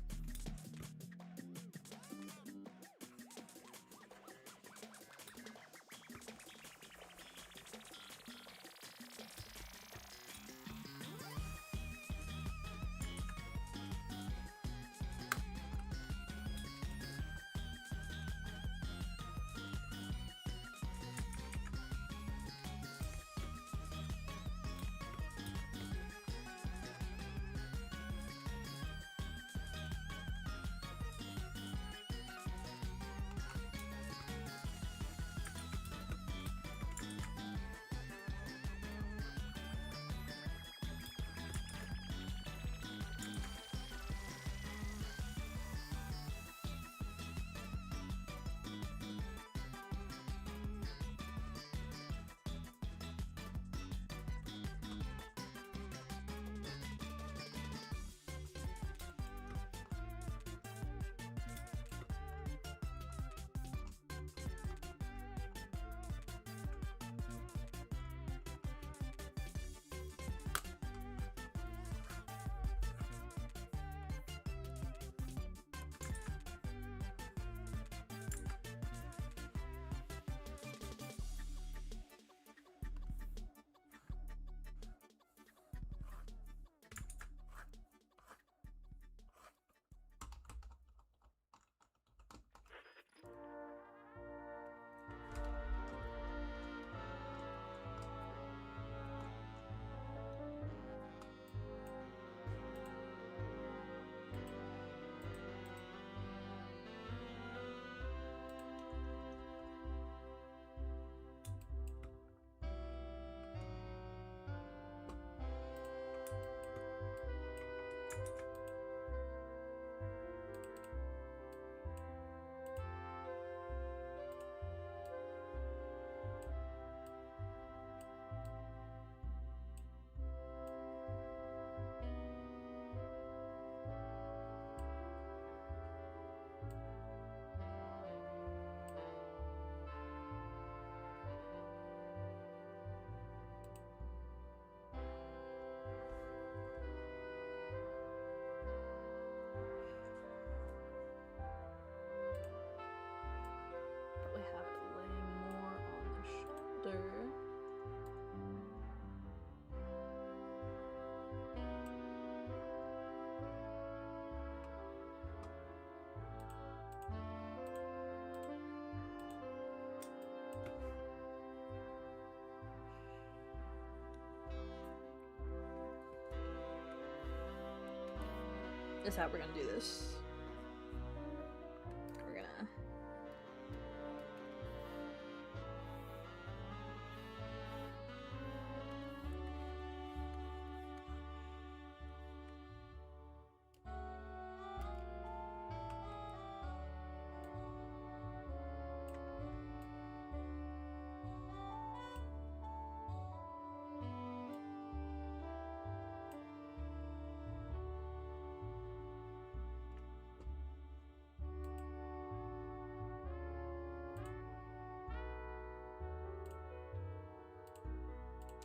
Is how we're gonna do this. We're gonna...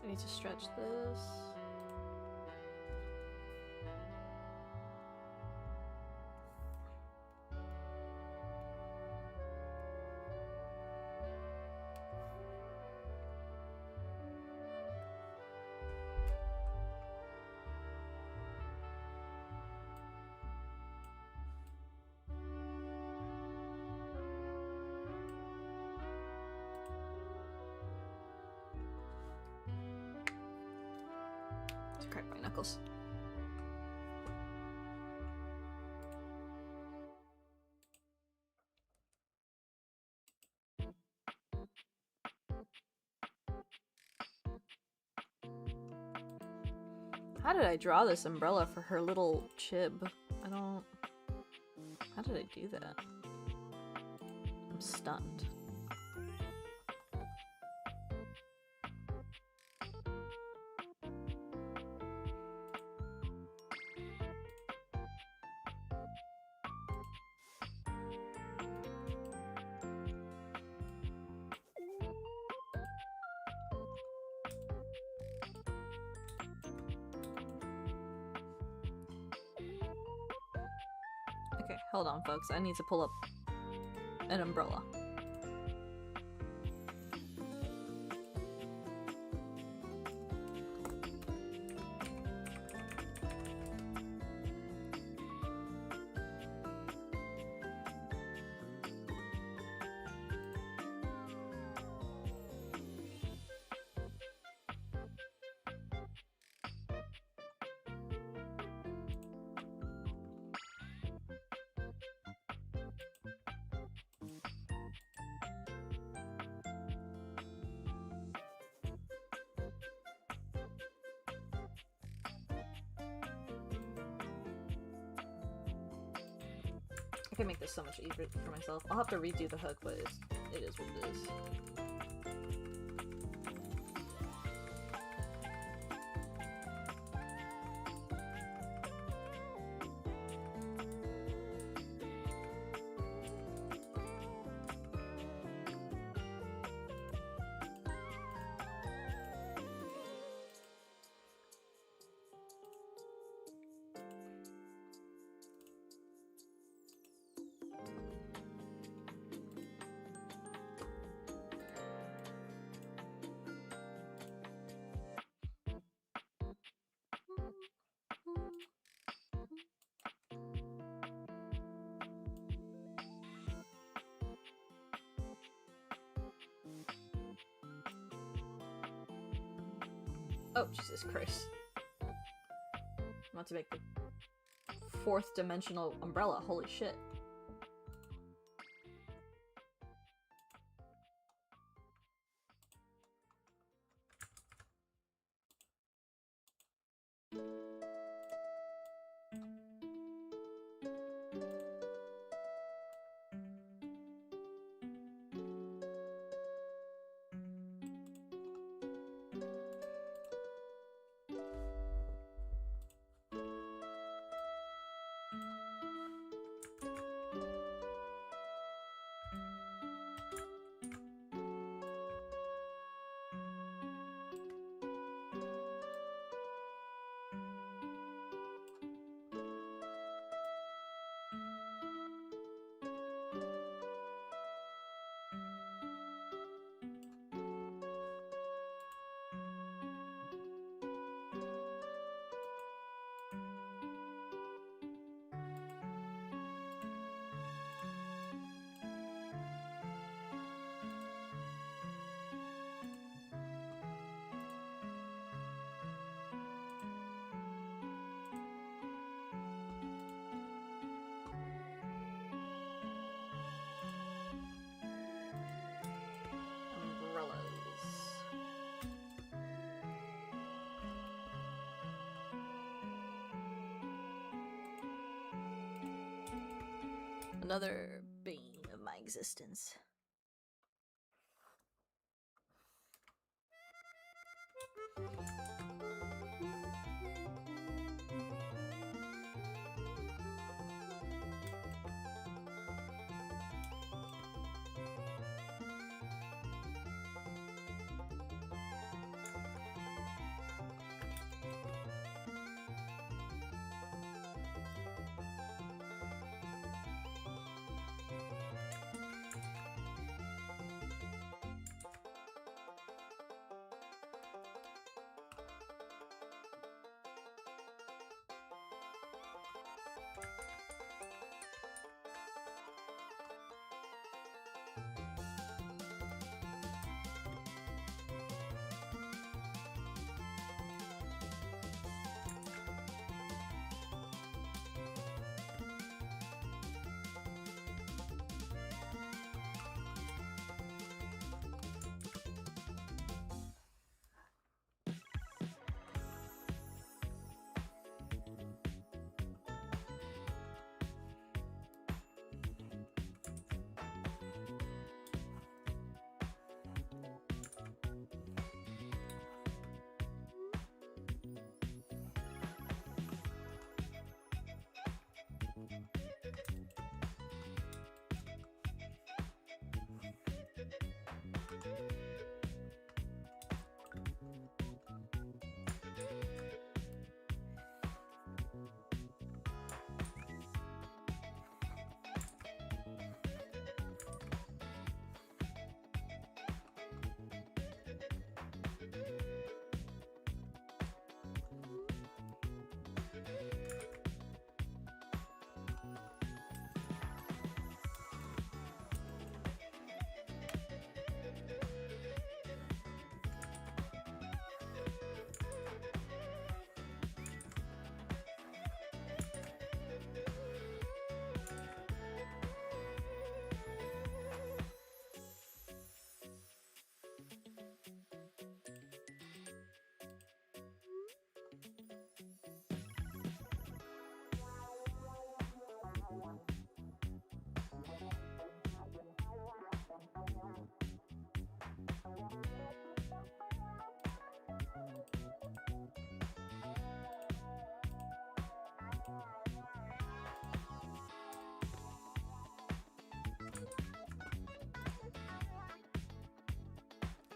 I need to stretch this. Crack my knuckles. How did I draw this umbrella for her little chib? I don't... How did I do that? I'm stunned. Hold on, folks. I need to pull up an umbrella. I can make this so much easier for myself. I'll have to redo the hook, but it is what it is. Oh, Jesus Christ. I'm about to make the 4th dimensional umbrella. Holy shit. Another bane of my existence.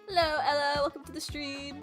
Hello, Ella. Welcome to the stream.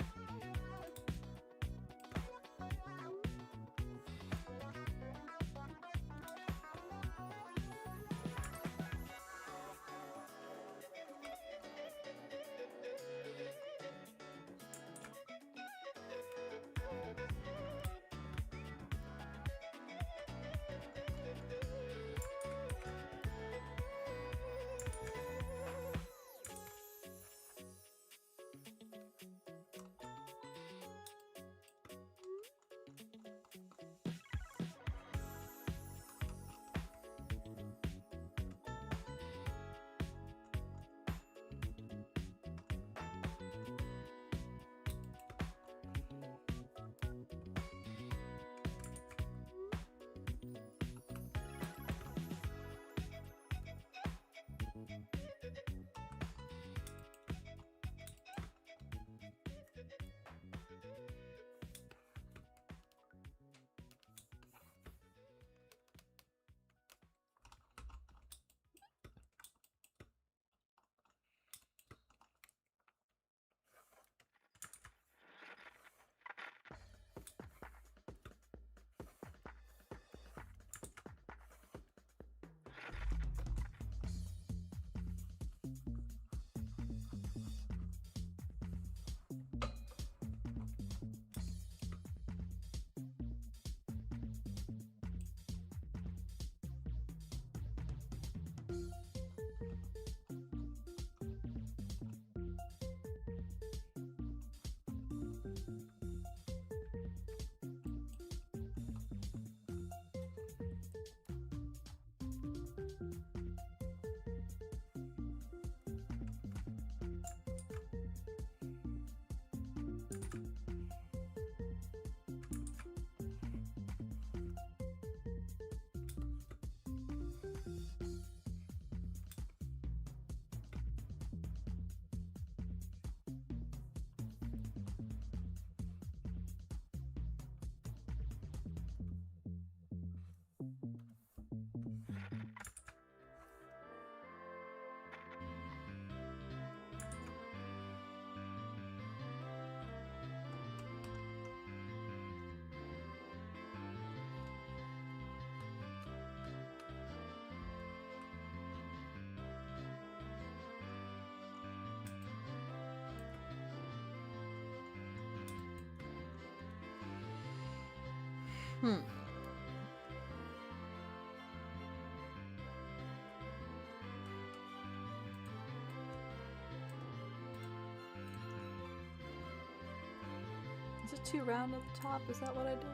Is it too round at the top? Is that what I did?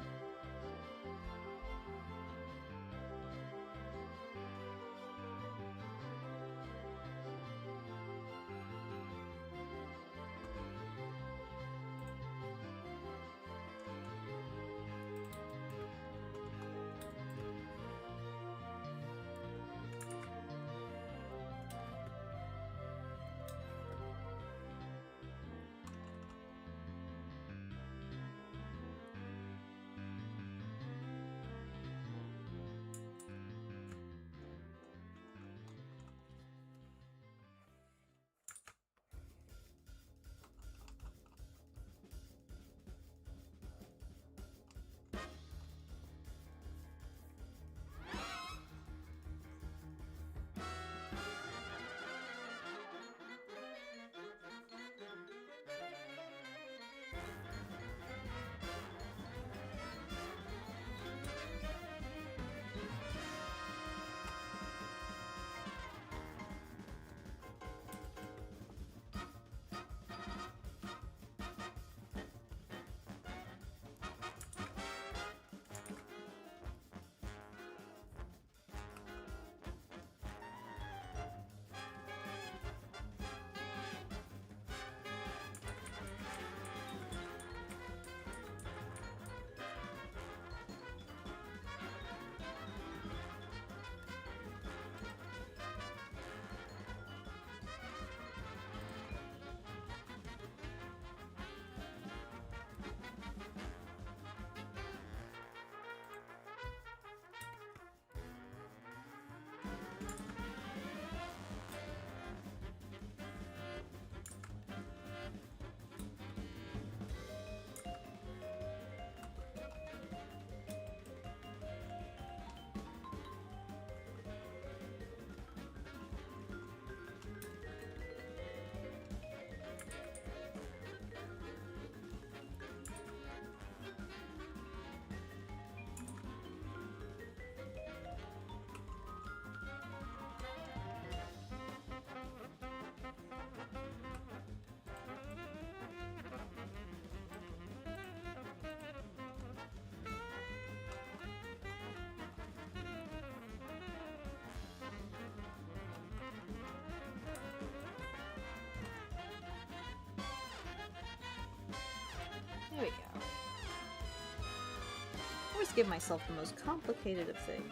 just give myself the most complicated of things.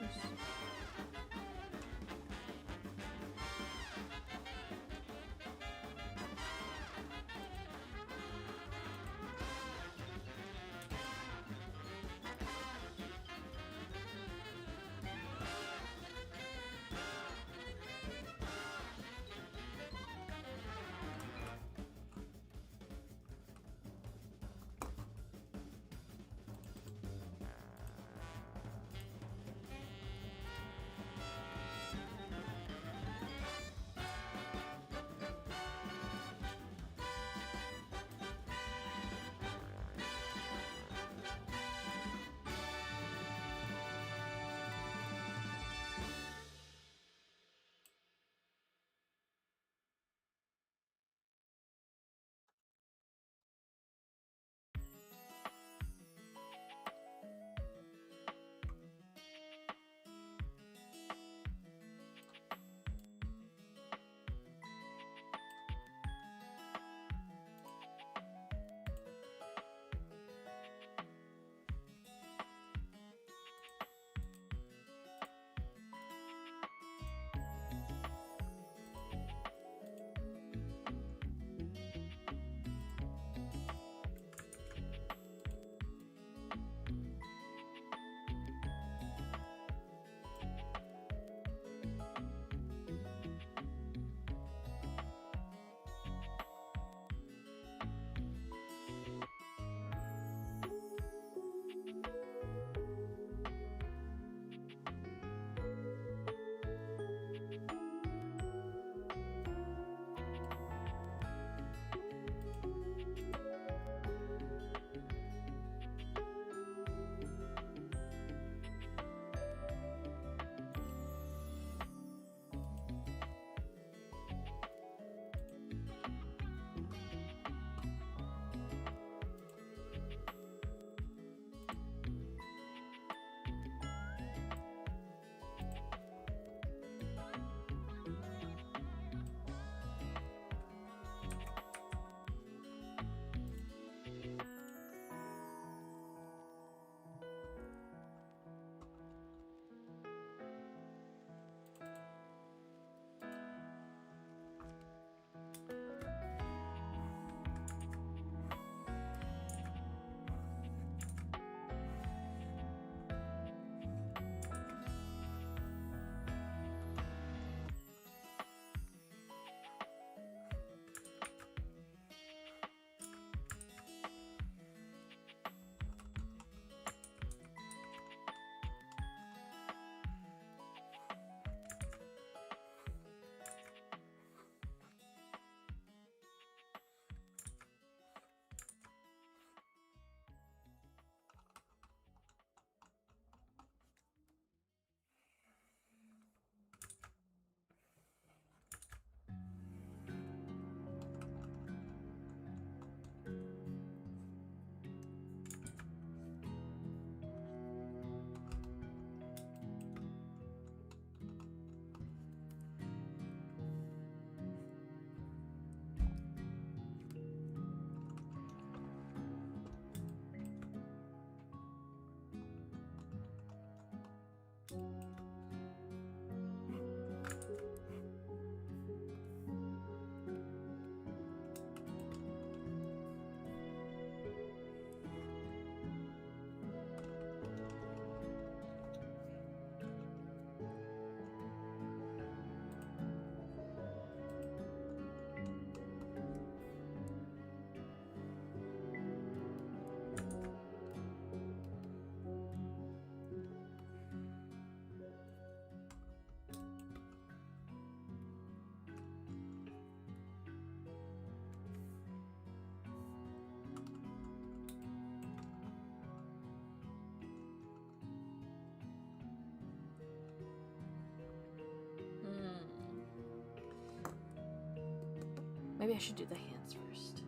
Maybe I should do the hands first.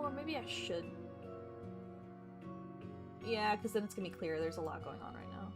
Or maybe I should. Yeah, because then it's gonna be clear there's a lot going on right now.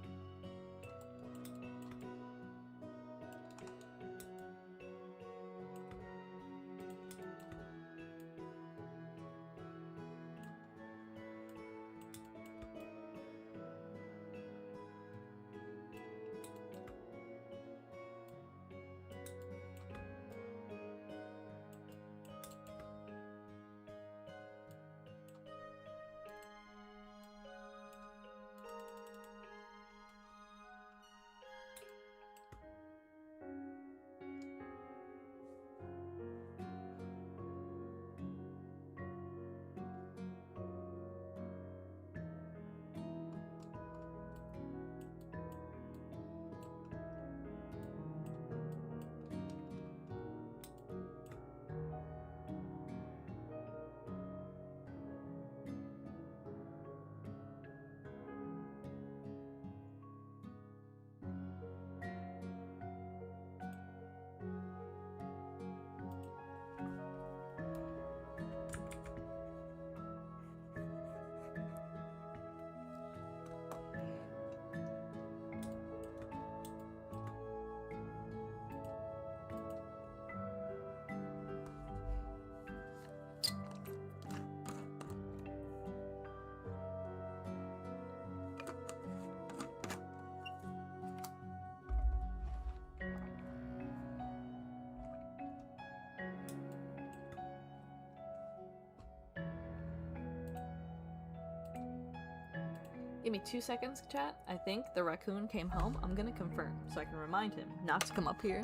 Give me 2 seconds, chat. I think the raccoon came home. I'm gonna confirm so I can remind him not to come up here.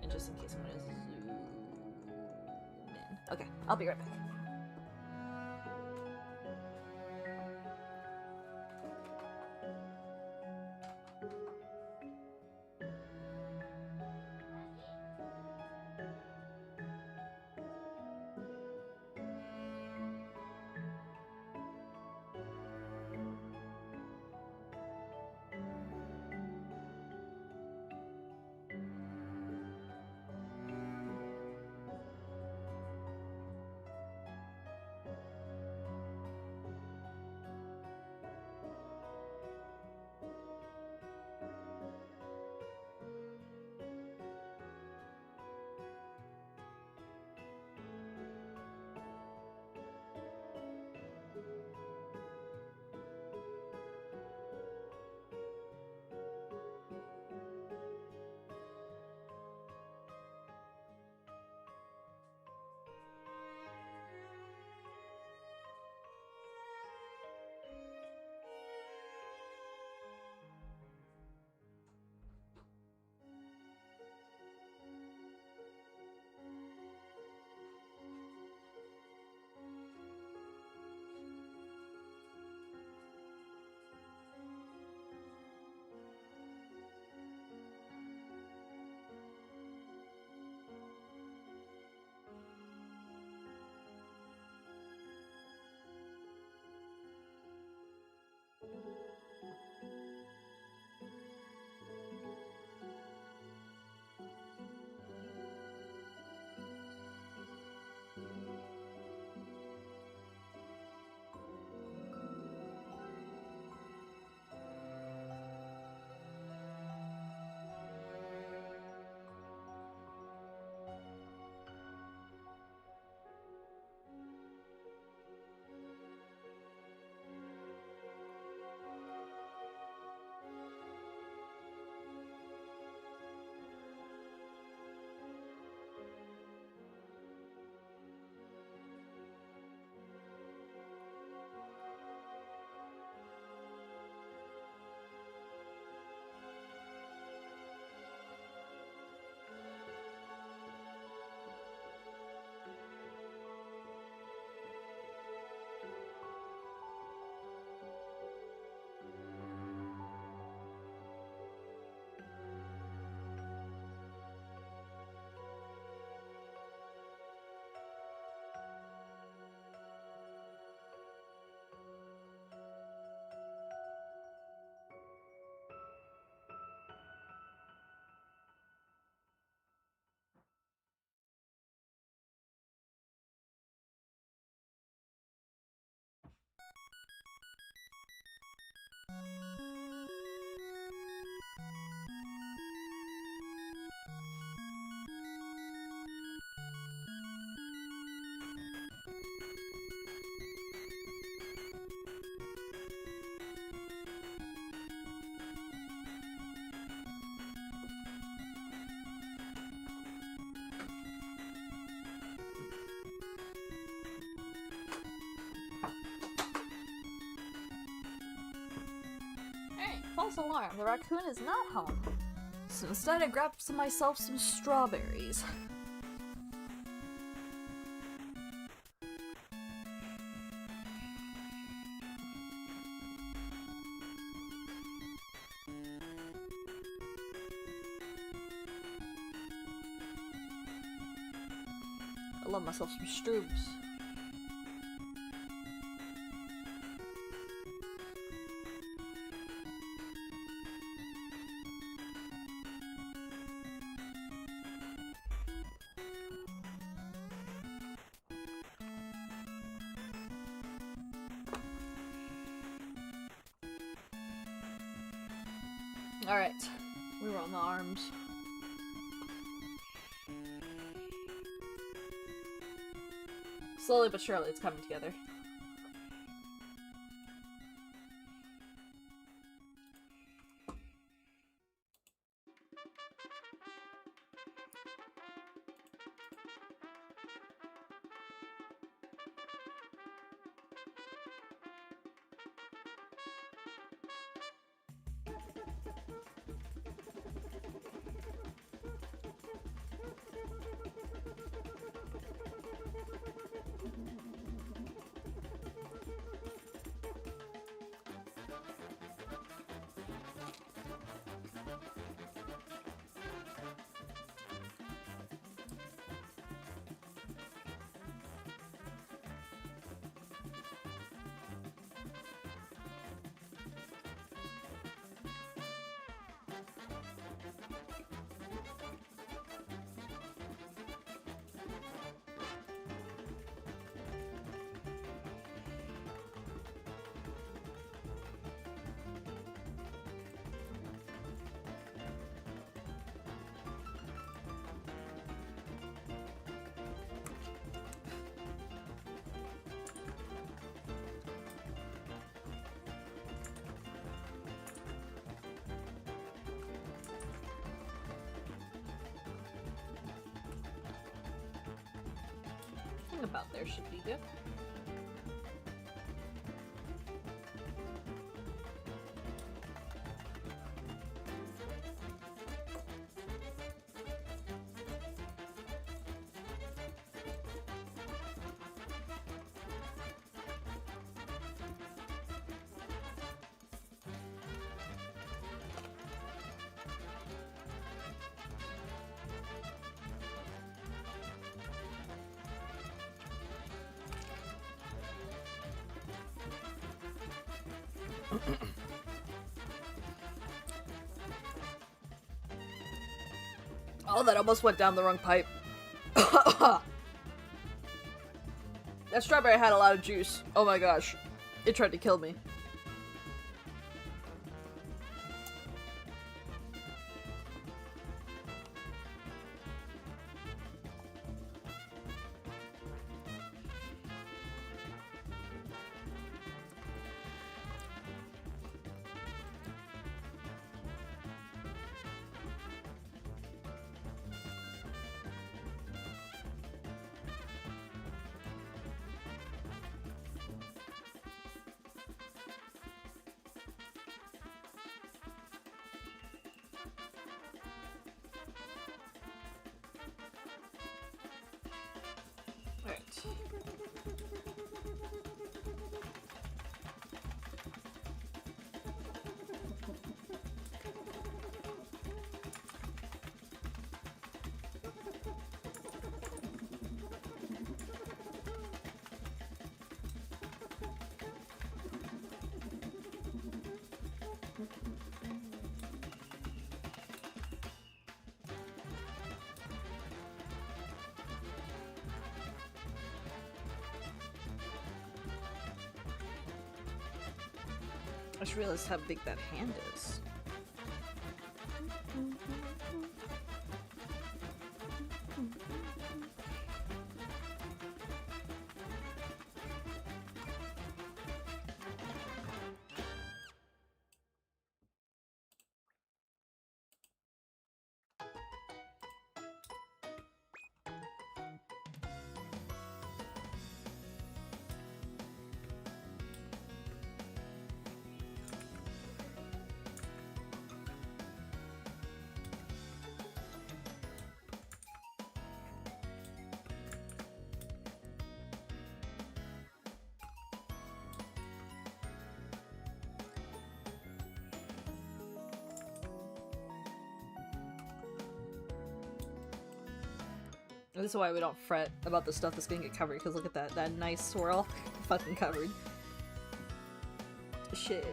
And just in case I'm gonna zoom in. Okay, I'll be right back. False alarm, the raccoon is not home. So instead I grabbed myself some strawberries. I love myself some stroobs. Alright, we were on the arms. Slowly but surely it's coming together. About there should be good. Oh, that almost went down the wrong pipe. That strawberry had a lot of juice. Oh my gosh. It tried to kill me. I just realized how big that hand is. This is why we don't fret about the stuff that's gonna get covered, because look at that nice swirl. Fucking covered. Shit.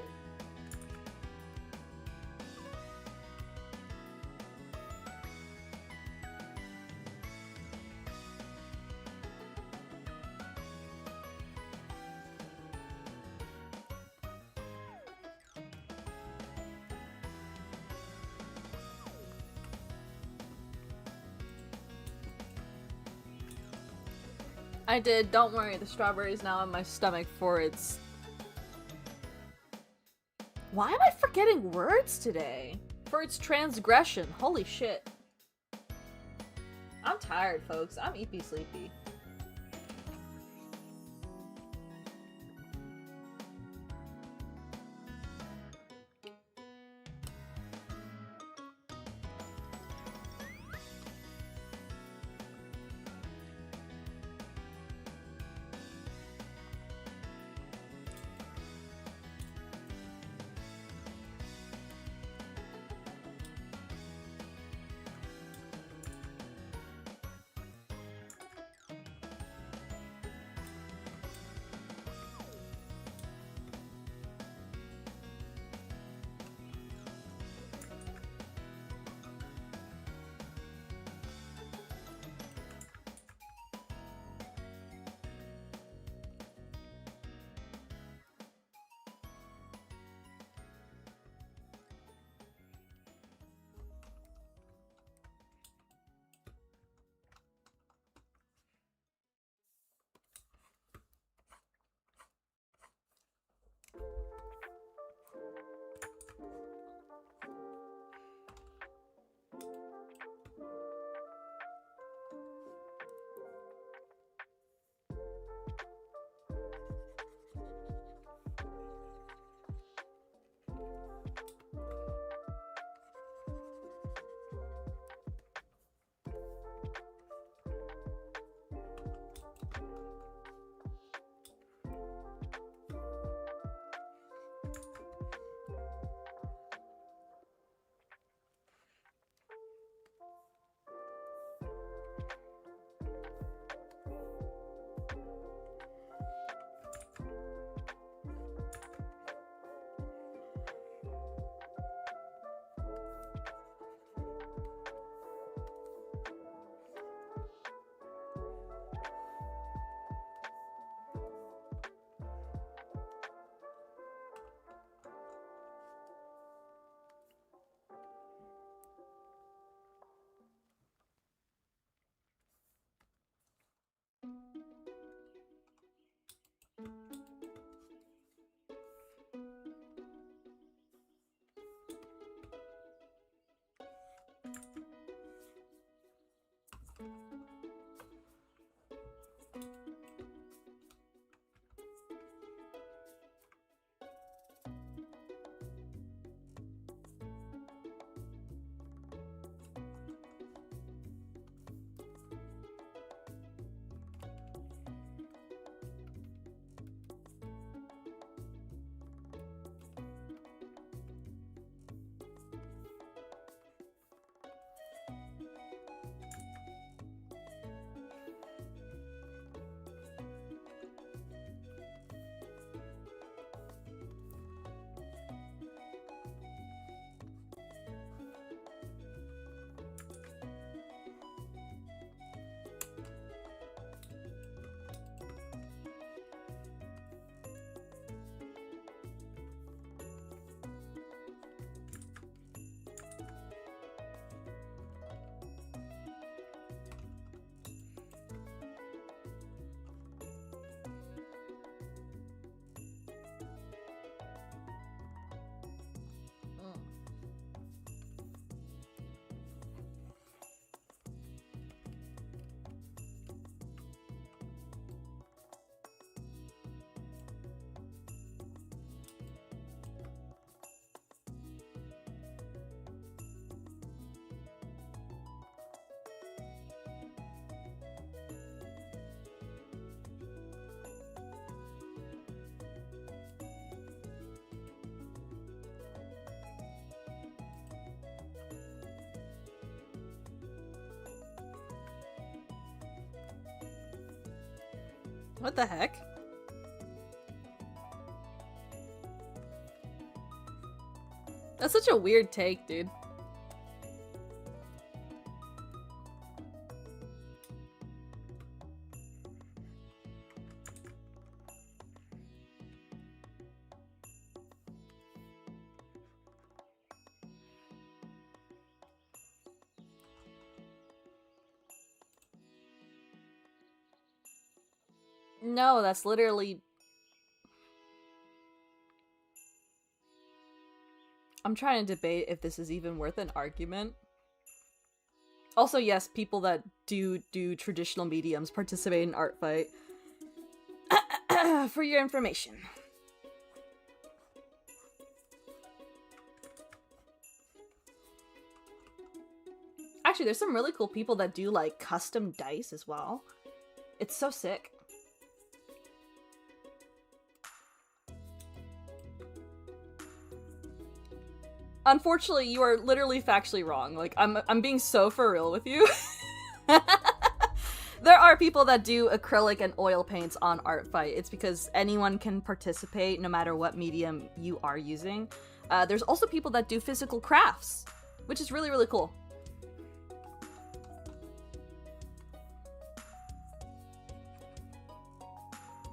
I did, don't worry, the strawberry's now in my stomach for its... Why am I forgetting words today? For its transgression, holy shit. I'm tired, folks. I'm eepy sleepy. What the heck? That's such a weird take, dude. No, that's literally... I'm trying to debate if this is even worth an argument. Also, yes, people that do traditional mediums participate in Artfight. For your information. Actually, there's some really cool people that do, like, custom dice as well. It's so sick. Unfortunately, you are literally factually wrong. Like, I'm being so for real with you. There are people that do acrylic and oil paints on Artfight. It's because anyone can participate no matter what medium you are using. There's also people that do physical crafts, which is really, really cool.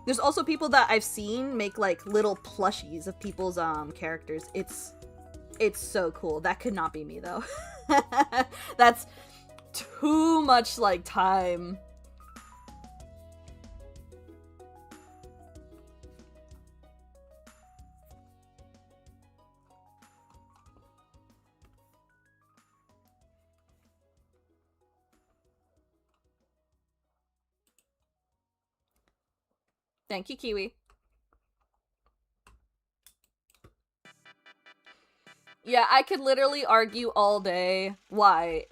There's also people that I've seen make, like, little plushies of people's characters. It's so cool. That could not be me, though. That's too much, like, time. Thank you, Kiwi. Yeah, I could literally argue all day why,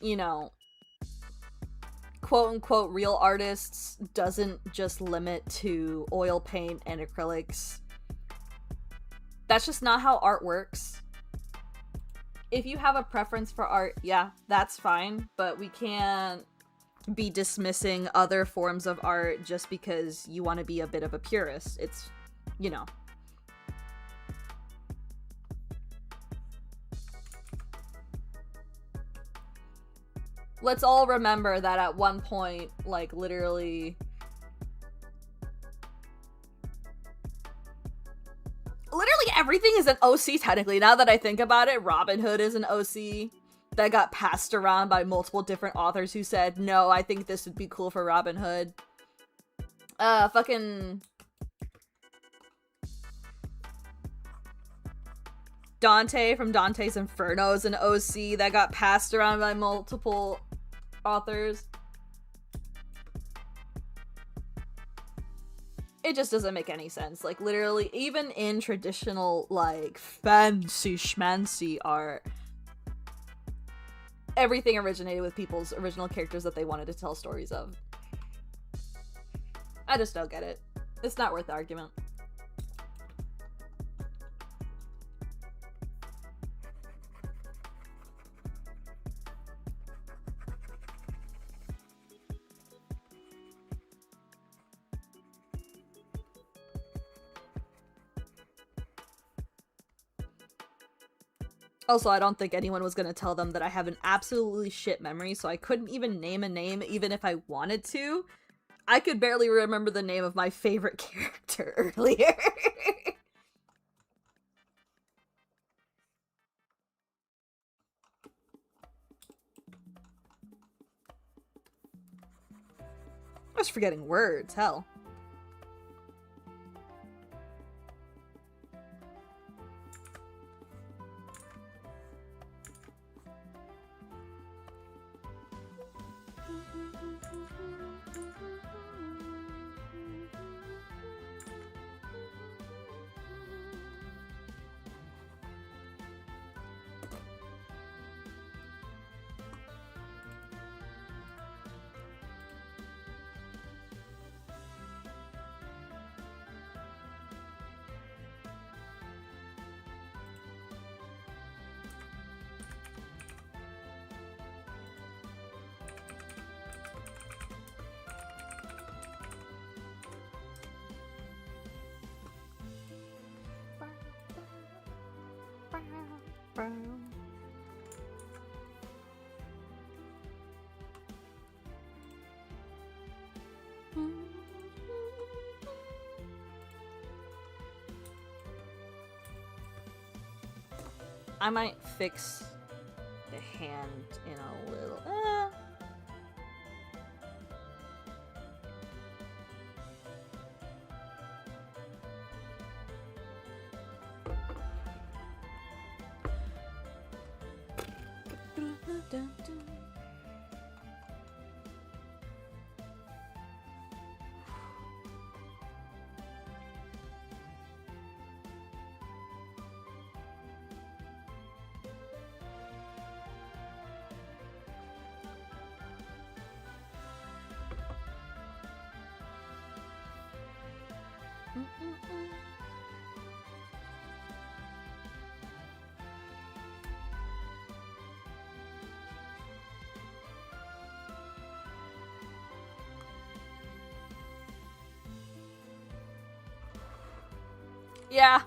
you know, quote-unquote real artists doesn't just limit to oil paint and acrylics. That's just not how art works. If you have a preference for art, yeah, that's fine, but we can't be dismissing other forms of art just because you want to be a bit of a purist. It's, you know. Let's all remember that at one point, like, literally everything is an OC, technically. Now that I think about it, Robin Hood is an OC that got passed around by multiple different authors who said, no, I think this would be cool for Robin Hood. Fucking Dante from Dante's Inferno is an OC that got passed around by multiple authors. It just doesn't make any sense. Like, literally, even in traditional, like, fancy schmancy art, everything originated with people's original characters that they wanted to tell stories of. I just don't get it. It's not worth the argument. Also, I don't think anyone was gonna tell them that I have an absolutely shit memory, so I couldn't even name a name even if I wanted to. I could barely remember the name of my favorite character earlier. I was forgetting words, hell. I might fix the hand in a little. Yeah.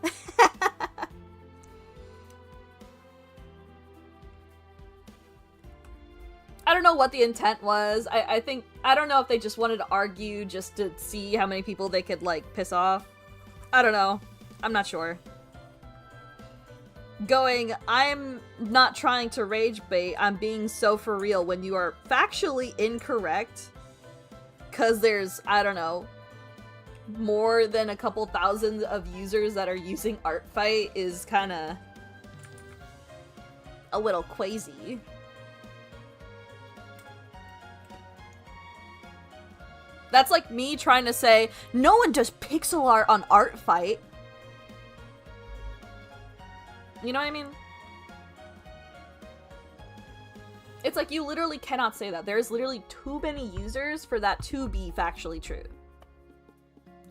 I don't know what the intent was. I think, I don't know if they just wanted to argue just to see how many people they could, like, piss off. I don't know. I'm not sure. Going, I'm not trying to rage bait, I'm being so for real when you are factually incorrect. Cause there's, I don't know, more than a couple thousand of users that are using Artfight is kinda a little crazy. That's like me trying to say, no one does pixel art on Artfight. You know what I mean? It's like you literally cannot say that. There's literally too many users for that to be factually true.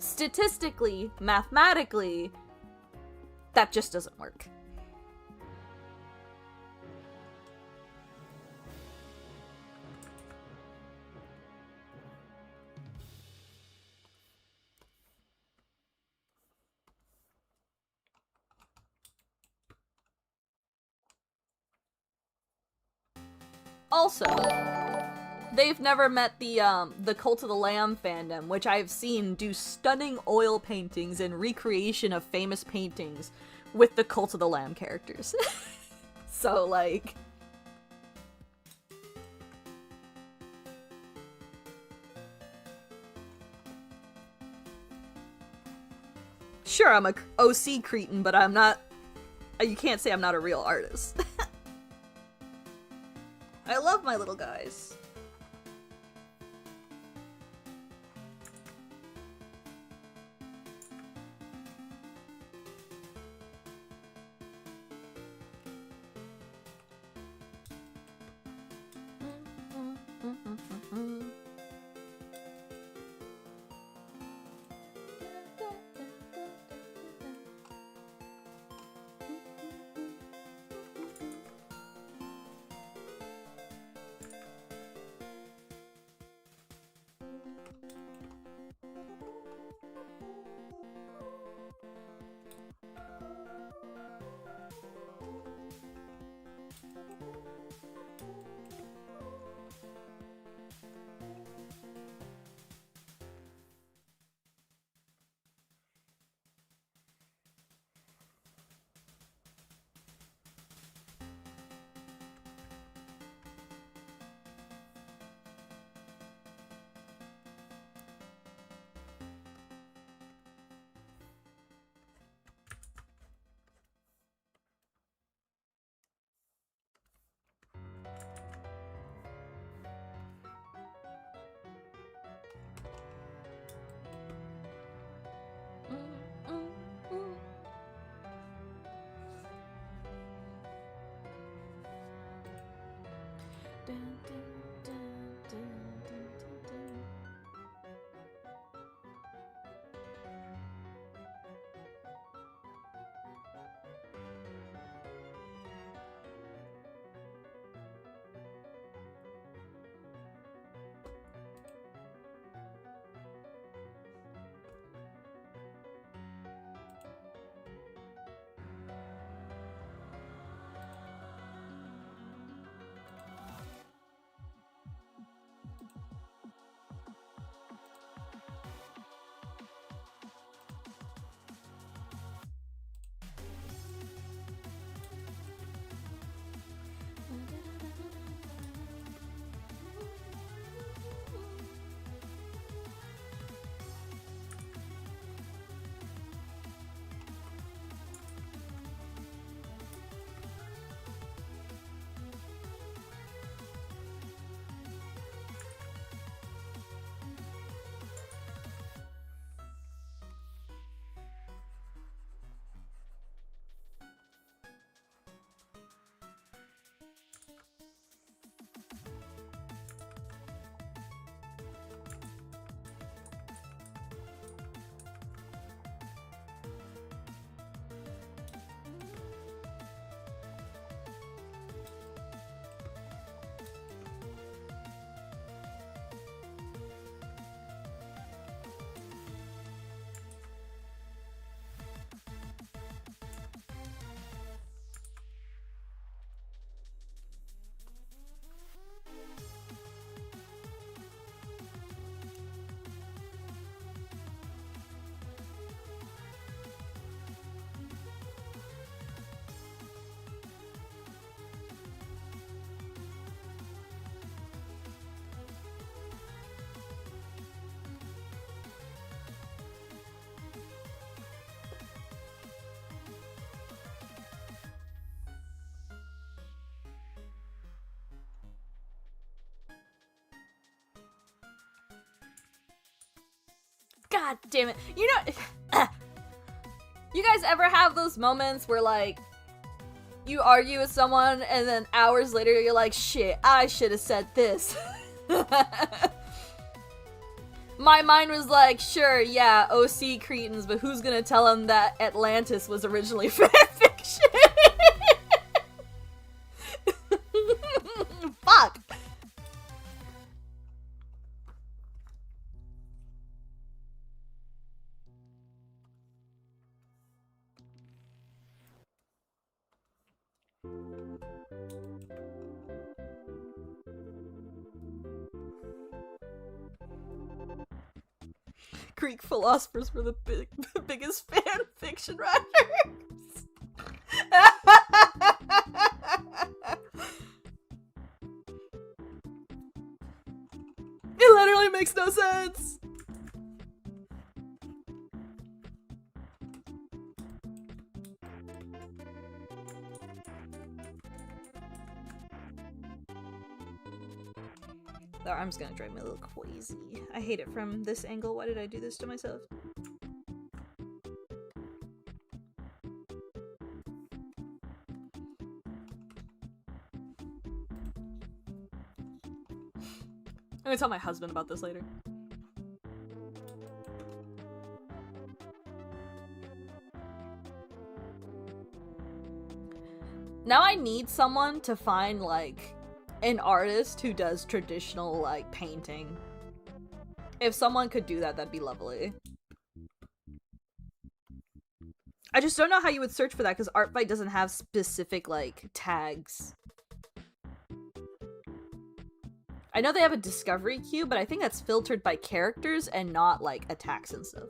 Statistically, mathematically, that just doesn't work. Also, they've never met the Cult of the Lamb fandom, which I've seen do stunning oil paintings and recreation of famous paintings with the Cult of the Lamb characters. So, like... Sure, I'm a OC cretin, but I'm not... You can't say I'm not a real artist. I love my little guys. God damn it. You know, you guys ever have those moments where, like, you argue with someone and then hours later you're like, shit, I should have said this. My mind was like, sure, yeah, OC cretins, but who's gonna tell them that Atlantis was originally fanfiction? Fuck. Greek philosophers were the biggest fan fiction writers. It literally makes no sense. The arm's gonna drive me a little crazy. I hate it from this angle. Why did I do this to myself? I'm gonna tell my husband about this later. Now I need someone to find, like, an artist who does traditional, like, painting. If someone could do that, that'd be lovely. I just don't know how you would search for that, because Artfight doesn't have specific, like, tags. I know they have a discovery queue, but I think that's filtered by characters and not, like, attacks and stuff.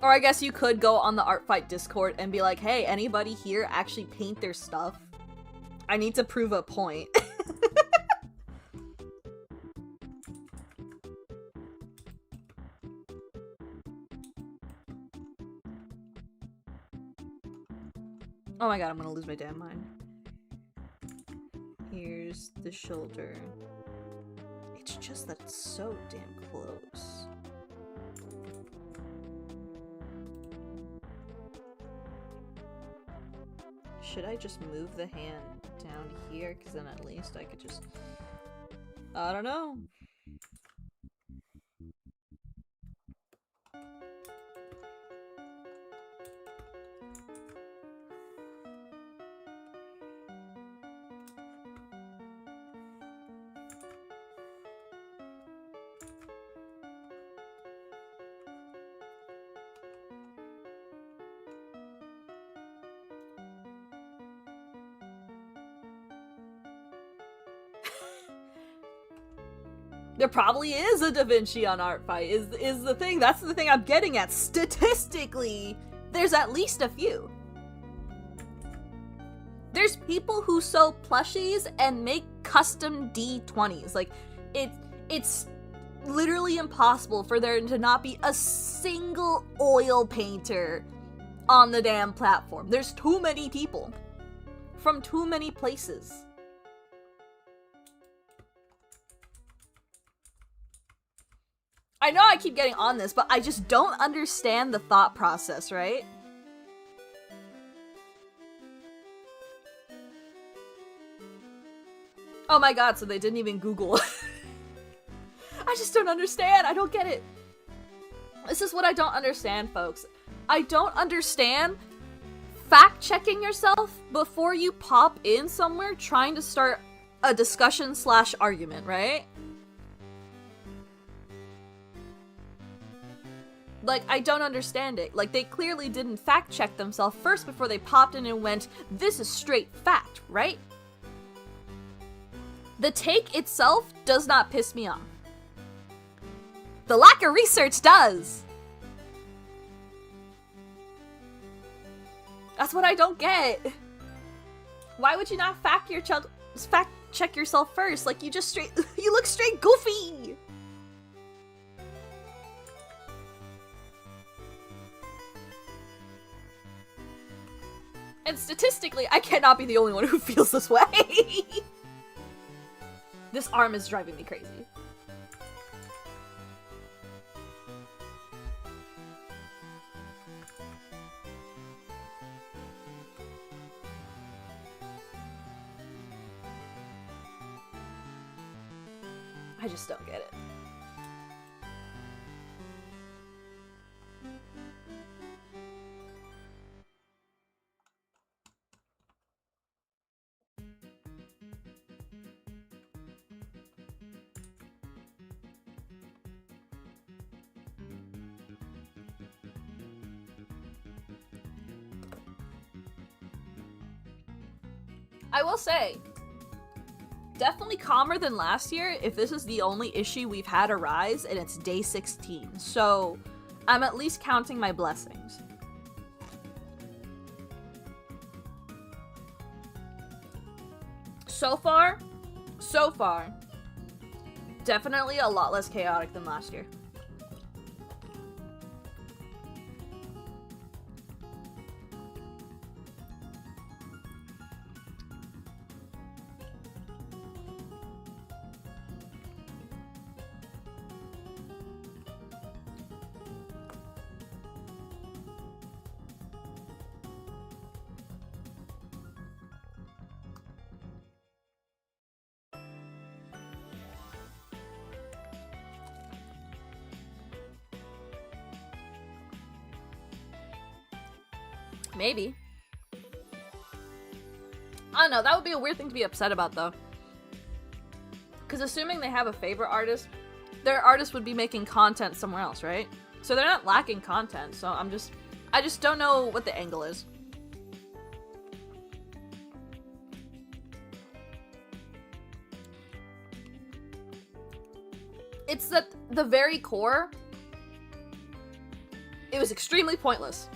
Or I guess you could go on the Artfight Discord and be like, hey, anybody here actually paint their stuff? I need to prove a point. Oh my god, I'm gonna lose my damn mind. Here's the shoulder. It's just that it's so damn close. Should I just move the hand down here? Because then at least I could just... I don't know. There probably is a Da Vinci on Artfight, is the thing. That's the thing I'm getting at. Statistically, there's at least a few. There's people who sew plushies and make custom D20s. Like, it's literally impossible for there to not be a single oil painter on the damn platform. There's too many people from too many places. I know I keep getting on this, but I just don't understand the thought process, right? Oh my god, so they didn't even Google. I just don't understand. I don't get it. This is what I don't understand, folks. I don't understand fact-checking yourself before you pop in somewhere trying to start a discussion/argument, right? Like, I don't understand it. Like, they clearly didn't fact-check themselves first before they popped in and went, this is straight fact, right? The take itself does not piss me off. The lack of research does! That's what I don't get. Why would you not fact-check yourself first? Like, you just you look straight goofy! And statistically, I cannot be the only one who feels this way. This arm is driving me crazy. I just don't get it. I will say, definitely calmer than last year if this is the only issue we've had arise and it's day 16. So I'm at least counting my blessings. So far, definitely a lot less chaotic than last year. Maybe. I don't know, that would be a weird thing to be upset about, though. Because assuming they have a favorite artist, their artist would be making content somewhere else, right? So they're not lacking content, so I just don't know what the angle is. It's that the very core, it was extremely pointless.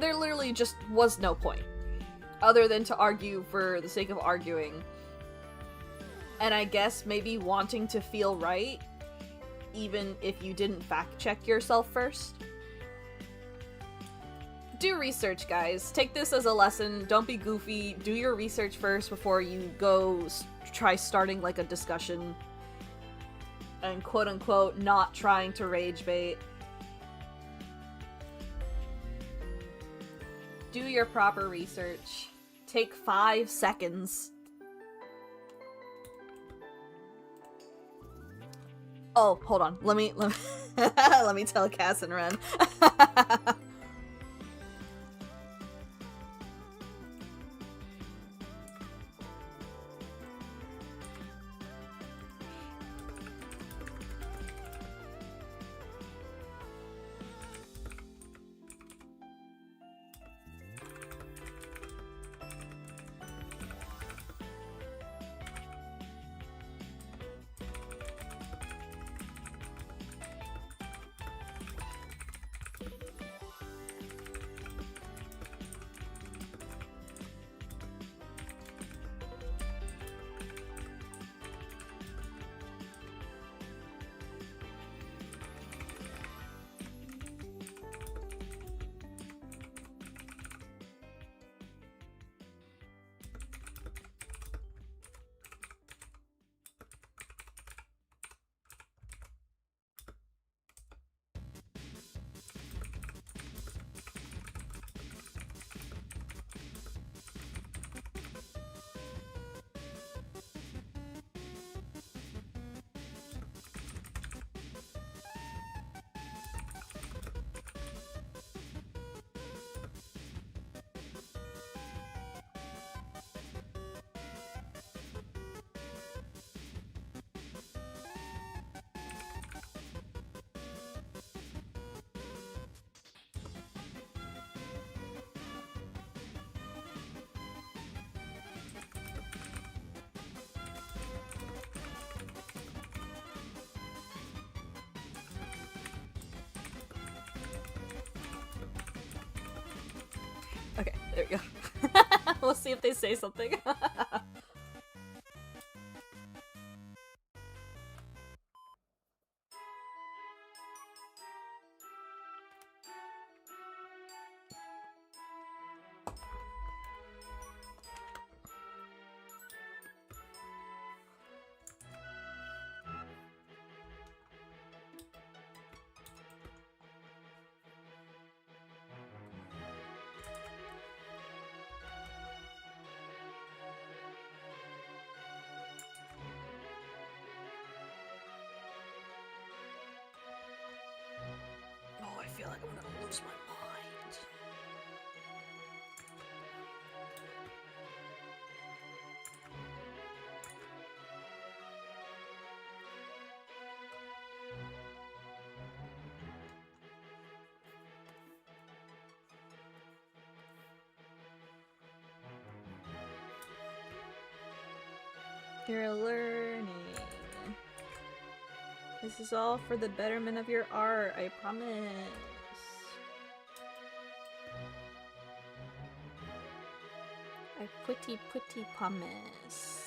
There literally just was no point, other than to argue for the sake of arguing. And I guess maybe wanting to feel right, even if you didn't fact check yourself first. Do research, guys. Take this as a lesson. Don't be goofy. Do your research first before you go try starting like a discussion. And quote unquote not trying to rage bait. Do your proper research. Take 5 seconds. Oh, hold on. Let me let me tell Cass and Ren. Okay, there we go. We'll see if they say something. You're learning. This is all for the betterment of your art, I promise. I pretty promise.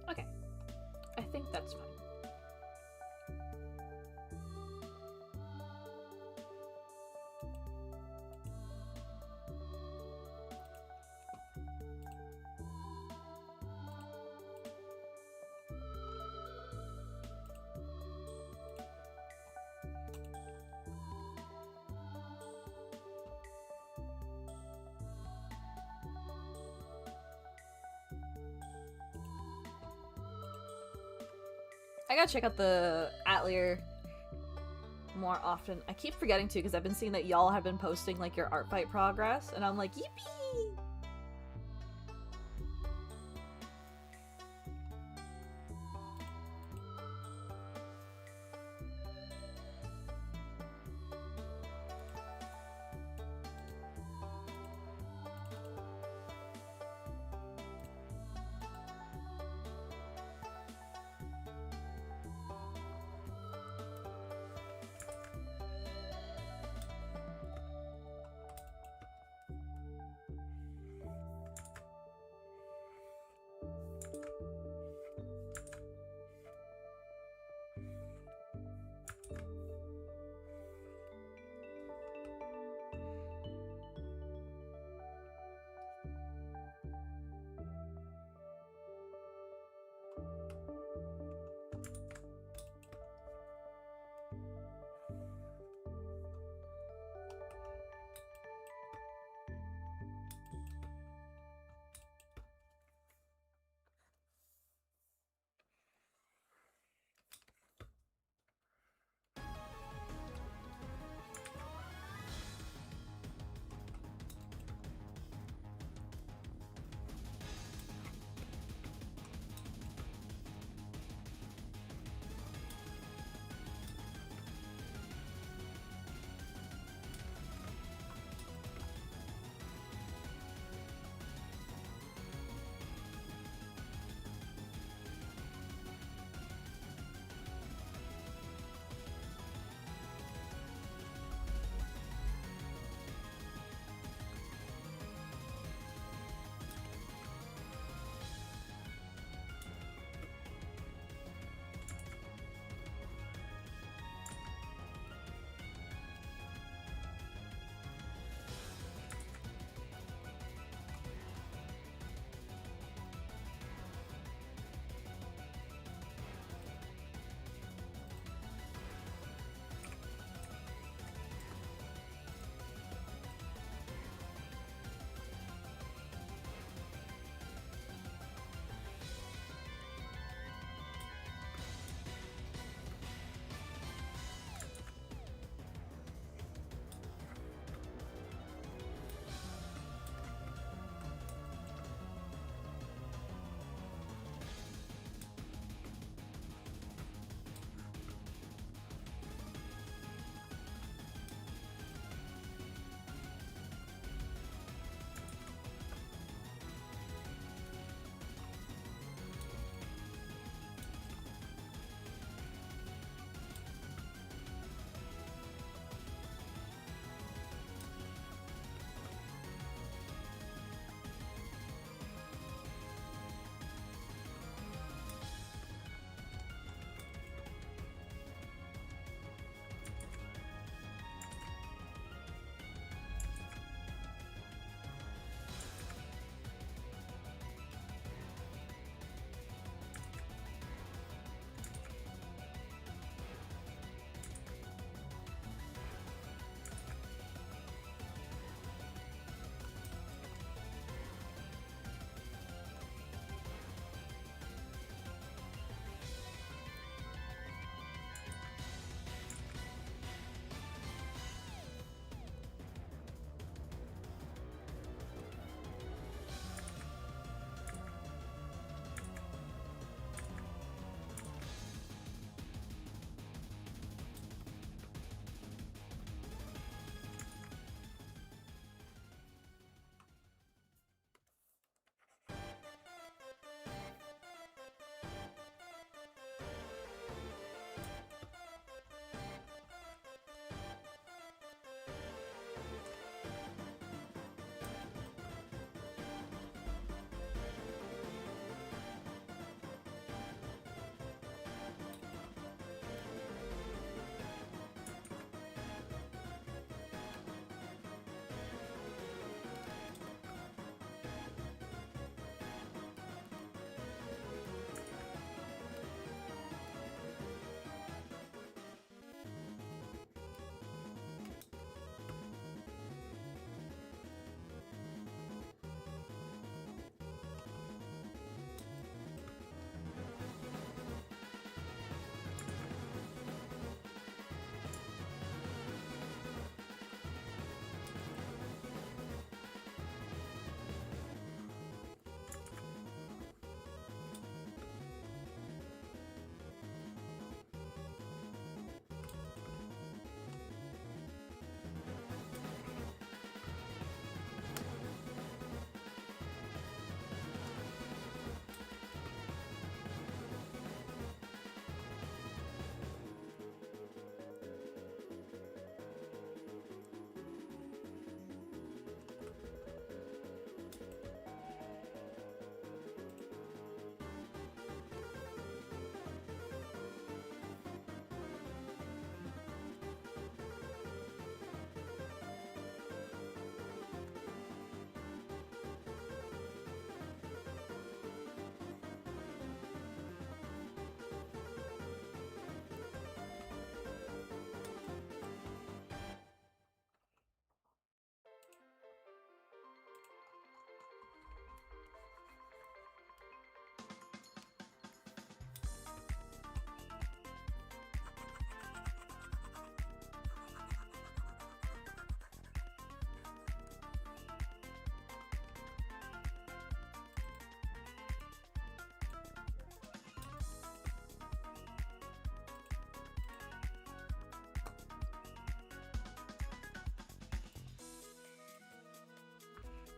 Okay, I think that's fine. I gotta check out the Atelier more often. I keep forgetting to because I've been seeing that y'all have been posting like your Artfight progress, and I'm like, yippee!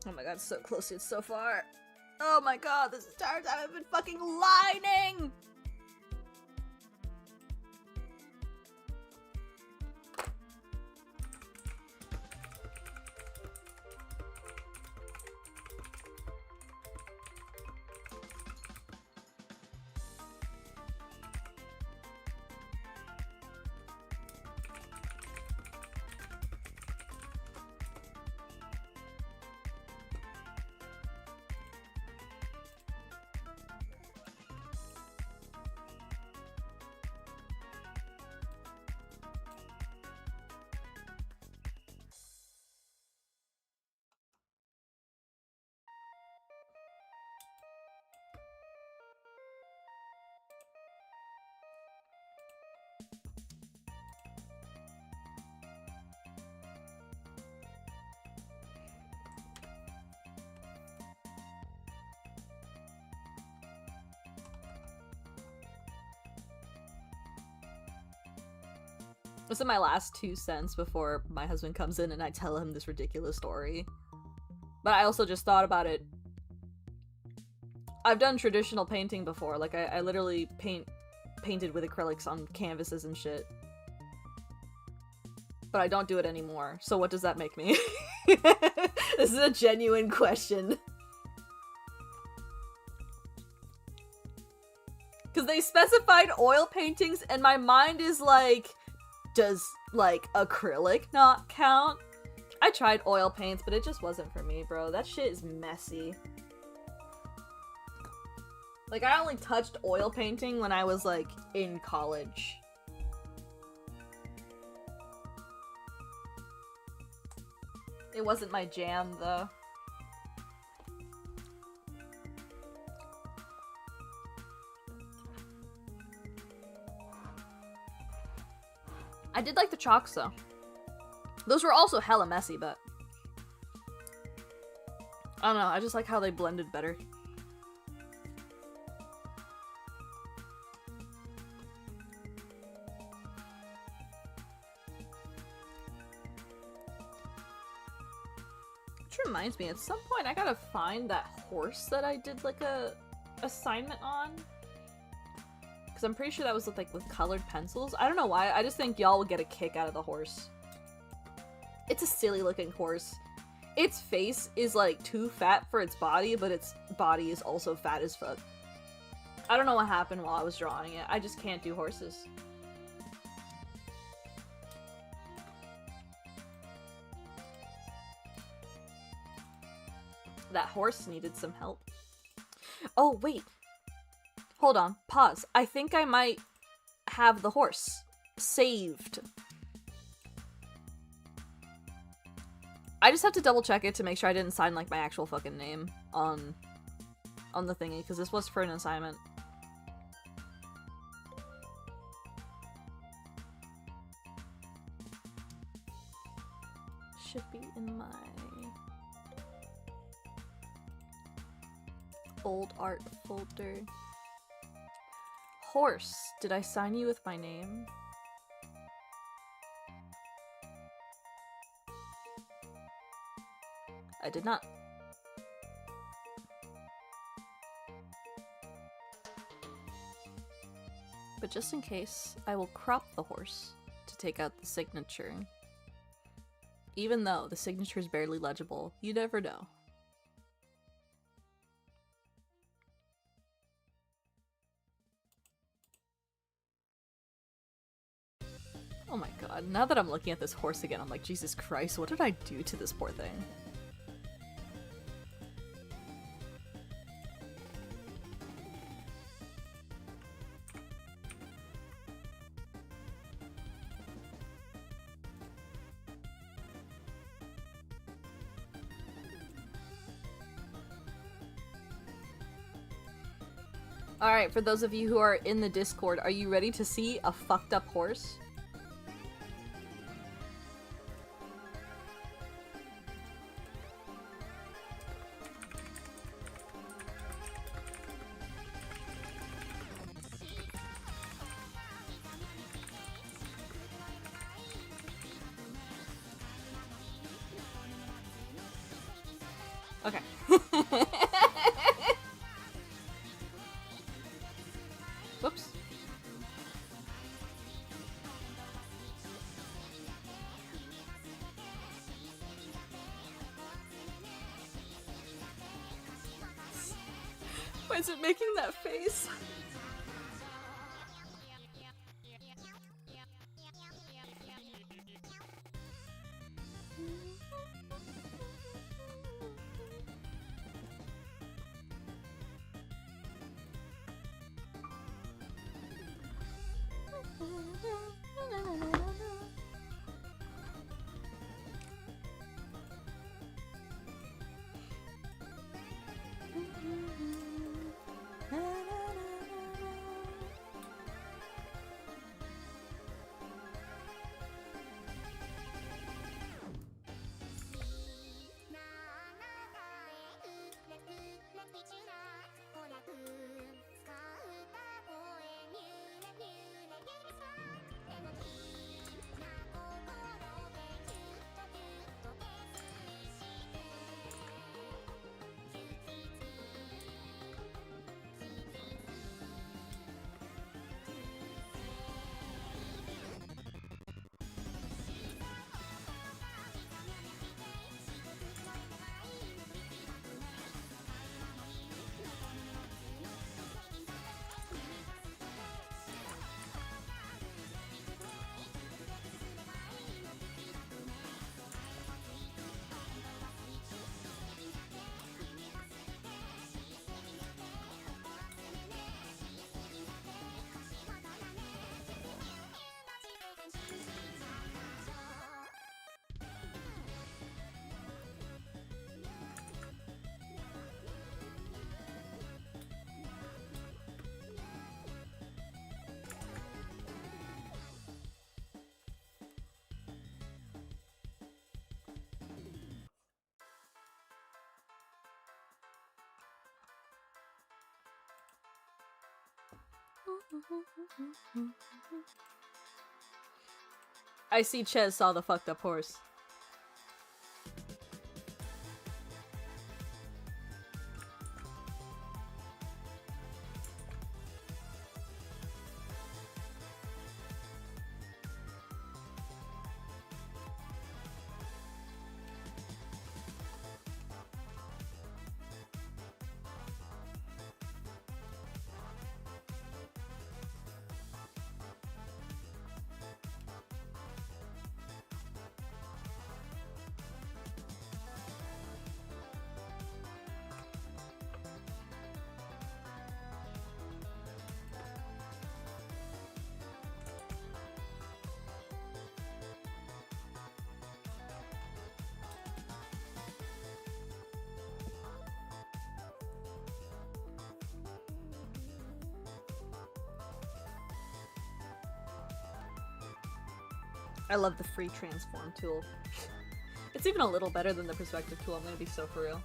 Oh my god, so close, it's so far. Oh my god, this entire time I've been fucking lining! This is my last 2 cents before my husband comes in and I tell him this ridiculous story. But I also just thought about it. I've done traditional painting before. Like, I literally painted with acrylics on canvases and shit. But I don't do it anymore. So what does that make me? This is a genuine question. Because they specified oil paintings and my mind is like... Does, like, acrylic not count? I tried oil paints, but it just wasn't for me, bro. That shit is messy. Like, I only touched oil painting when I was, like, in college. It wasn't my jam, though. I did like the chalks, though. Those were also hella messy, but... I don't know, I just like how they blended better. Which reminds me, at some point I gotta find that horse that I did, like, a assignment on. Because I'm pretty sure that was with, like, with colored pencils. I don't know why, I just think y'all would get a kick out of the horse. It's a silly looking horse. Its face is, like, too fat for its body, but its body is also fat as fuck. I don't know what happened while I was drawing it. I just can't do horses. That horse needed some help. Oh, wait. Hold on. Pause. I think I might have the horse saved. I just have to double check it to make sure I didn't sign, like, my actual fucking name on the thingy, because this was for an assignment. Should be in my old art folder. Horse, did I sign you with my name? I did not. But just in case, I will crop the horse to take out the signature. Even though the signature is barely legible, you never know. Oh my god, now that I'm looking at this horse again, I'm like, Jesus Christ, what did I do to this poor thing? Alright, for those of you who are in the Discord, are you ready to see a fucked up horse? Okay. Whoops. Why is it making that face? I see Ches saw the fucked up horse. I love the free transform tool. It's even a little better than the perspective tool, I'm gonna be so for real.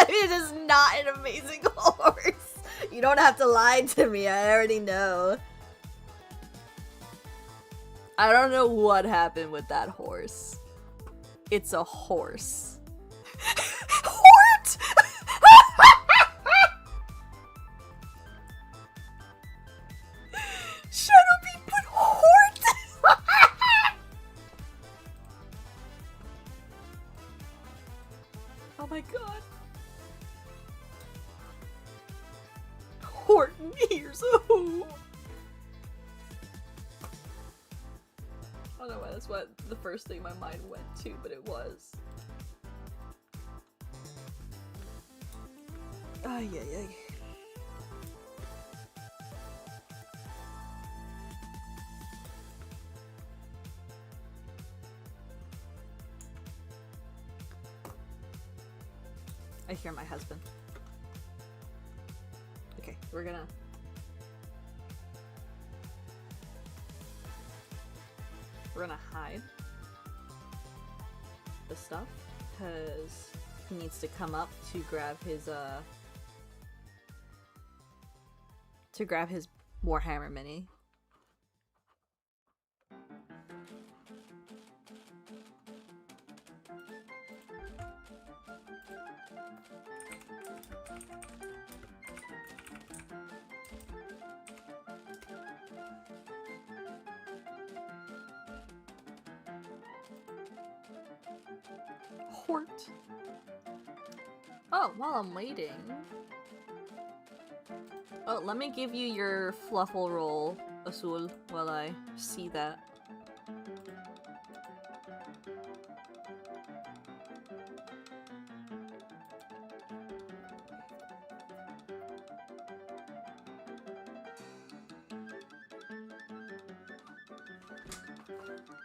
It is not an amazing horse. You don't have to lie to me. I already know. I don't know what happened with that horse. It's a horse. Hort! Shadowbeam put Hort! Oh my god. Horton, here's a who. I don't know why that's what the first thing my mind went to, but it was. Ay, ay, ay. I hear my husband. Okay, we're gonna hide the stuff because he needs to come up to grab his Warhammer mini. Hort. Oh, while I'm waiting. Oh, let me give you your fluffle roll, Azul, while I see that.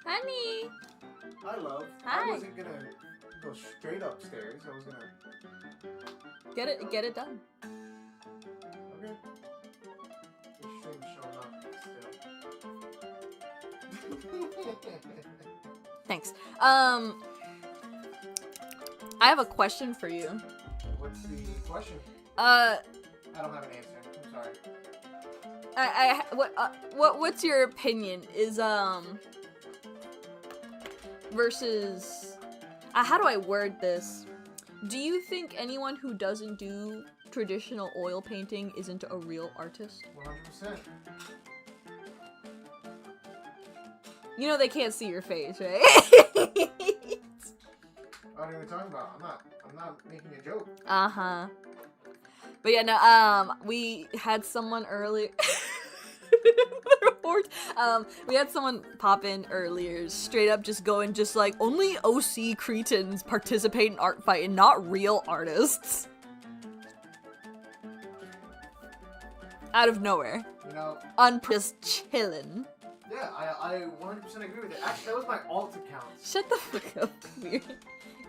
Honey! Hi, love. Hi. I wasn't gonna go straight upstairs. I was gonna Get it done. Okay. The stream's showing up still. Thanks. I have a question for you. What's the question? I don't have an answer. I'm sorry. What's your opinion? Is versus how do I word this? Do you think anyone who doesn't do traditional oil painting isn't a real artist? 100%. You know they can't see your face, right? What are you talking about? I'm not making a joke. Uh-huh. But yeah, no, we had someone earlier. We had someone pop in earlier, straight up just going, just like, only OC cretins participate in Artfight and not real artists. Out of nowhere. You know, just chillin'. Yeah, I 100% agree with it. Actually, that was my alt account. Shut the fuck up, weird.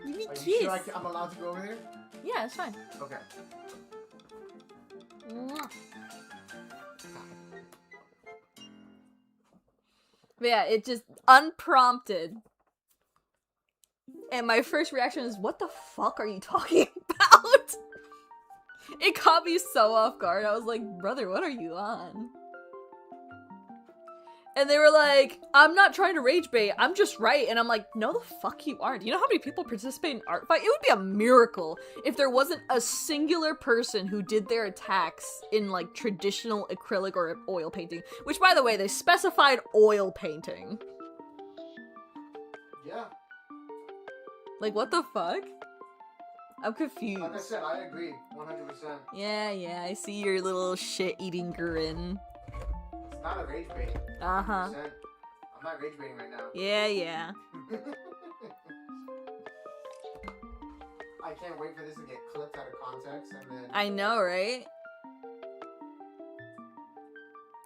Give me Are kiss. you sure I'm allowed to go over there? Yeah, it's fine. Okay. Mwah. But yeah, it just unprompted. And my first reaction is, what the fuck are you talking about? It caught me so off guard. I was like, brother, what are you on? And they were like, I'm not trying to rage bait, I'm just right. And I'm like, no the fuck you aren't. You know how many people participate in Artfight? It would be a miracle if there wasn't a singular person who did their attacks in like traditional acrylic or oil painting. Which, by the way, they specified oil painting. Yeah. Like, what the fuck? I'm confused. Like I said, I agree. 100%. Yeah, I see your little shit-eating grin. It's not a rage bait. Uh-huh. 100%. I'm not rage baiting right now. Yeah. I can't wait for this to get clipped out of context and then... I know, right?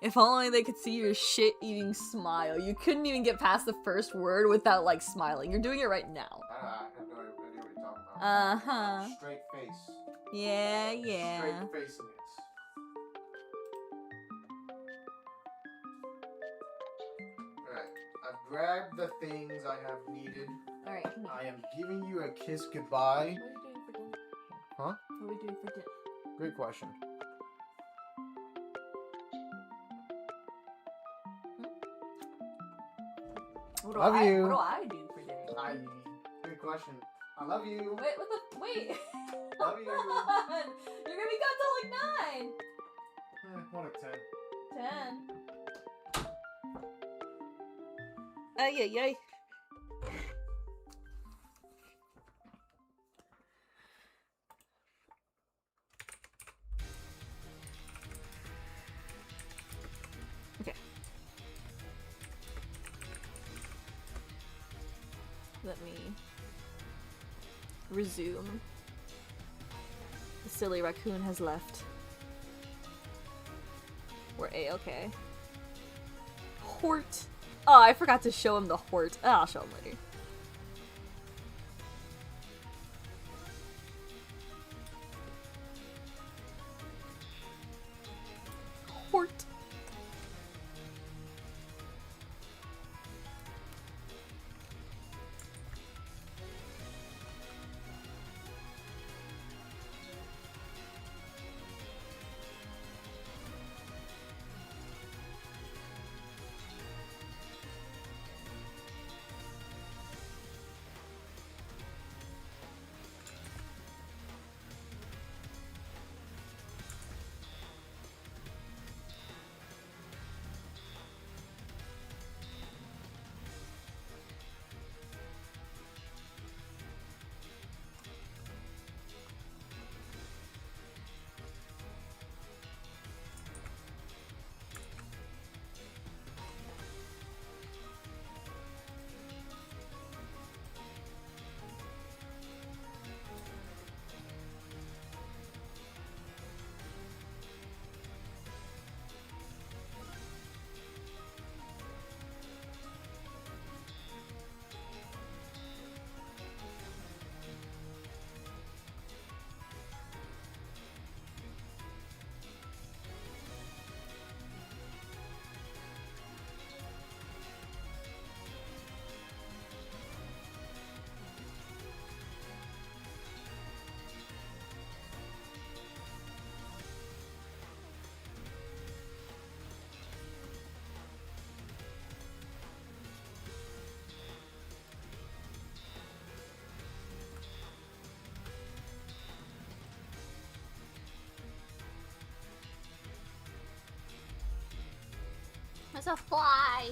If only they could see your shit-eating smile. You couldn't even get past the first word without, like, smiling. You're doing it right now. I have no idea what you're talking about. Uh-huh. Straight face. Yeah. Straight facing it. Alright. I've grabbed the things I have needed. Alright, I am giving you a kiss goodbye. What are you doing for dinner? Huh? What are we doing for dinner? Great question. Love you. What do I do for dinner? Good question. I love you. Wait, wait. Love you. You're gonna be gone till like 9. 1 of 10. 10. Ay, ay, ay. Okay. Let me resume. The silly raccoon has left. We're A-okay. Hort. Oh, I forgot to show him the Hort. Oh, I'll show him later. Hort. There's a fly!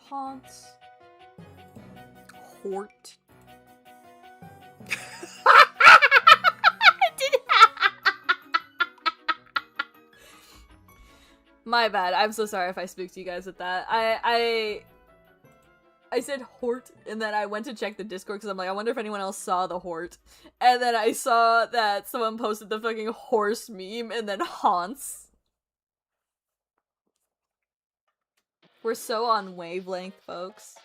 Haunts. Hort. My bad. I'm so sorry if I spooked you guys with that. I said Hort, and then I went to check the Discord because I'm like, I wonder if anyone else saw the Hort. And then I saw that someone posted the fucking horse meme and then Haunts. We're so on wavelength, folks.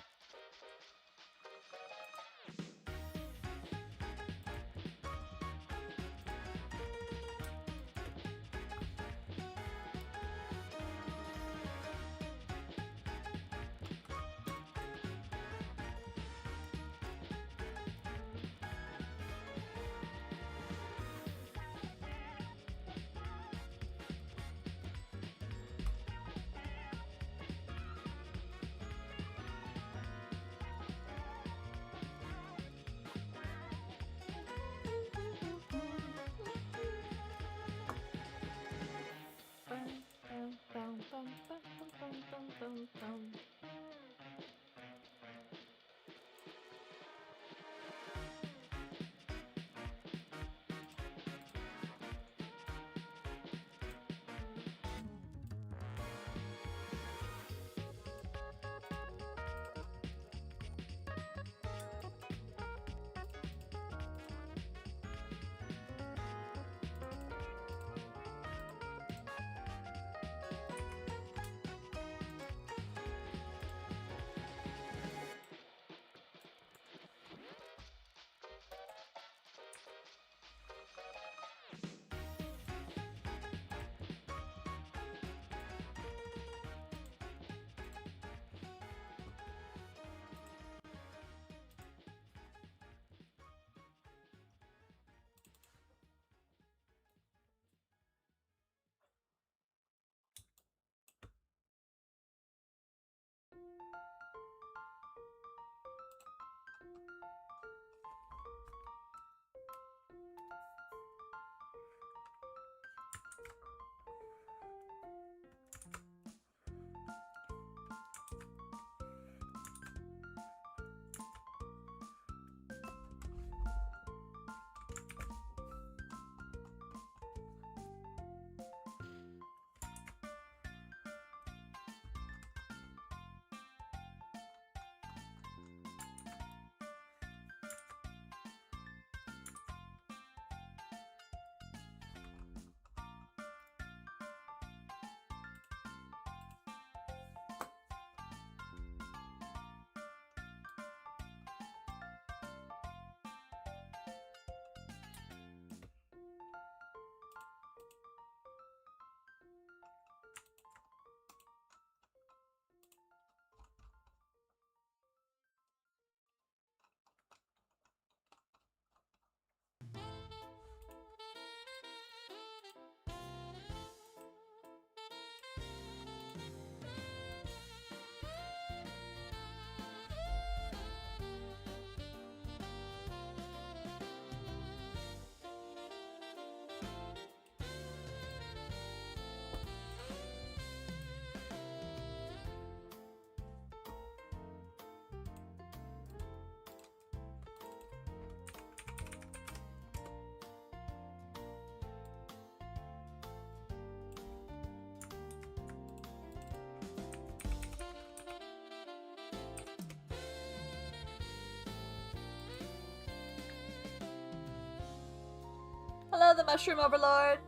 Hello, the Mushroom Overlord!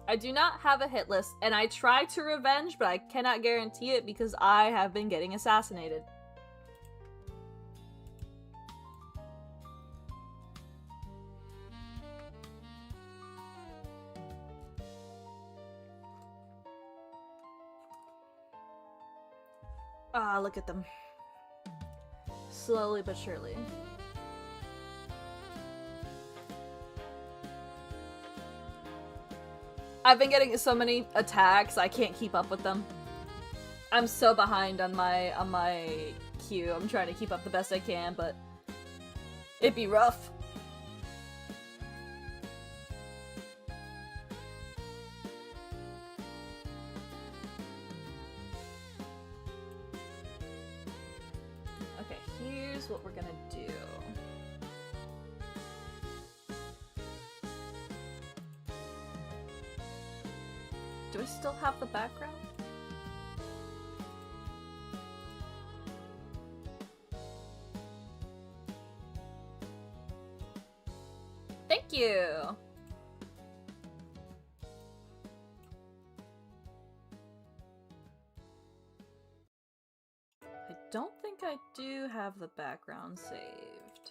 I do not have a hit list, and I try to revenge, but I cannot guarantee it because I have been getting assassinated. Ah, look at them. Slowly but surely. I've been getting so many attacks, I can't keep up with them. I'm so behind on my queue. I'm trying to keep up the best I can, but it'd be rough. here's what we're gonna do. Do I still have the background? Thank you! I don't think I do have the background saved.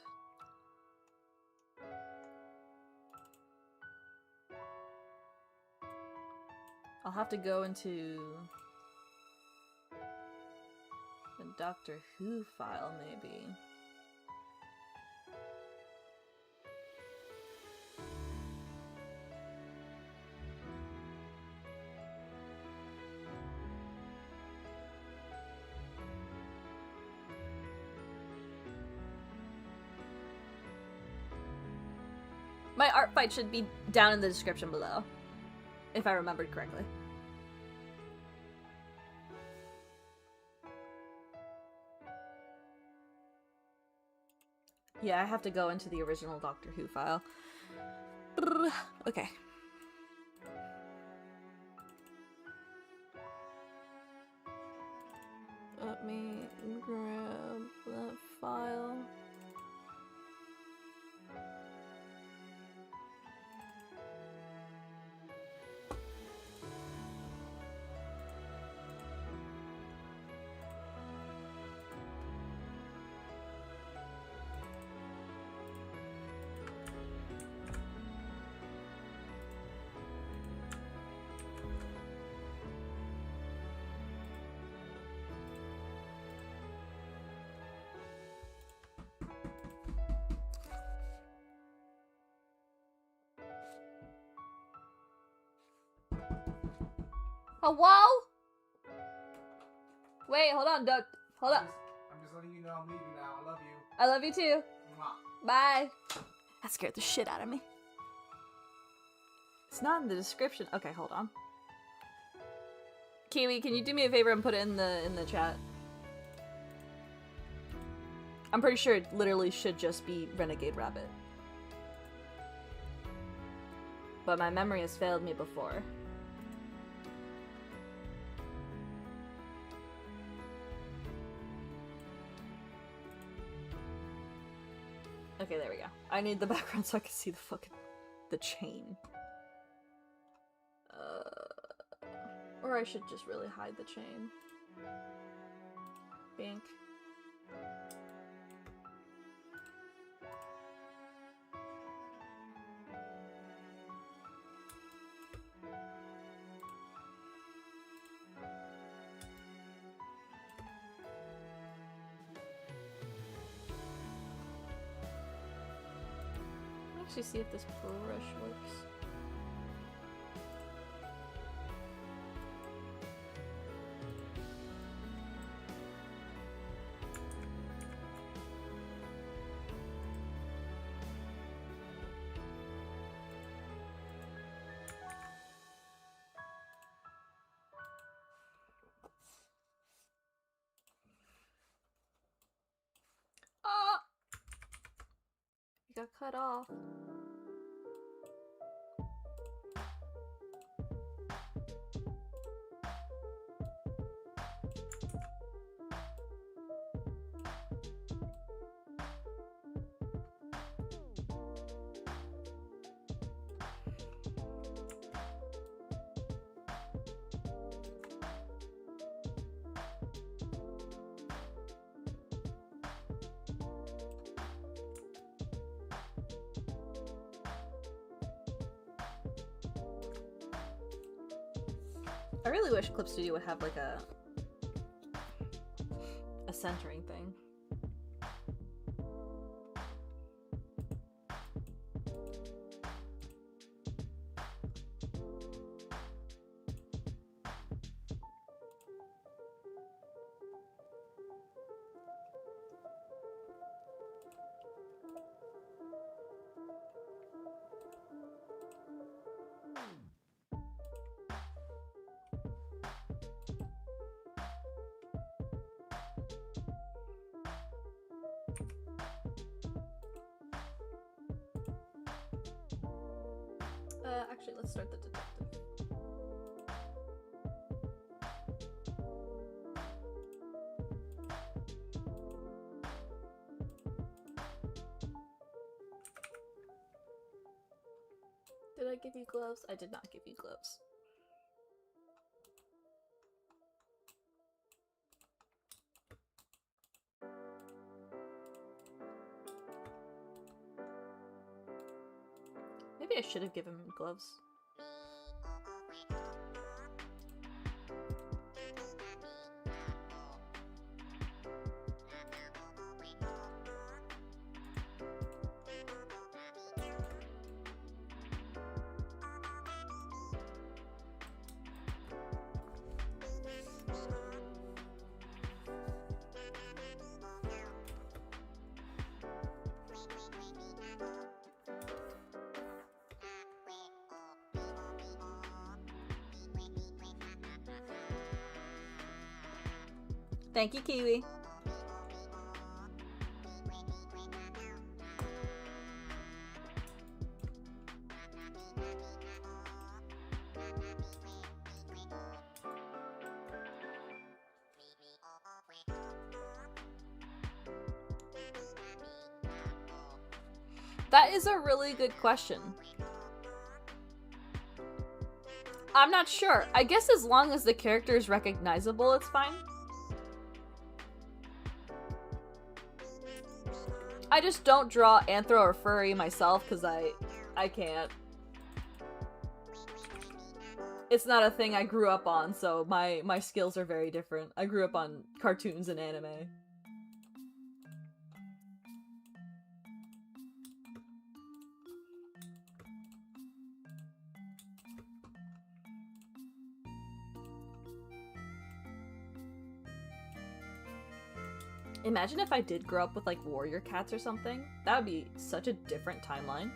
I'll have to go into the Doctor Who file, maybe. My Artfight should be down in the description below, if I remembered correctly. Yeah, I have to go into the original Doctor Who file. Okay. Let me grab that file. Hello? Wait, hold on, Doug. Hold up. I'm just letting you know I'm leaving now. I love you. I love you too. Mwah. Bye. That scared the shit out of me. It's not in the description. Okay, hold on. Kiwi, can you do me a favor and put it in the chat? I'm pretty sure it literally should just be Renegade Rabbit. But my memory has failed me before. Okay, there we go. I need the background so I can see the chain. Or I should just really hide the chain. Bink. Actually see if this brush works. Ah! You got cut off. I really wish Clip Studio would have like a centering thing. Actually, let's start the detective. Did I give you gloves? I did not give you gloves. Maybe I should have given him gloves. Thank you, Kiwi. That is a really good question. I'm not sure. I guess as long as the character is recognizable, it's fine. I just don't draw anthro or furry myself because I can't. It's not a thing I grew up on, so my skills are very different. I grew up on cartoons and anime. Imagine if I did grow up with like warrior cats or something. That would be such a different timeline.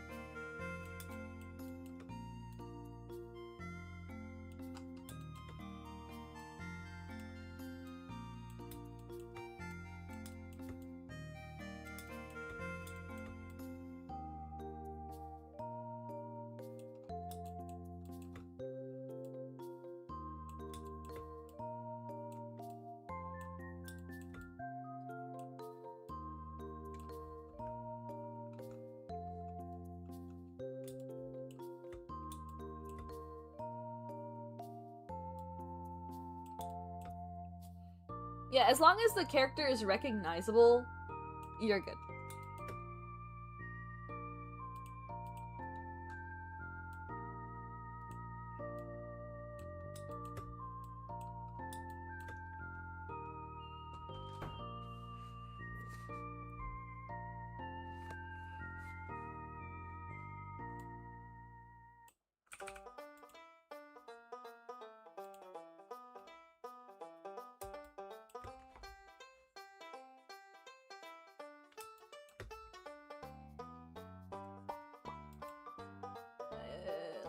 Yeah, as long as the character is recognizable, you're good.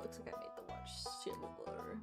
Looks like I made the watch silver.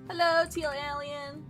Hello, teal alien.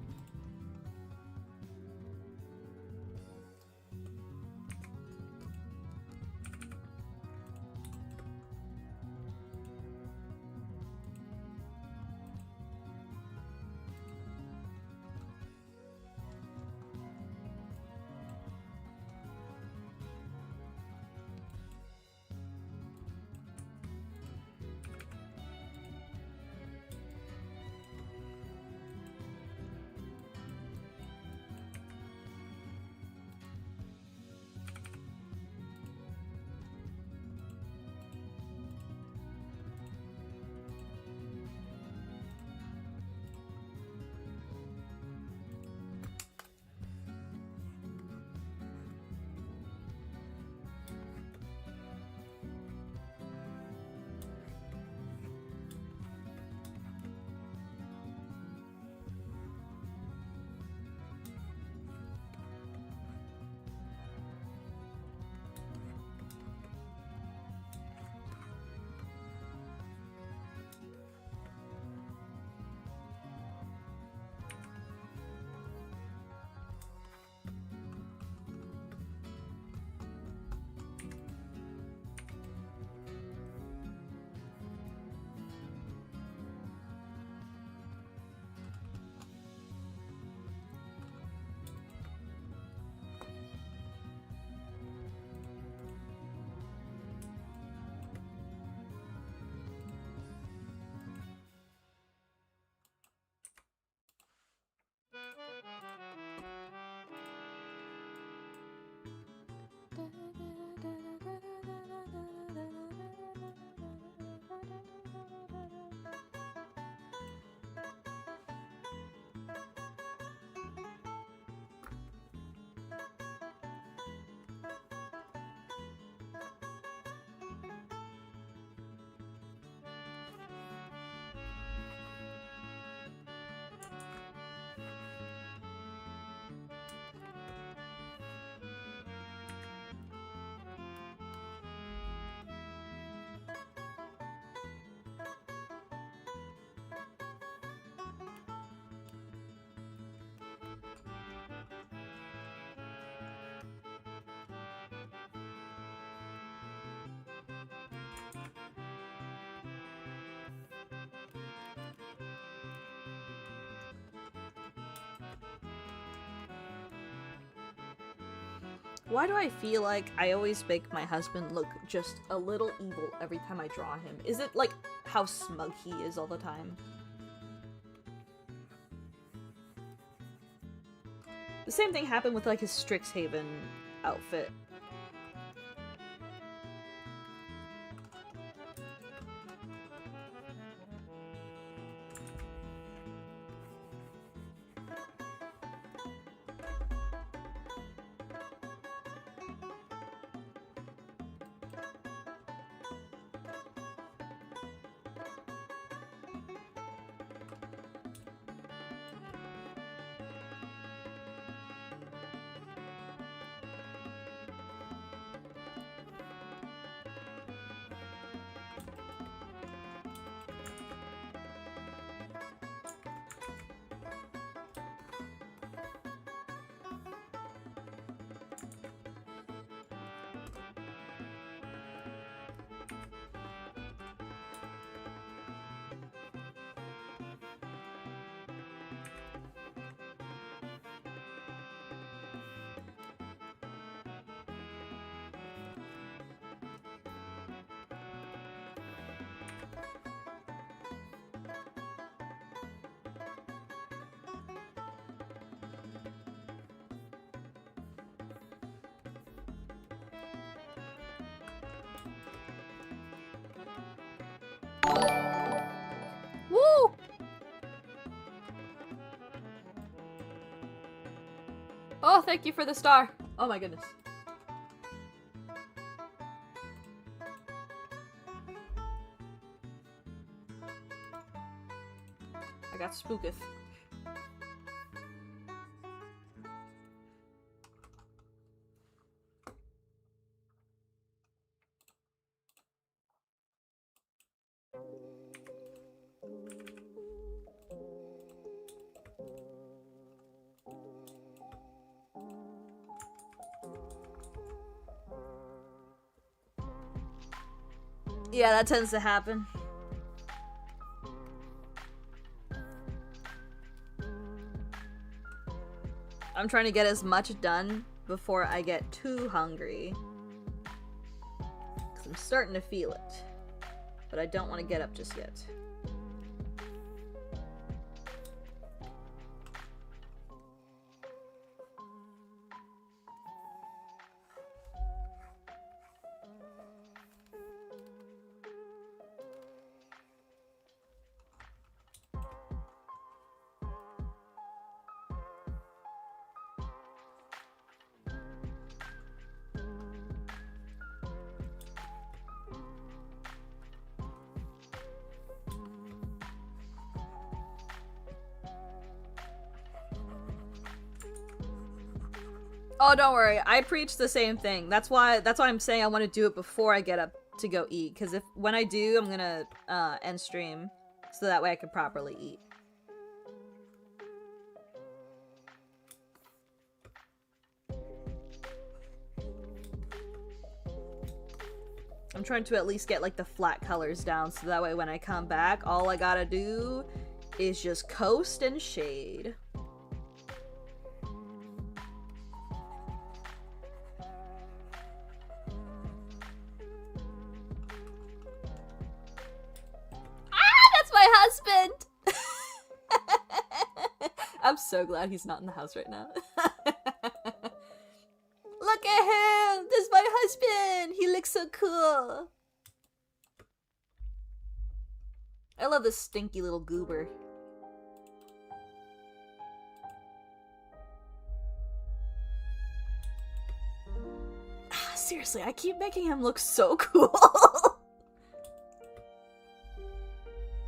Why do I feel like I always make my husband look just a little evil every time I draw him? Is it like how smug he is all the time? The same thing happened with like his Strixhaven outfit. Woo! Oh, thank you for the star. Oh my goodness. I got spooketh. Yeah, that tends to happen. I'm trying to get as much done before I get too hungry. Because I'm starting to feel it. But I don't want to get up just yet. Oh, don't worry. I preach the same thing. That's why I'm saying I want to do it before I get up to go eat. Because when I do, I'm gonna end stream, so that way I can properly eat. I'm trying to at least get like the flat colors down, so that way when I come back, all I gotta do is just coast and shade. Husband! I'm so glad he's not in the house right now. Look at him! This is my husband! He looks so cool! I love this stinky little goober. Seriously, I keep making him look so cool!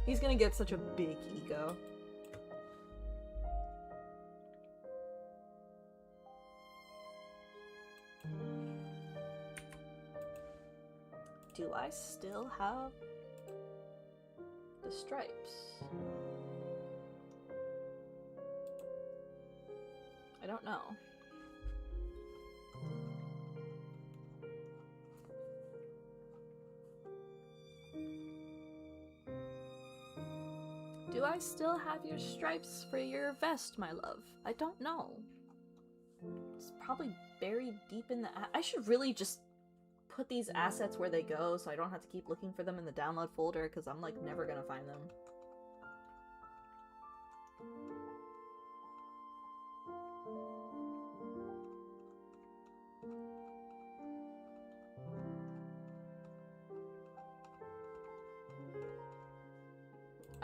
He's gonna get such a big ego. Do I still have the stripes? I don't know. Do I still have your stripes for your vest, my love? I don't know. It's probably buried deep in the... I should really just put these assets where they go so I don't have to keep looking for them in the download folder, because I'm, like, never gonna find them.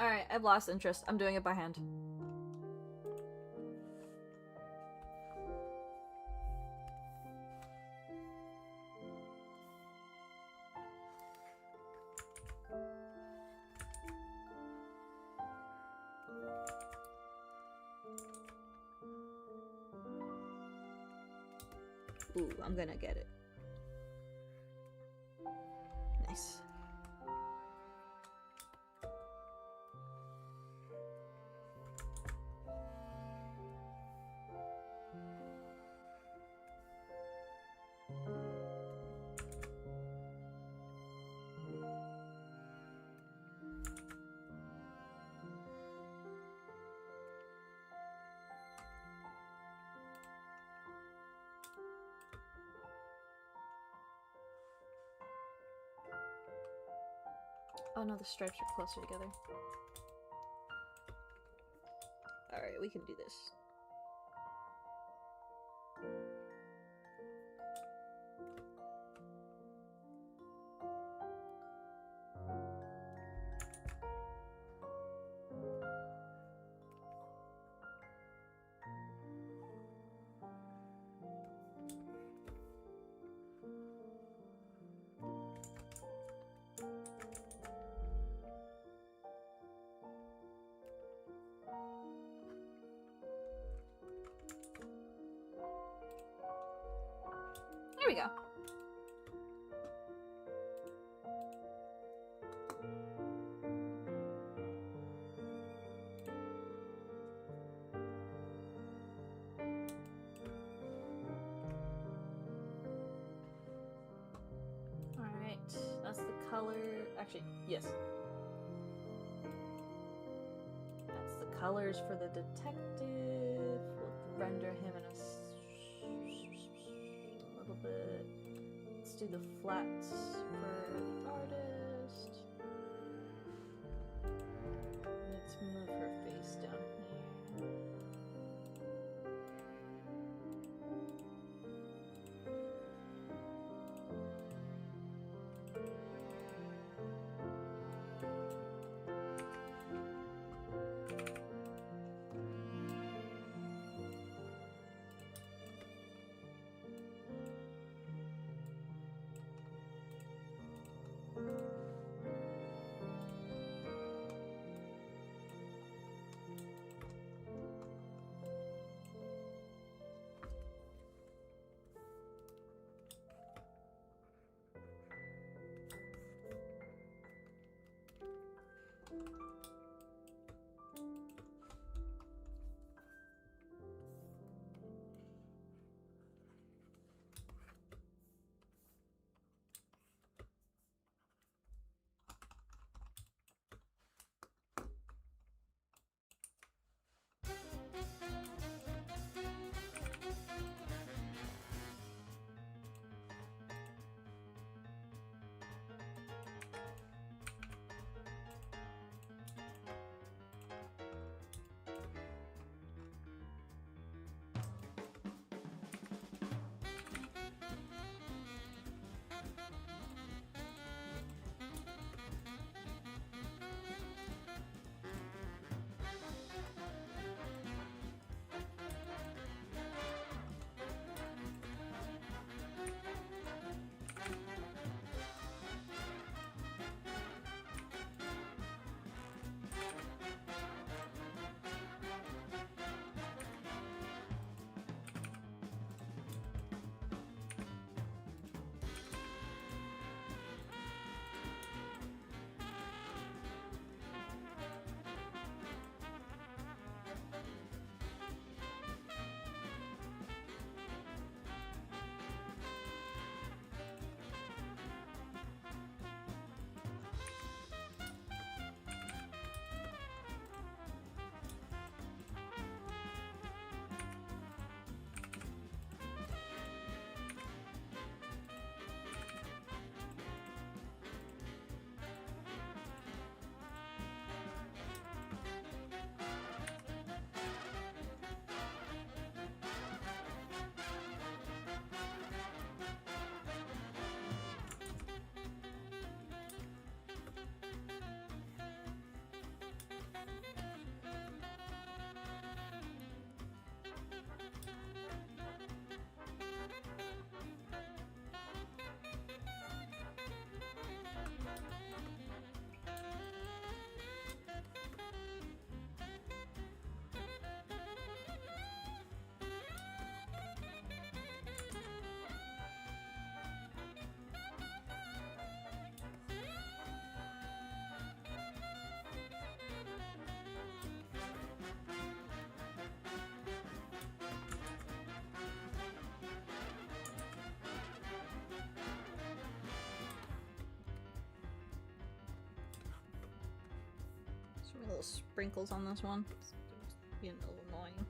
Alright, I've lost interest. I'm doing it by hand. Ooh, I'm gonna get it. Nice. Oh no, the stripes are closer together. Alright, we can do this. There we go. Alright, that's the color Actually, yes. That's the colors for the detective. We'll render him in a little bit. Let's do the flats for the artist. Let's move her face down here. Little sprinkles on this one. It's being a little annoying.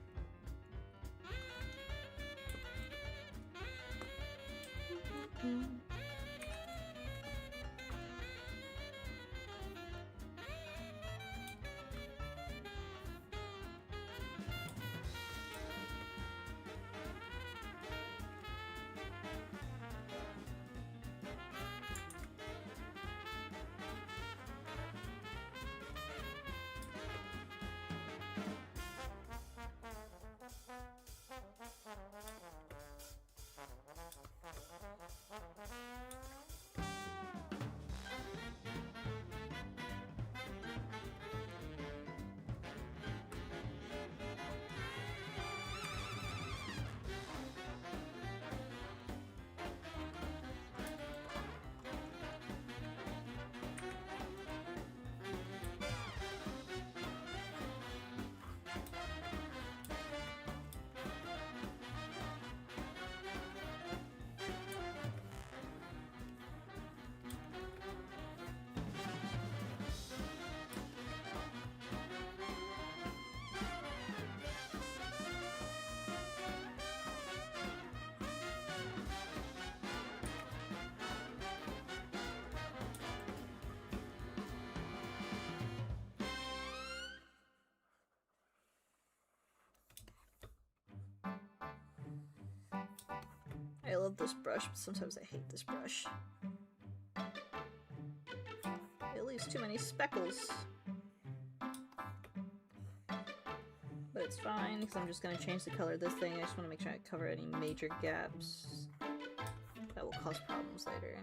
love this brush, but sometimes I hate this brush. It leaves too many speckles. But it's fine, because I'm just going to change the color of this thing. I just want to make sure I cover any major gaps that will cause problems later.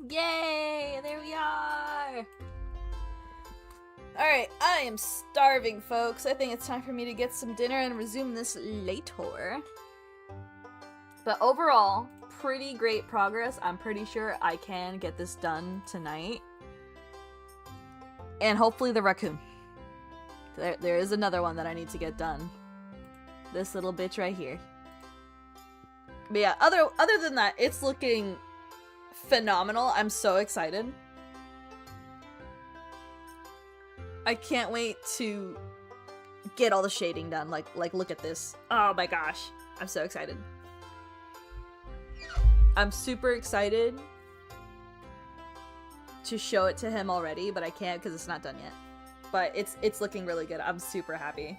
Yay! There we are! Alright, I am starving, folks. I think it's time for me to get some dinner and resume this later. But overall, pretty great progress. I'm pretty sure I can get this done tonight. And hopefully the raccoon. There is another one that I need to get done. This little bitch right here. But yeah, other than that, it's looking phenomenal. I'm so excited. I can't wait to get all the shading done. Like look at this. Oh my gosh. I'm so excited. I'm super excited to show it to him already, but I can't because it's not done yet. But it's looking really good. I'm super happy.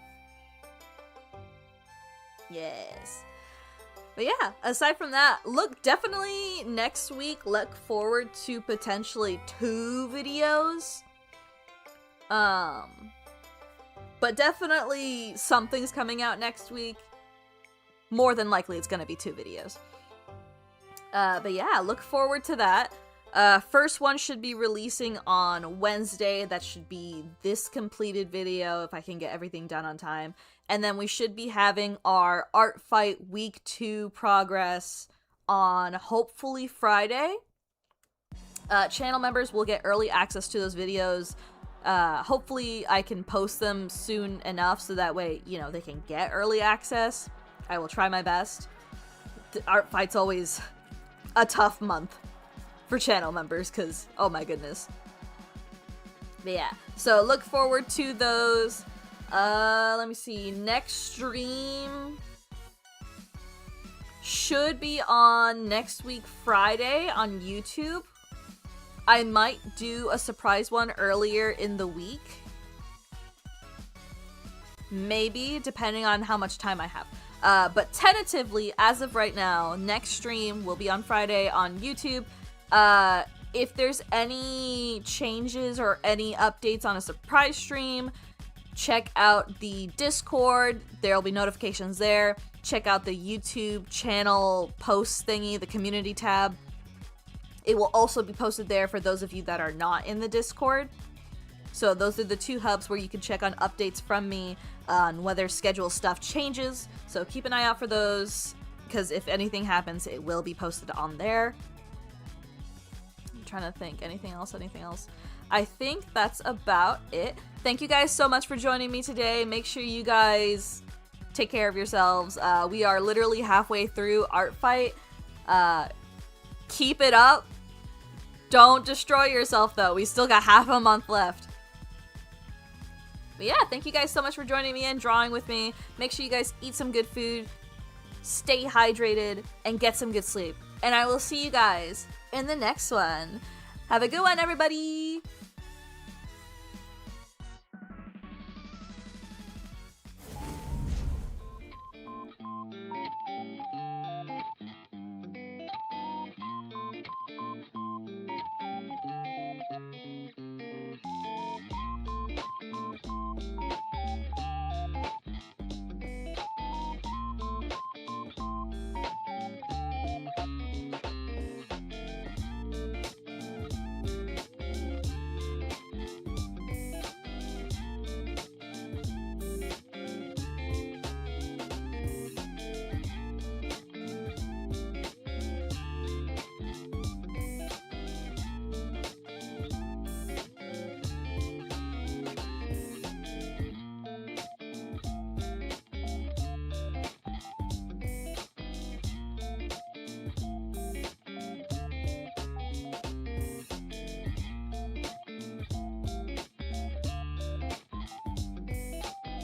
Yes. But yeah, aside from that, definitely next week, look forward to potentially 2 videos. But definitely something's coming out next week. More than likely it's gonna be 2 videos. But yeah, look forward to that. First one should be releasing on Wednesday. That should be this completed video if I can get everything done on time. And then we should be having our Artfight Week 2 progress on hopefully Friday. Channel members will get early access to those videos. Hopefully I can post them soon enough so that way, you know, they can get early access. I will try my best. Artfight's always a tough month for channel members because, oh my goodness. But yeah, so look forward to those. Let me see. Next stream should be on next week Friday on YouTube. I might do a surprise one earlier in the week. Maybe, depending on how much time I have. But tentatively, as of right now, next stream will be on Friday on YouTube. If there's any changes or any updates on a surprise stream, check out the Discord. There'll be notifications there. Check out the YouTube channel post thingy, the community tab. It will also be posted there for those of you that are not in the Discord. So those are the 2 hubs where you can check on updates from me on whether schedule stuff changes. So keep an eye out for those, because if anything happens, it will be posted on there. I'm trying to think. Anything else? I think that's about it. Thank you guys so much for joining me today. Make sure you guys take care of yourselves. We are literally halfway through Artfight. Keep it up. Don't destroy yourself, though. We still got half a month left. But yeah, thank you guys so much for joining me and drawing with me. Make sure you guys eat some good food, stay hydrated, and get some good sleep. And I will see you guys in the next one. Have a good one, everybody!